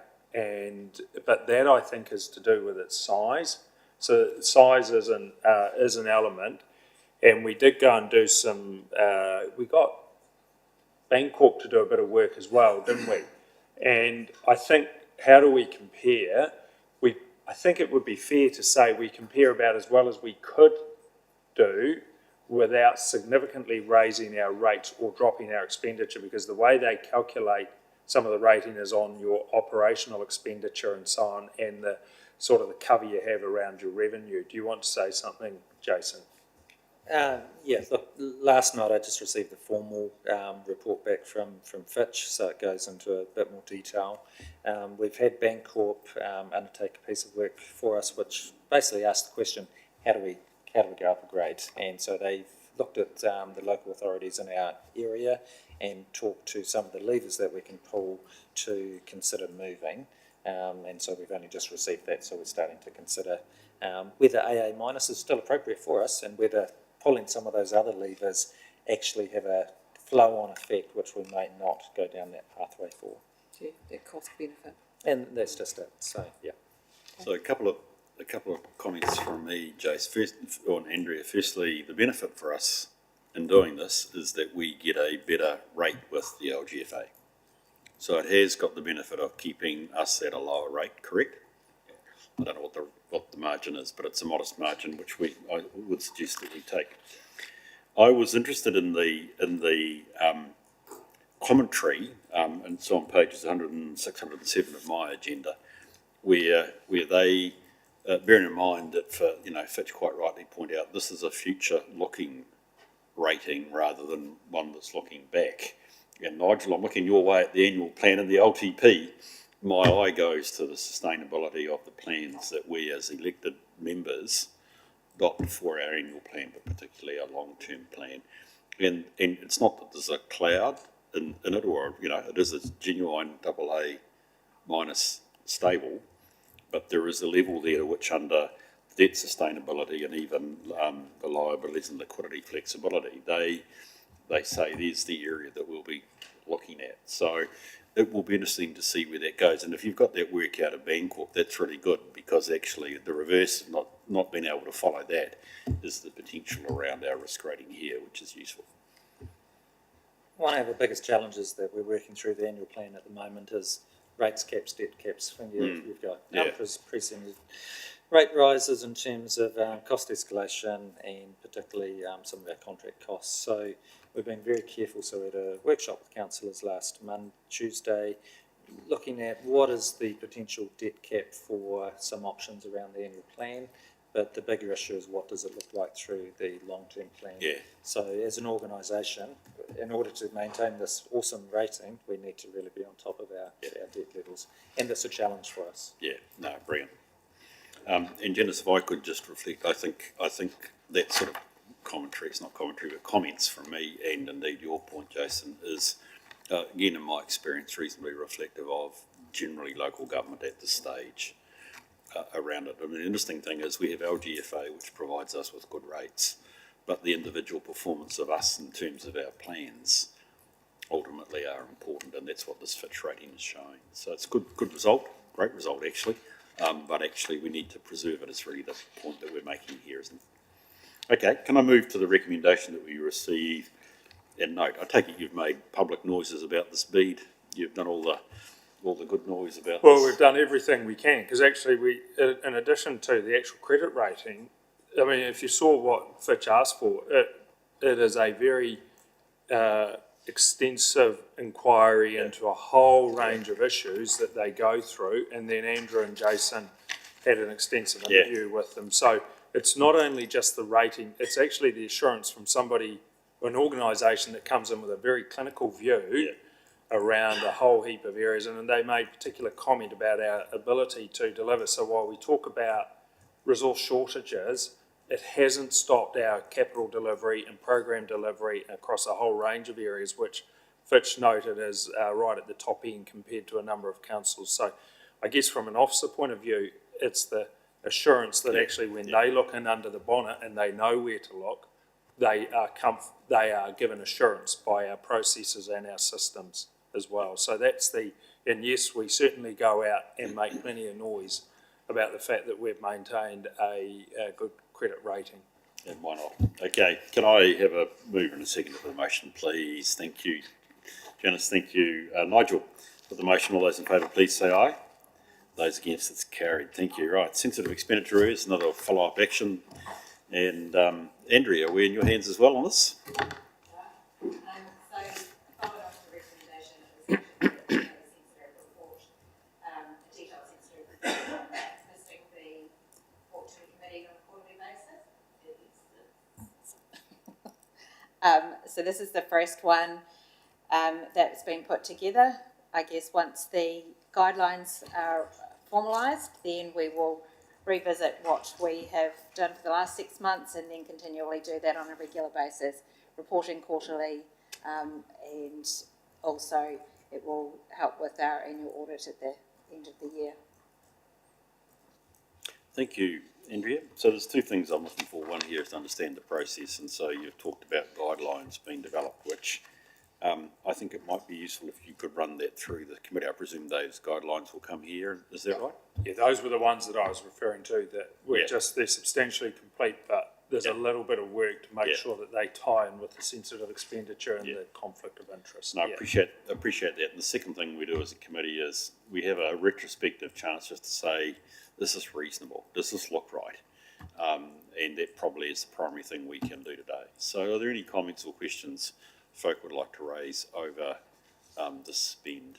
but that I think is to do with its size. So size is an element, and we did go and do some. We got Bancorp to do a bit of work as well, didn't we? And I think, how do we compare? I think it would be fair to say we compare about as well as we could do without significantly raising our rates or dropping our expenditure, because the way they calculate some of the rating is on your operational expenditure and so on, and the sort of the cover you have around your revenue. Do you want to say something, Jason? Yeah, look, last night I just received the formal report back from Fitch, so it goes into a bit more detail. We've had Bancorp undertake a piece of work for us, which basically asked the question, how do we go up a grade? And so they've looked at the local authorities in our area and talk to some of the levers that we can pull to consider moving. And so we've only just received that, so we're starting to consider whether AA minus is still appropriate for us and whether pulling some of those other levers actually have a flow-on effect, which we may not go down that pathway for. Yeah, that cost benefit. And that's just it. So yeah. So a couple of comments from me, Jace. First, or Andrea. Firstly, the benefit for us in doing this is that we get a better rate with the LGFA. So it has got the benefit of keeping us at a lower rate, correct? I don't know what the margin is, but it's a modest margin, which I would suggest that we take. I was interested in the commentary, and it's on pages 106, 107 of my agenda, where they, bearing in mind that Fitch quite rightly point out this is a future-looking rating rather than one that's looking back. And Nigel, I'm looking your way at the annual plan and the LTP. My eye goes to the sustainability of the plans that we as elected members adopt for our annual plan, but particularly our long-term plan. And it's not that there's a cloud in it, or it is a genuine AA minus stable, but there is a level there to which under debt sustainability and even the liabilities and liquidity flexibility, they say there's the area that we'll be looking at. So it will be interesting to see where that goes. And if you've got that work out of Bancorp, that's really good, because actually the reverse of not being able to follow that is the potential around our risk rating here, which is useful. One of the biggest challenges that we're working through the annual plan at the moment is rates caps, debt caps. When you've got unprecedented rate rises in terms of cost escalation and particularly some of our contract costs. So we've been very careful. So we had a workshop with councillors last Tuesday, looking at what is the potential debt cap for some options around the annual plan. But the bigger issue is what does it look like through the long-term plan. Yeah. So as an organisation, in order to maintain this awesome rating, we need to really be on top of our debt levels. And that's a challenge for us. Yeah, no, brilliant. And Janice, if I could just reflect, I think that sort of commentary, it's not commentary, but comments from me, and indeed your point, Jason, is, again, in my experience, reasonably reflective of generally local government at this stage around it. I mean, the interesting thing is we have LGFA, which provides us with good rates, but the individual performance of us in terms of our plans ultimately are important, and that's what this Fitch rating is showing. So it's good result, great result actually, but actually we need to preserve it. It's really the point that we're making here, isn't it? Okay, can I move to the recommendation that we receive and note? I take it you've made public noises about this bid. You've done all the good noise about this. Well, we've done everything we can, because actually we, in addition to the actual credit rating, I mean, if you saw what Fitch asked for, it is a very extensive inquiry into a whole range of issues that they go through, and then Andrew and Jason had an extensive interview with them. So it's not only just the rating, it's actually the assurance from somebody, an organisation that comes in with a very clinical view around a whole heap of areas, and they made particular comment about our ability to deliver. So while we talk about resource shortages, it hasn't stopped our capital delivery and program delivery across a whole range of areas, which Fitch noted as right at the top end compared to a number of councils. So I guess from an officer point of view, it's the assurance that actually when they look in under the bonnet and they know where to look, they are given assurance by our processes and our systems as well. So that's and yes, we certainly go out and make plenty of noise about the fact that we've maintained a good credit rating. And why not? Okay, can I have a move and a second for the motion, please? Thank you. Janice, thank you. Nigel, for the motion, all those in favour, please say aye. Those against, it's carried. Thank you. Right, sensitive expenditure arrears, another follow-up action. And Andrea, we're in your hands as well on this. So this is the first one that's been put together. I guess once the guidelines are formalised, then we will revisit what we have done for the last 6 months and then continually do that on a regular basis, reporting quarterly And also it will help with our annual audit at the end of the year. Thank you, Andrea. So there's two things I'm looking for. One here is to understand the process, and so you've talked about guidelines being developed, which I think it might be useful if you could run that through the committee. I presume those guidelines will come here. Is that right? Yeah, those were the ones that I was referring to that were they're substantially complete, but there's a little bit of work to make sure that they tie in with the sensitive expenditure and the conflict of interest. No, I appreciate that. And the second thing we do as a committee is we have a retrospective chance just to say, this is reasonable, does this look right? And that probably is the primary thing we can do today. So are there any comments or questions folk would like to raise over the spend?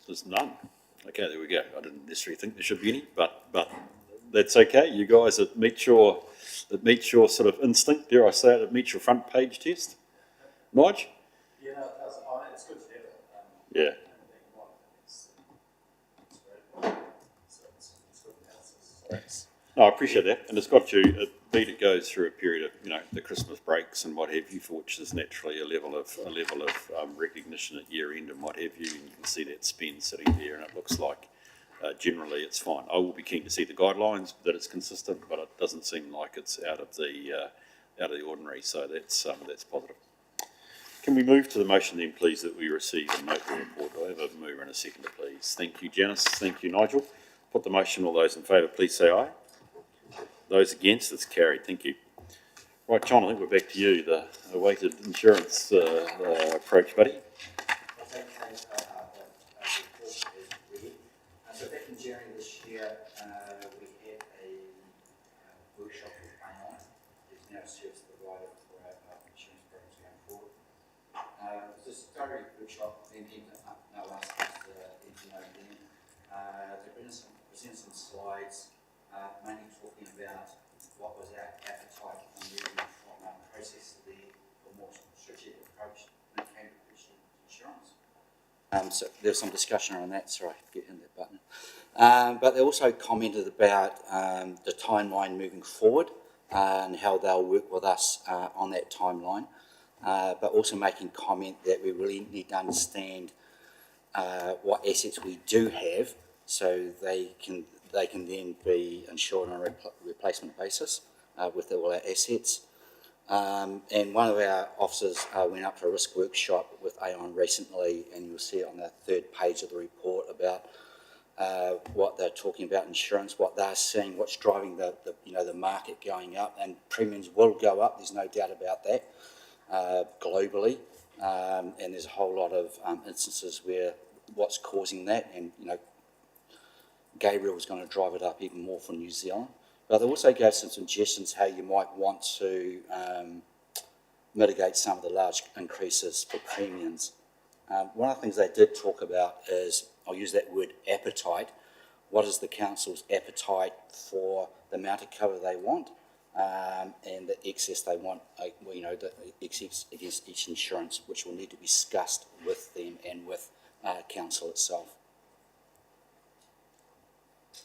There's none. Okay, there we go. I didn't necessarily think there should be any, but that's okay. You guys, it meets your sort of instinct, dare I say it meets your front page test. Nige? Yeah, no, it's good to have it. Yeah. No, I appreciate that, and it's got you. It goes through a period of the Christmas breaks and what have you, for which is naturally a level of recognition at year end and what have you, and you can see that spend sitting there, and it looks like generally it's fine. I will be keen to see the guidelines that it's consistent, but it doesn't seem like it's out of the ordinary. So that's positive. Can we move to the motion then, please, that we receive and note the report? I have a mover and a seconder, please. Thank you, Janice. Thank you, Nigel. Put the motion. All those in favour, please say aye. Those against, it's carried. Thank you. Right, John, I think we're back to you, the awaited insurance approach, buddy. So back in January this year, we had a workshop with Aon, who's now a service provider for our insurance programs going forward. This thorough workshop then ended up now last month, to present some slides, mainly talking about what was our appetite for moving from a process to a more strategic approach when it came to personal insurance. So there's some discussion around that. Sorry, get in that button. But they also commented about the timeline moving forward and how they'll work with us on that timeline. But also making comment that we really need to understand what assets we do have, so they can then be insured on a replacement basis with all our assets. And one of our officers went up for a risk workshop with Aon recently, and you'll see it on the third page of the report about what they're talking about insurance, what they're seeing, what's driving the market going up, and premiums will go up. There's no doubt about that globally, and there's a whole lot of instances where what's causing that, and Gabriel was going to drive it up even more for New Zealand. But they also gave some suggestions how you might want to mitigate some of the large increases for premiums. One of the things they did talk about is, I'll use that word, appetite. What is the council's appetite for the amount of cover they want and the excess they want, the excess against each insurance, which will need to be discussed with them and with council itself.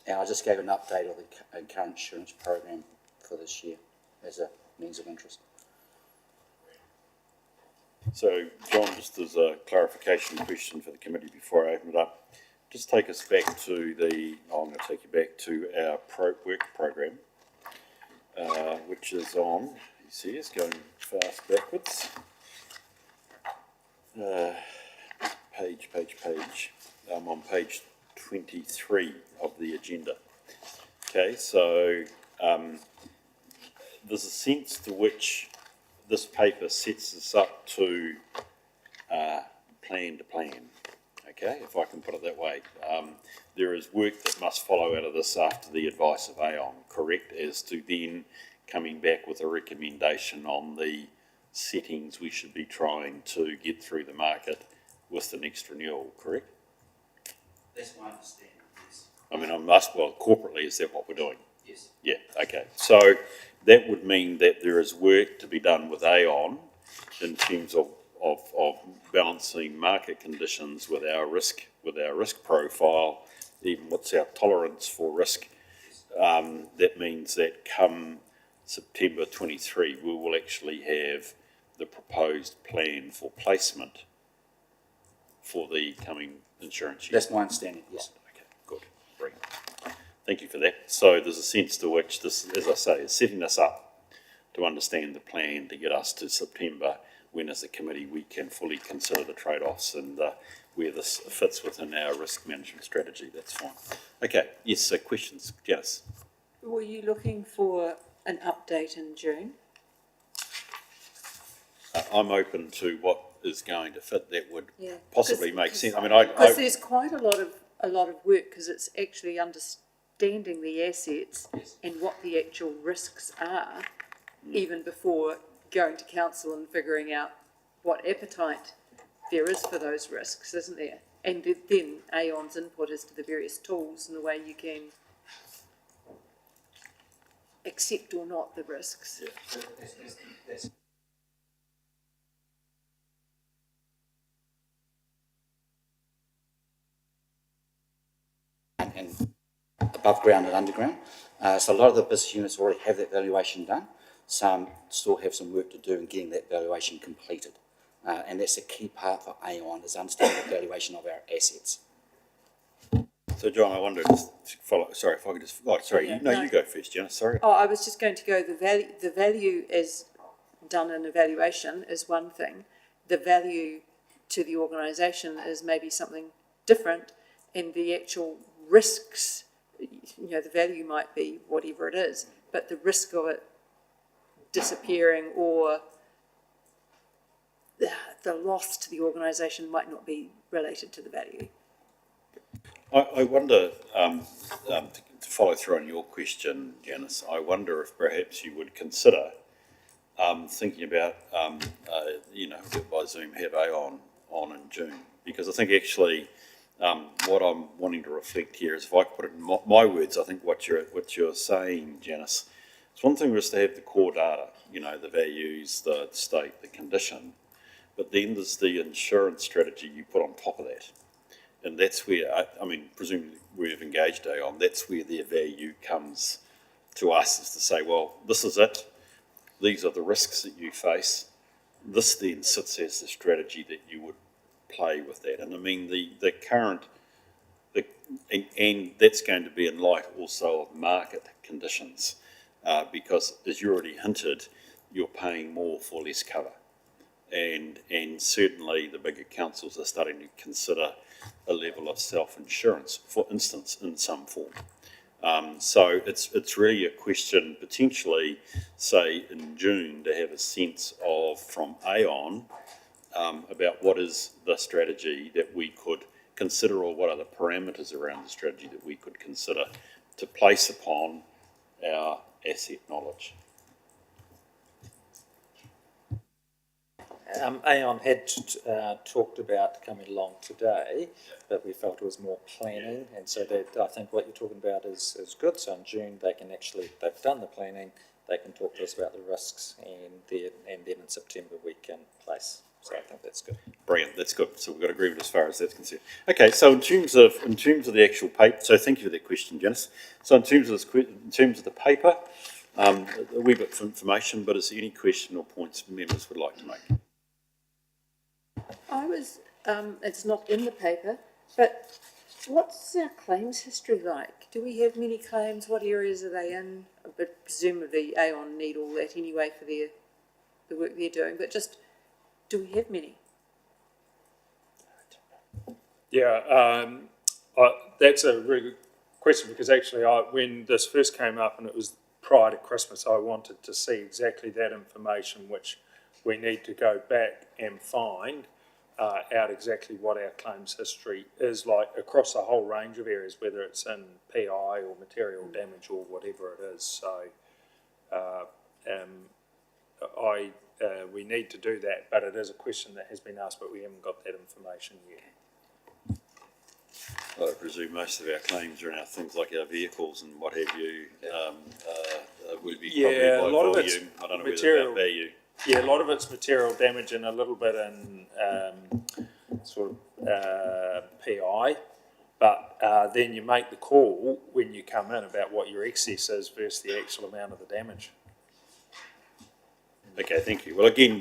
And I just gave an update of the current insurance program for this year as a means of interest. So, John, just as a clarification question for the committee before I open it up, just take us back to I'm going to take you back to our work program, which is on, you see it's going fast backwards, page, I'm on page 23 of the agenda. Okay, so there's a sense to which this paper sets us up to plan to plan, okay, if I can put it that way. There is work that must follow out of this after the advice of Aon, correct, as to then coming back with a recommendation on the settings we should be trying to get through the market with the next renewal, correct? That's my understanding, yes. I mean, I'm asked, well, corporately, is that what we're doing? Yes. Yeah, okay. So that would mean that there is work to be done with Aon in terms of balancing market conditions with our risk profile, even what's our tolerance for risk. That means that come September 23, we will actually have the proposed plan for placement for the coming insurance year. That's my understanding, yes. Okay, good, brilliant. Thank you for that. So there's a sense to which this, as I say, is setting us up to understand the plan to get us to September, when as a committee we can fully consider the trade-offs and where this fits within our risk management strategy. That's fine. Okay, yes, so questions, Janice? Were you looking for an update in June? I'm open to what is going to fit that would Yeah, possibly make sense. I mean, because there's quite a lot of work, because it's actually understanding the assets and what the actual risks are, even before going to council and figuring out what appetite there is for those risks, isn't there? And then Aon's input as to the various tools and the way you can accept or not the risks. And above ground and underground. So a lot of the business units already have that valuation done. Some still have some work to do in getting that valuation completed. And that's a key part for Aon, is understanding the valuation of our assets. So, John, I wonder, just follow. Sorry, if I could just. Oh, sorry. Yeah, You go first, Janice. Sorry. Oh, I was just going to go. The value as done in evaluation is one thing. The value to the organisation is maybe something different, and the actual risks. You know, the value might be whatever it is, but the risk of it disappearing or the loss to the organisation might not be related to the value. I wonder, to follow through on your question, Janice, I wonder if perhaps you would consider thinking about, by Zoom, have Aon on in June. Because I think actually what I'm wanting to reflect here is, if I could put it in my words, I think what you're saying, Janice, it's one thing for us to have the core data, the values, the state, the condition, but then there's the insurance strategy you put on top of that. And that's where, presumably we've engaged Aon, that's where their value comes to us, is to say, well, this is it. These are the risks that you face. This then sits as the strategy that you would play with that. And I mean, the current, and that's going to be in light also of market conditions, because as you already hinted, you're paying more for less cover. And certainly the bigger councils are starting to consider a level of self-insurance, for instance, in some form. So it's really a question, potentially, say in June, to have a sense of, from Aon, about what is the strategy that we could consider, or what are the parameters around the strategy that we could consider to place upon our asset knowledge. Aon had talked about coming along today, but we felt it was more planning, and so that I think what you're talking about is good. So in June they've done the planning, they can talk to us about the risks, and then in September we can place. So I think that's good. Brilliant, that's good. So we've got agreement as far as that's concerned. Okay, so in terms of the actual paper, so thank you for that question, Janice. So in terms of the paper, a wee bit of information, but is there any question or points members would like to make? It's not in the paper, but what's our claims history like? Do we have many claims? What areas are they in? But presumably Aon need all that anyway for the work they're doing, but just, do we have many? Yeah, that's a really good question, because actually when this first came up, and it was prior to Christmas, I wanted to see exactly that information, which we need to go back and find out exactly what our claims history is like across a whole range of areas, whether it's in PI or material damage or whatever it is. So we need to do that, but it is a question that has been asked, but we haven't got that information yet. I presume most of our claims are in our things like our vehicles and what have you. Would be probably by a lot volume. of it's I don't know material whether about value. Yeah, a lot of it's material damage and a little bit in PI, but then you make the call when you come in about what your excess is versus the actual amount of the damage. Okay, thank you. Well, again,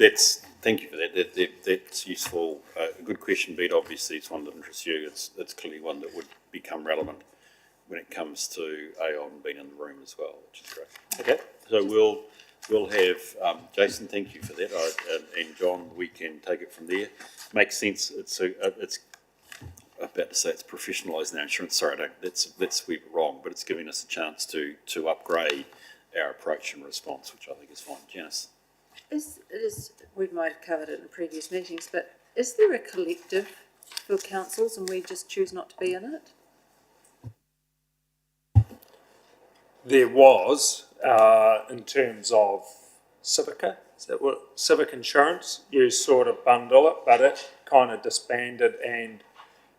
thank you for that. That's useful. A good question, Beat. Obviously, it's one that interests you. It's clearly one that would become relevant when it comes to Aon being in the room as well, which is great. Okay, so we'll have Jason. Thank you for that, and John. We can take it from there. Makes sense. It's I'm about to say it's professionalising our insurance. Sorry, let's sweep it wrong, but it's giving us a chance to upgrade our approach and response, which I think is fine. Janice. We might have covered it in previous meetings, but is there a collective for councils and we just choose not to be in it? There was, in terms of Civica, is that what, civic insurance, you sort of bundle it, but it kind of disbanded and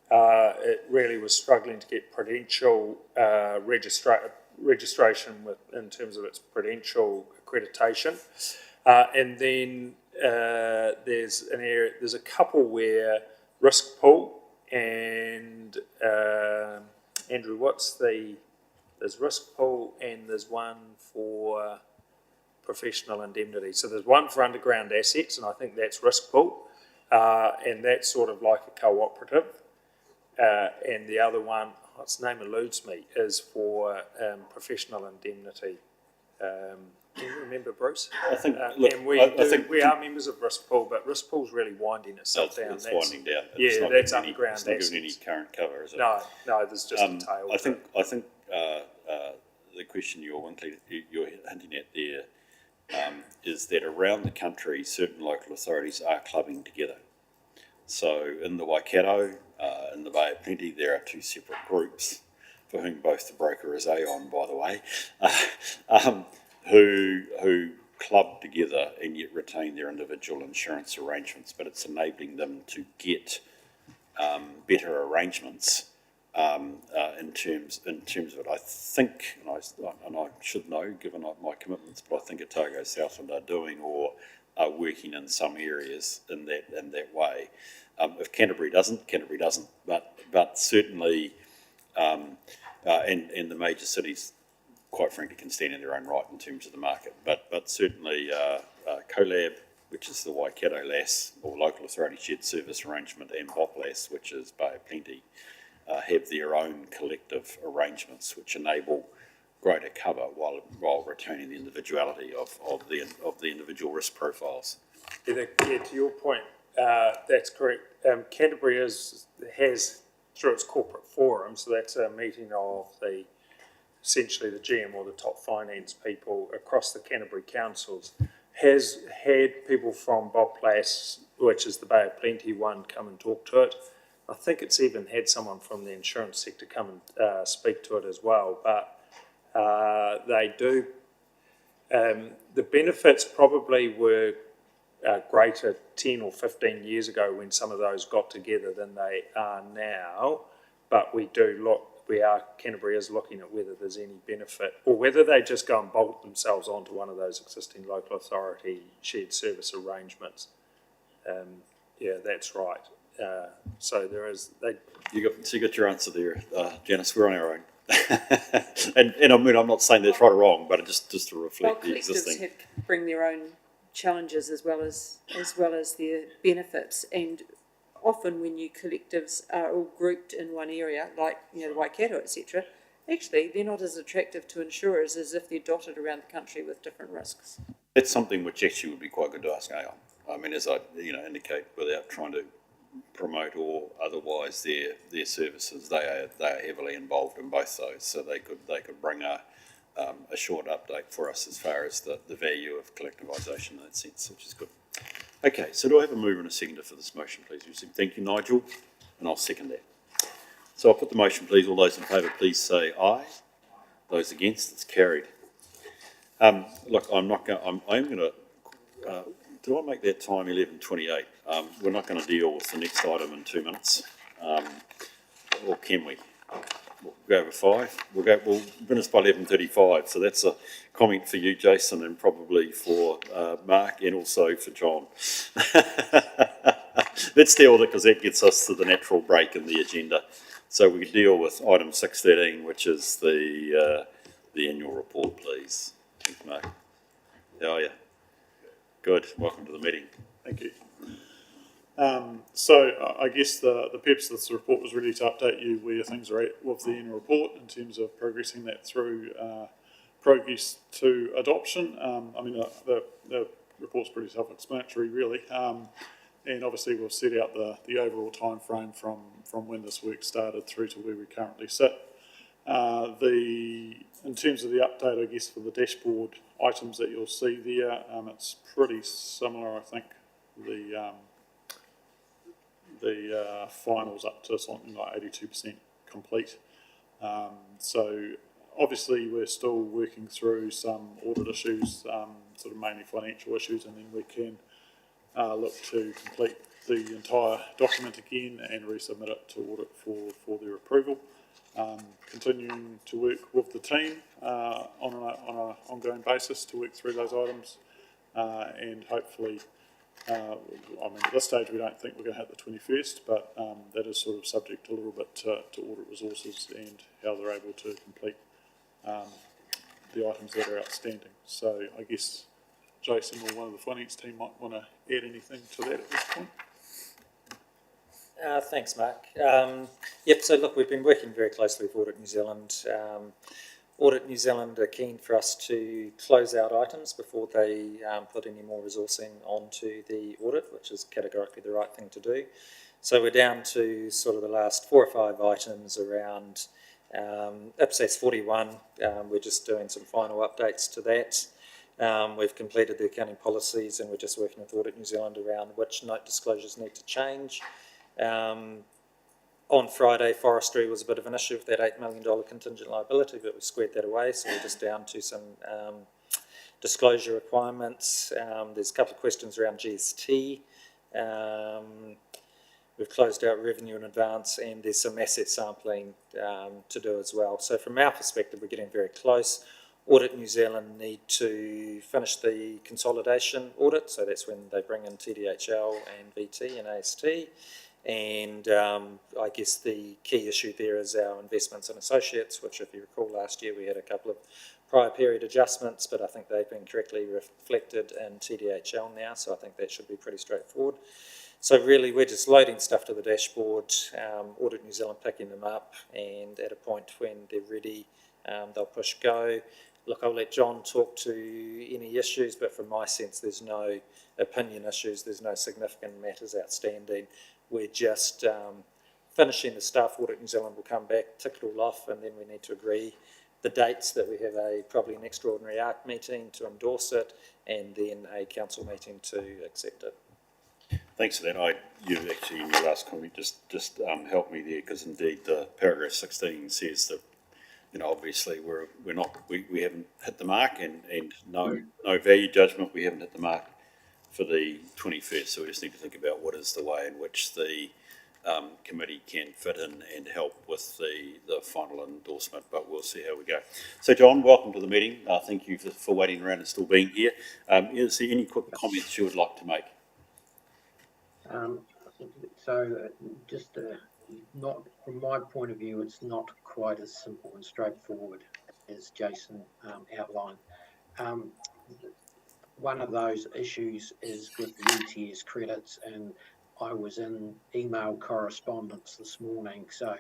it really was struggling to get prudential registration in terms of its prudential accreditation. And then there's a couple where risk pool and Andrew, there's risk pool and there's one for professional indemnity. So there's one for underground assets, and I think that's risk pool, and that's sort of like a cooperative. And the other one, its name eludes me, is for professional indemnity. Do you remember, Bruce? I think. And we are members of risk pool, but risk pool's really winding itself down. It's winding down. That's underground assets. It's not giving any current cover, is it? No, there's just a tail. I think the question you're hinting at there is that around the country, certain local authorities are clubbing together. So in the Waikato, in the Bay of Plenty, there are two separate groups, for whom both the broker is Aon, by the way, who club together and yet retain their individual insurance arrangements, but it's enabling them to get better arrangements in terms of it. I think, and I should know given my commitments, but I think Otago Southland are doing or are working in some areas in that way. If Canterbury doesn't, but certainly, and the major cities, quite frankly, can stand in their own right in terms of the market. But certainly, CoLab, which is the Waikato LAS or Local Authority Shared Service Arrangement, and BOPLAS, which is Bay of Plenty, have their own collective arrangements which enable greater cover while retaining the individuality of the individual risk profiles. Yeah, to your point, that's correct. Canterbury has through its corporate forum, so that's a meeting of essentially the GM or the top finance people across the Canterbury councils, has had people from BOPLAS, which is the Bay of Plenty one, come and talk to it. I think it's even had someone from the insurance sector come and speak to it as well, but they do. The benefits probably were greater 10 or 15 years ago when some of those got together than they are now, but Canterbury is looking at whether there's any benefit or whether they just go and bolt themselves onto one of those existing local authority shared service arrangements. Yeah, that's right. So there is. You got your answer there, Janice. We're on our own. and I mean, I'm not saying that's right or wrong, but just to reflect the existing. Collectives bring their own challenges as well as their benefits, and often when you collectives are all grouped in one area, like the Waikato, etc., actually they're not as attractive to insurers as if they're dotted around the country with different risks. That's something which actually would be quite good to ask Aon. I mean, as I indicate, without trying to promote or otherwise their services, they are heavily involved in both those, so they could bring a short update for us as far as the value of collectivisation in that sense, which is good. Okay, so do I have a mover and a seconder for this motion, please? Thank you, Nigel, and I'll second that. So I'll put the motion, please. All those in favour, please say aye. Those against, it's carried. Look, I am going to. Did I make that time 11:28? We're not going to deal with the next item in 2 minutes, or can we? We'll go over 5. We'll finish by 11:35. So that's a comment for you, Jason, and probably for Mark, and also for John. Let's deal with it because that gets us to the natural break in the agenda. So we can deal with item 613, which is the annual report, please. Thanks, Mark. How are you? Good. Welcome to the meeting. Thank you. So I guess the purpose of this report was really to update you where things are at with the annual report in terms of progressing that through progress to adoption. I mean, the report's pretty self-explanatory, really. And obviously we've set out the overall time frame from when this work started through to where we currently sit. In terms of the update, I guess, for the dashboard items that you'll see there, it's pretty similar, I think. The final's up to something like 82% complete. So obviously we're still working through some audit issues, sort of mainly financial issues, and then we can look to complete the entire document again and resubmit it to audit for their approval. Continuing to work with the team on an ongoing basis to work through those items, and hopefully, I mean, at this stage we don't think we're going to hit the 21st, but that is sort of subject a little bit to audit resources and how they're able to complete the items that are outstanding. So I guess Jason or one of the finance team might want to add anything to that at this point. Thanks, Mark. Yep, so look, we've been working very closely with Audit New Zealand. Audit New Zealand are keen for us to close out items before they put any more resourcing onto the audit, which is categorically the right thing to do. So we're down to sort of the last 4 or 5 items around IPSAS 41. We're just doing some final updates to that. We've completed the accounting policies and we're just working with Audit New Zealand around which note disclosures need to change. On Friday, forestry was a bit of an issue with that $8 million contingent liability, but we squared that away, so we're just down to some disclosure requirements. There's a couple of questions around GST. We've closed out revenue in advance, and there's some asset sampling to do as well. So from our perspective, we're getting very close. Audit New Zealand need to finish the consolidation audit, so that's when they bring in TDHL and VT and AST. And I guess the key issue there is our investments in associates, which, if you recall, last year we had a couple of prior period adjustments, but I think they've been correctly reflected in TDHL now, so I think that should be pretty straightforward. So really we're just loading stuff to the dashboard, Audit New Zealand picking them up, and at a point when they're ready, they'll push go. Look, I'll let John talk to any issues, but from my sense there's no opinion issues, there's no significant matters outstanding. We're just finishing the stuff. Audit New Zealand will come back, tick it all off, and then we need to agree the dates that we have probably an extraordinary ARC meeting to endorse it, and then a council meeting to accept it. Thanks for that. You actually, in your last comment, just helped me there, because indeed the paragraph 16 says that, you know, obviously we haven't hit the mark, and no value judgment, we haven't hit the mark for the 21st, so we just need to think about what is the way in which the committee can fit in and help with the final endorsement, but we'll see how we go. So John, welcome to the meeting. Thank you for waiting around and still being here. Is there any quick comments you would like to make? Just not from my point of view, it's not quite as simple and straightforward as Jason outlined. One of those issues is with the ETS credits, and I was in email correspondence this morning, so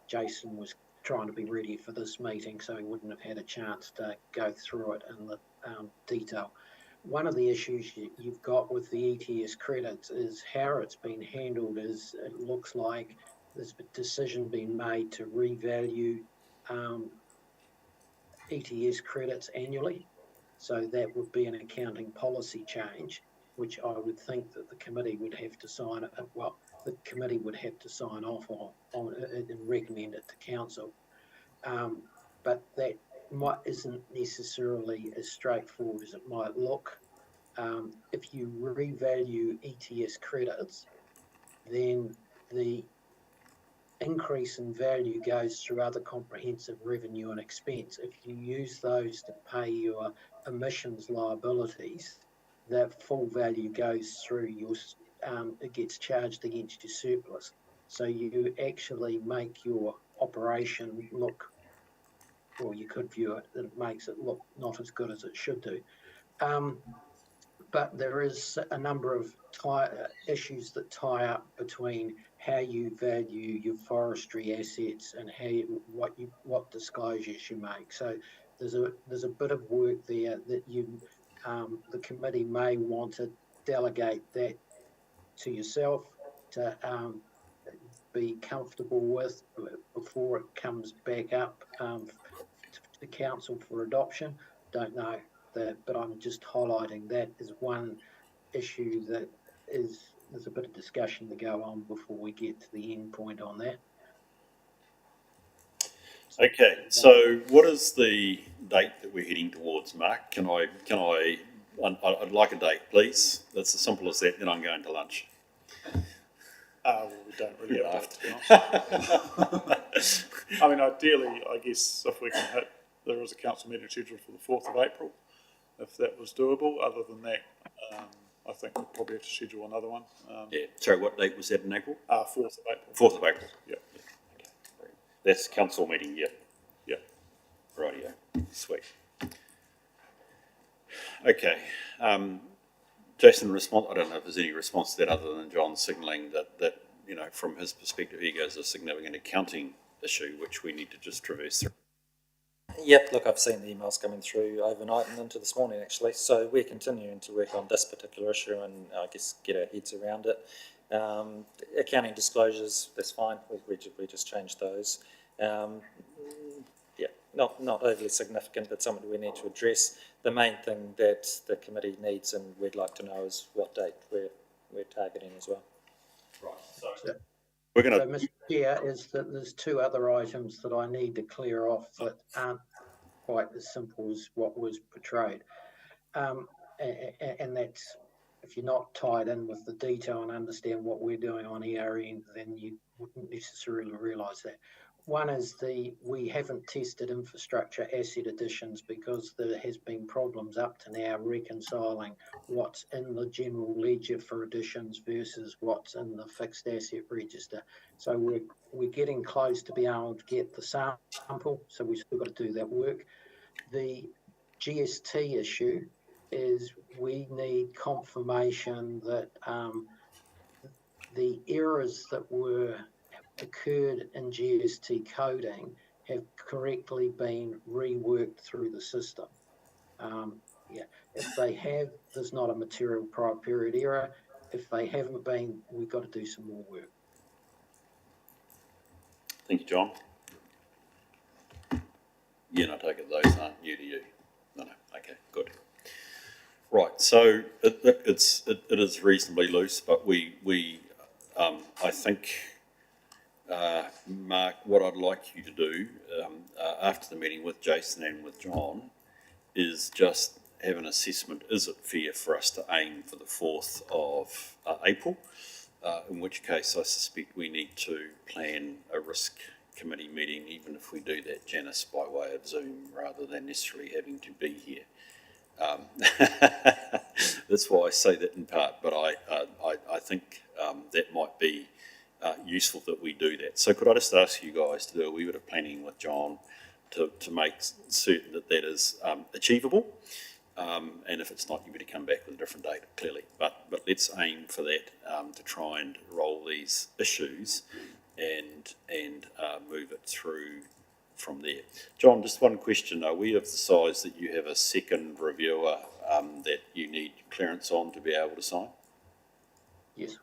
Jason was trying to be ready for this meeting, so he wouldn't have had a chance to go through it in the detail. One of the issues you've got with the ETS credits is how it's been handled. Is it looks like there's a decision being made to revalue ETS credits annually. So that would be an accounting policy change, which I would think that the committee would have to sign. The committee would have to sign off on it and recommend it to council. But that isn't necessarily as straightforward as it might look. If you revalue ETS credits, then the increase in value goes through other comprehensive revenue and expense. If you use those to pay your emissions liabilities, that full value goes through your, it gets charged against your surplus. So you actually make your operation look, or you could view it, that it makes it look not as good as it should do. but there is a number of issues that tie up between how you value your forestry assets and what disclosures you make. So there's a bit of work there that the committee may want to delegate that to yourself to be comfortable with before it comes back up to council for adoption. Don't know that, but I'm just highlighting that as one issue that there's a bit of discussion to go on before we get to the end point on that. Okay, so what is the date that we're heading towards, Mark? I'd like a date, please. That's as simple as that, then I'm going to lunch. Well, we don't really have to, to be honest. I mean, ideally, I guess if we can hit, there is a council meeting scheduled for the 4th of April, if that was doable. Other than that, I think we'll probably have to schedule another one. Yeah, sorry, what date was that in April? 4th of April. 4th of April. Yeah. Okay. That's council meeting, yeah. Yeah. Rightio, sweet. Okay, Jason, I don't know if there's any response to that other than John signalling that you know, from his perspective, he goes a significant accounting issue which we need to just traverse through. Yep, look, I've seen the emails coming through overnight and into this morning actually, so we're continuing to work on this particular issue and I guess get our heads around it. Accounting disclosures, that's fine, we just changed those. Yeah, not overly significant, but something we need to address. The main thing that the committee needs and we'd like to know is what date we're targeting as well. Right, so we're going to... So, Mr. Chair, is that there's two other items that I need to clear off that aren't quite as simple as what was portrayed. And that's, if you're not tied in with the detail and understand what we're doing on ERN, then you wouldn't necessarily realise that. One is we haven't tested infrastructure asset additions because there has been problems up to now reconciling what's in the general ledger for additions versus what's in the fixed asset register. So we're getting close to being able to get the sample, so we've still got to do that work. The GST issue is we need confirmation that the errors that occurred in GST coding have correctly been reworked through the system. Yeah, if they have, there's not a material prior period error. If they haven't been, we've got to do some more work. Thank you, John. Yeah, I take it those aren't new to you. No, okay, good. Right, so it is reasonably loose, but I think, Mark, what I'd like you to do after the meeting with Jason and with John is just have an assessment. Is it fair for us to aim for the 4th of April? In which case I suspect we need to plan a risk committee meeting, even if we do that, Janice, by way of Zoom rather than necessarily having to be here. That's why I say that in part, but I think that might be useful that we do that. So could I just ask you guys to do a wee bit of planning with John to make certain that that is achievable, and if it's not, you better come back with a different date, clearly. But let's aim for that, to try and roll these issues and move it through from there. John, just one question. Are we of the size that you have a second reviewer that you need clearance on to be able to sign? Yes,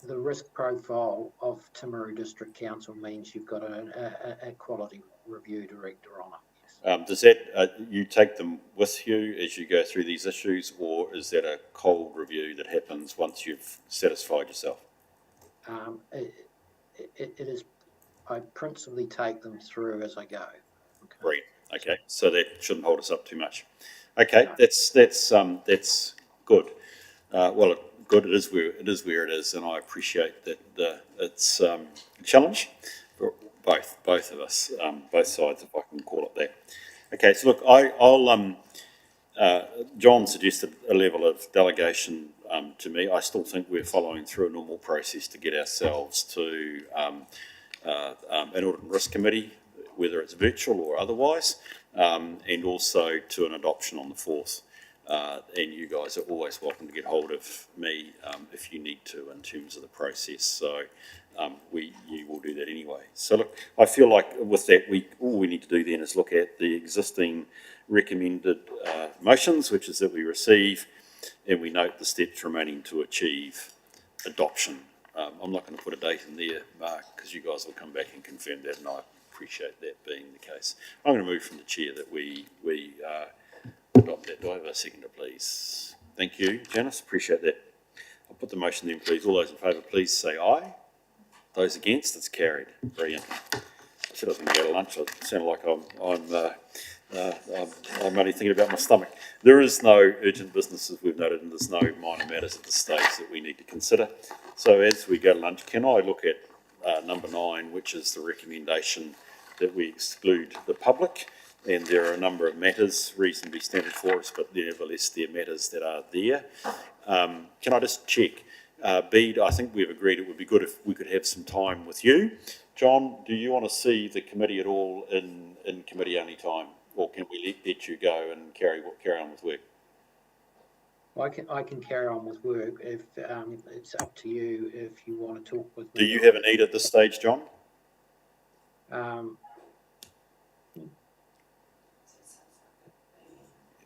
the risk profile of Timaru District Council means you've got a quality review director on it. Yes. Does that, you take them with you as you go through these issues, or is that a cold review that happens once you've satisfied yourself? It is, I principally take them through as I go. Okay. Great. Okay, so that shouldn't hold us up too much. Okay, no. That's good. Well, good. It is where it is, and I appreciate that. It's a challenge for both of us, both sides, if I can call it that. Okay, so look, I'll. John suggested a level of delegation to me. I still think we're following through a normal process to get ourselves to an audit and risk committee, whether it's virtual or otherwise. and also to an adoption on the 4th. And you guys are always welcome to get hold of me if you need to in terms of the process. So you will do that anyway. So look, I feel like with that, all we need to do then is look at the existing recommended motions, which is that we receive, and we note the steps remaining to achieve adoption. I'm not going to put a date in there, Mark, because you guys will come back and confirm that, and I appreciate that being the case. I'm going to move from the chair that we adopt that. Do I have a seconder, please? Thank you, Janice. Appreciate that. I'll put the motion then, please. All those in favour, please say aye. Those against, it's carried. Brilliant. I said I was going to go to lunch. I sound like I'm only thinking about my stomach. There is no urgent business, as we've noted, and there's no minor matters at this stage that we need to consider. So as we go to lunch, can I look at number 9, which is the recommendation that we exclude the public? And there are a number of matters reasonably standard for us, but nevertheless there are matters that are there. Can I just check? Bede, I think we've agreed it would be good if we could have some time with you. John, do you want to see the committee at all in committee only time? Or can we let you go and carry on with work? I can carry on with work if it's up to you if you want to talk with me. Do you have a need at this stage, John?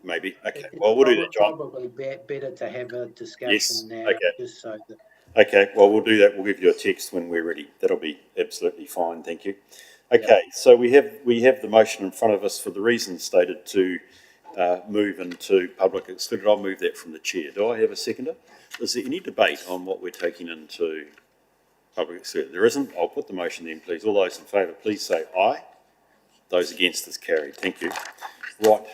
Maybe. Okay. Well, we'll do that, John. Probably better to have a discussion now, just so that. Okay. Well, we'll do that. We'll give you a text when we're ready. That'll be absolutely fine. Thank you. Okay. So we have the motion in front of us for the reasons stated to move into public excluded. I'll move that from the chair. Do I have a seconder? Is there any debate on what we're taking into public excluded? There isn't. I'll put the motion then, please. All those in favour, please say aye. Those against is carried. Thank you. Right.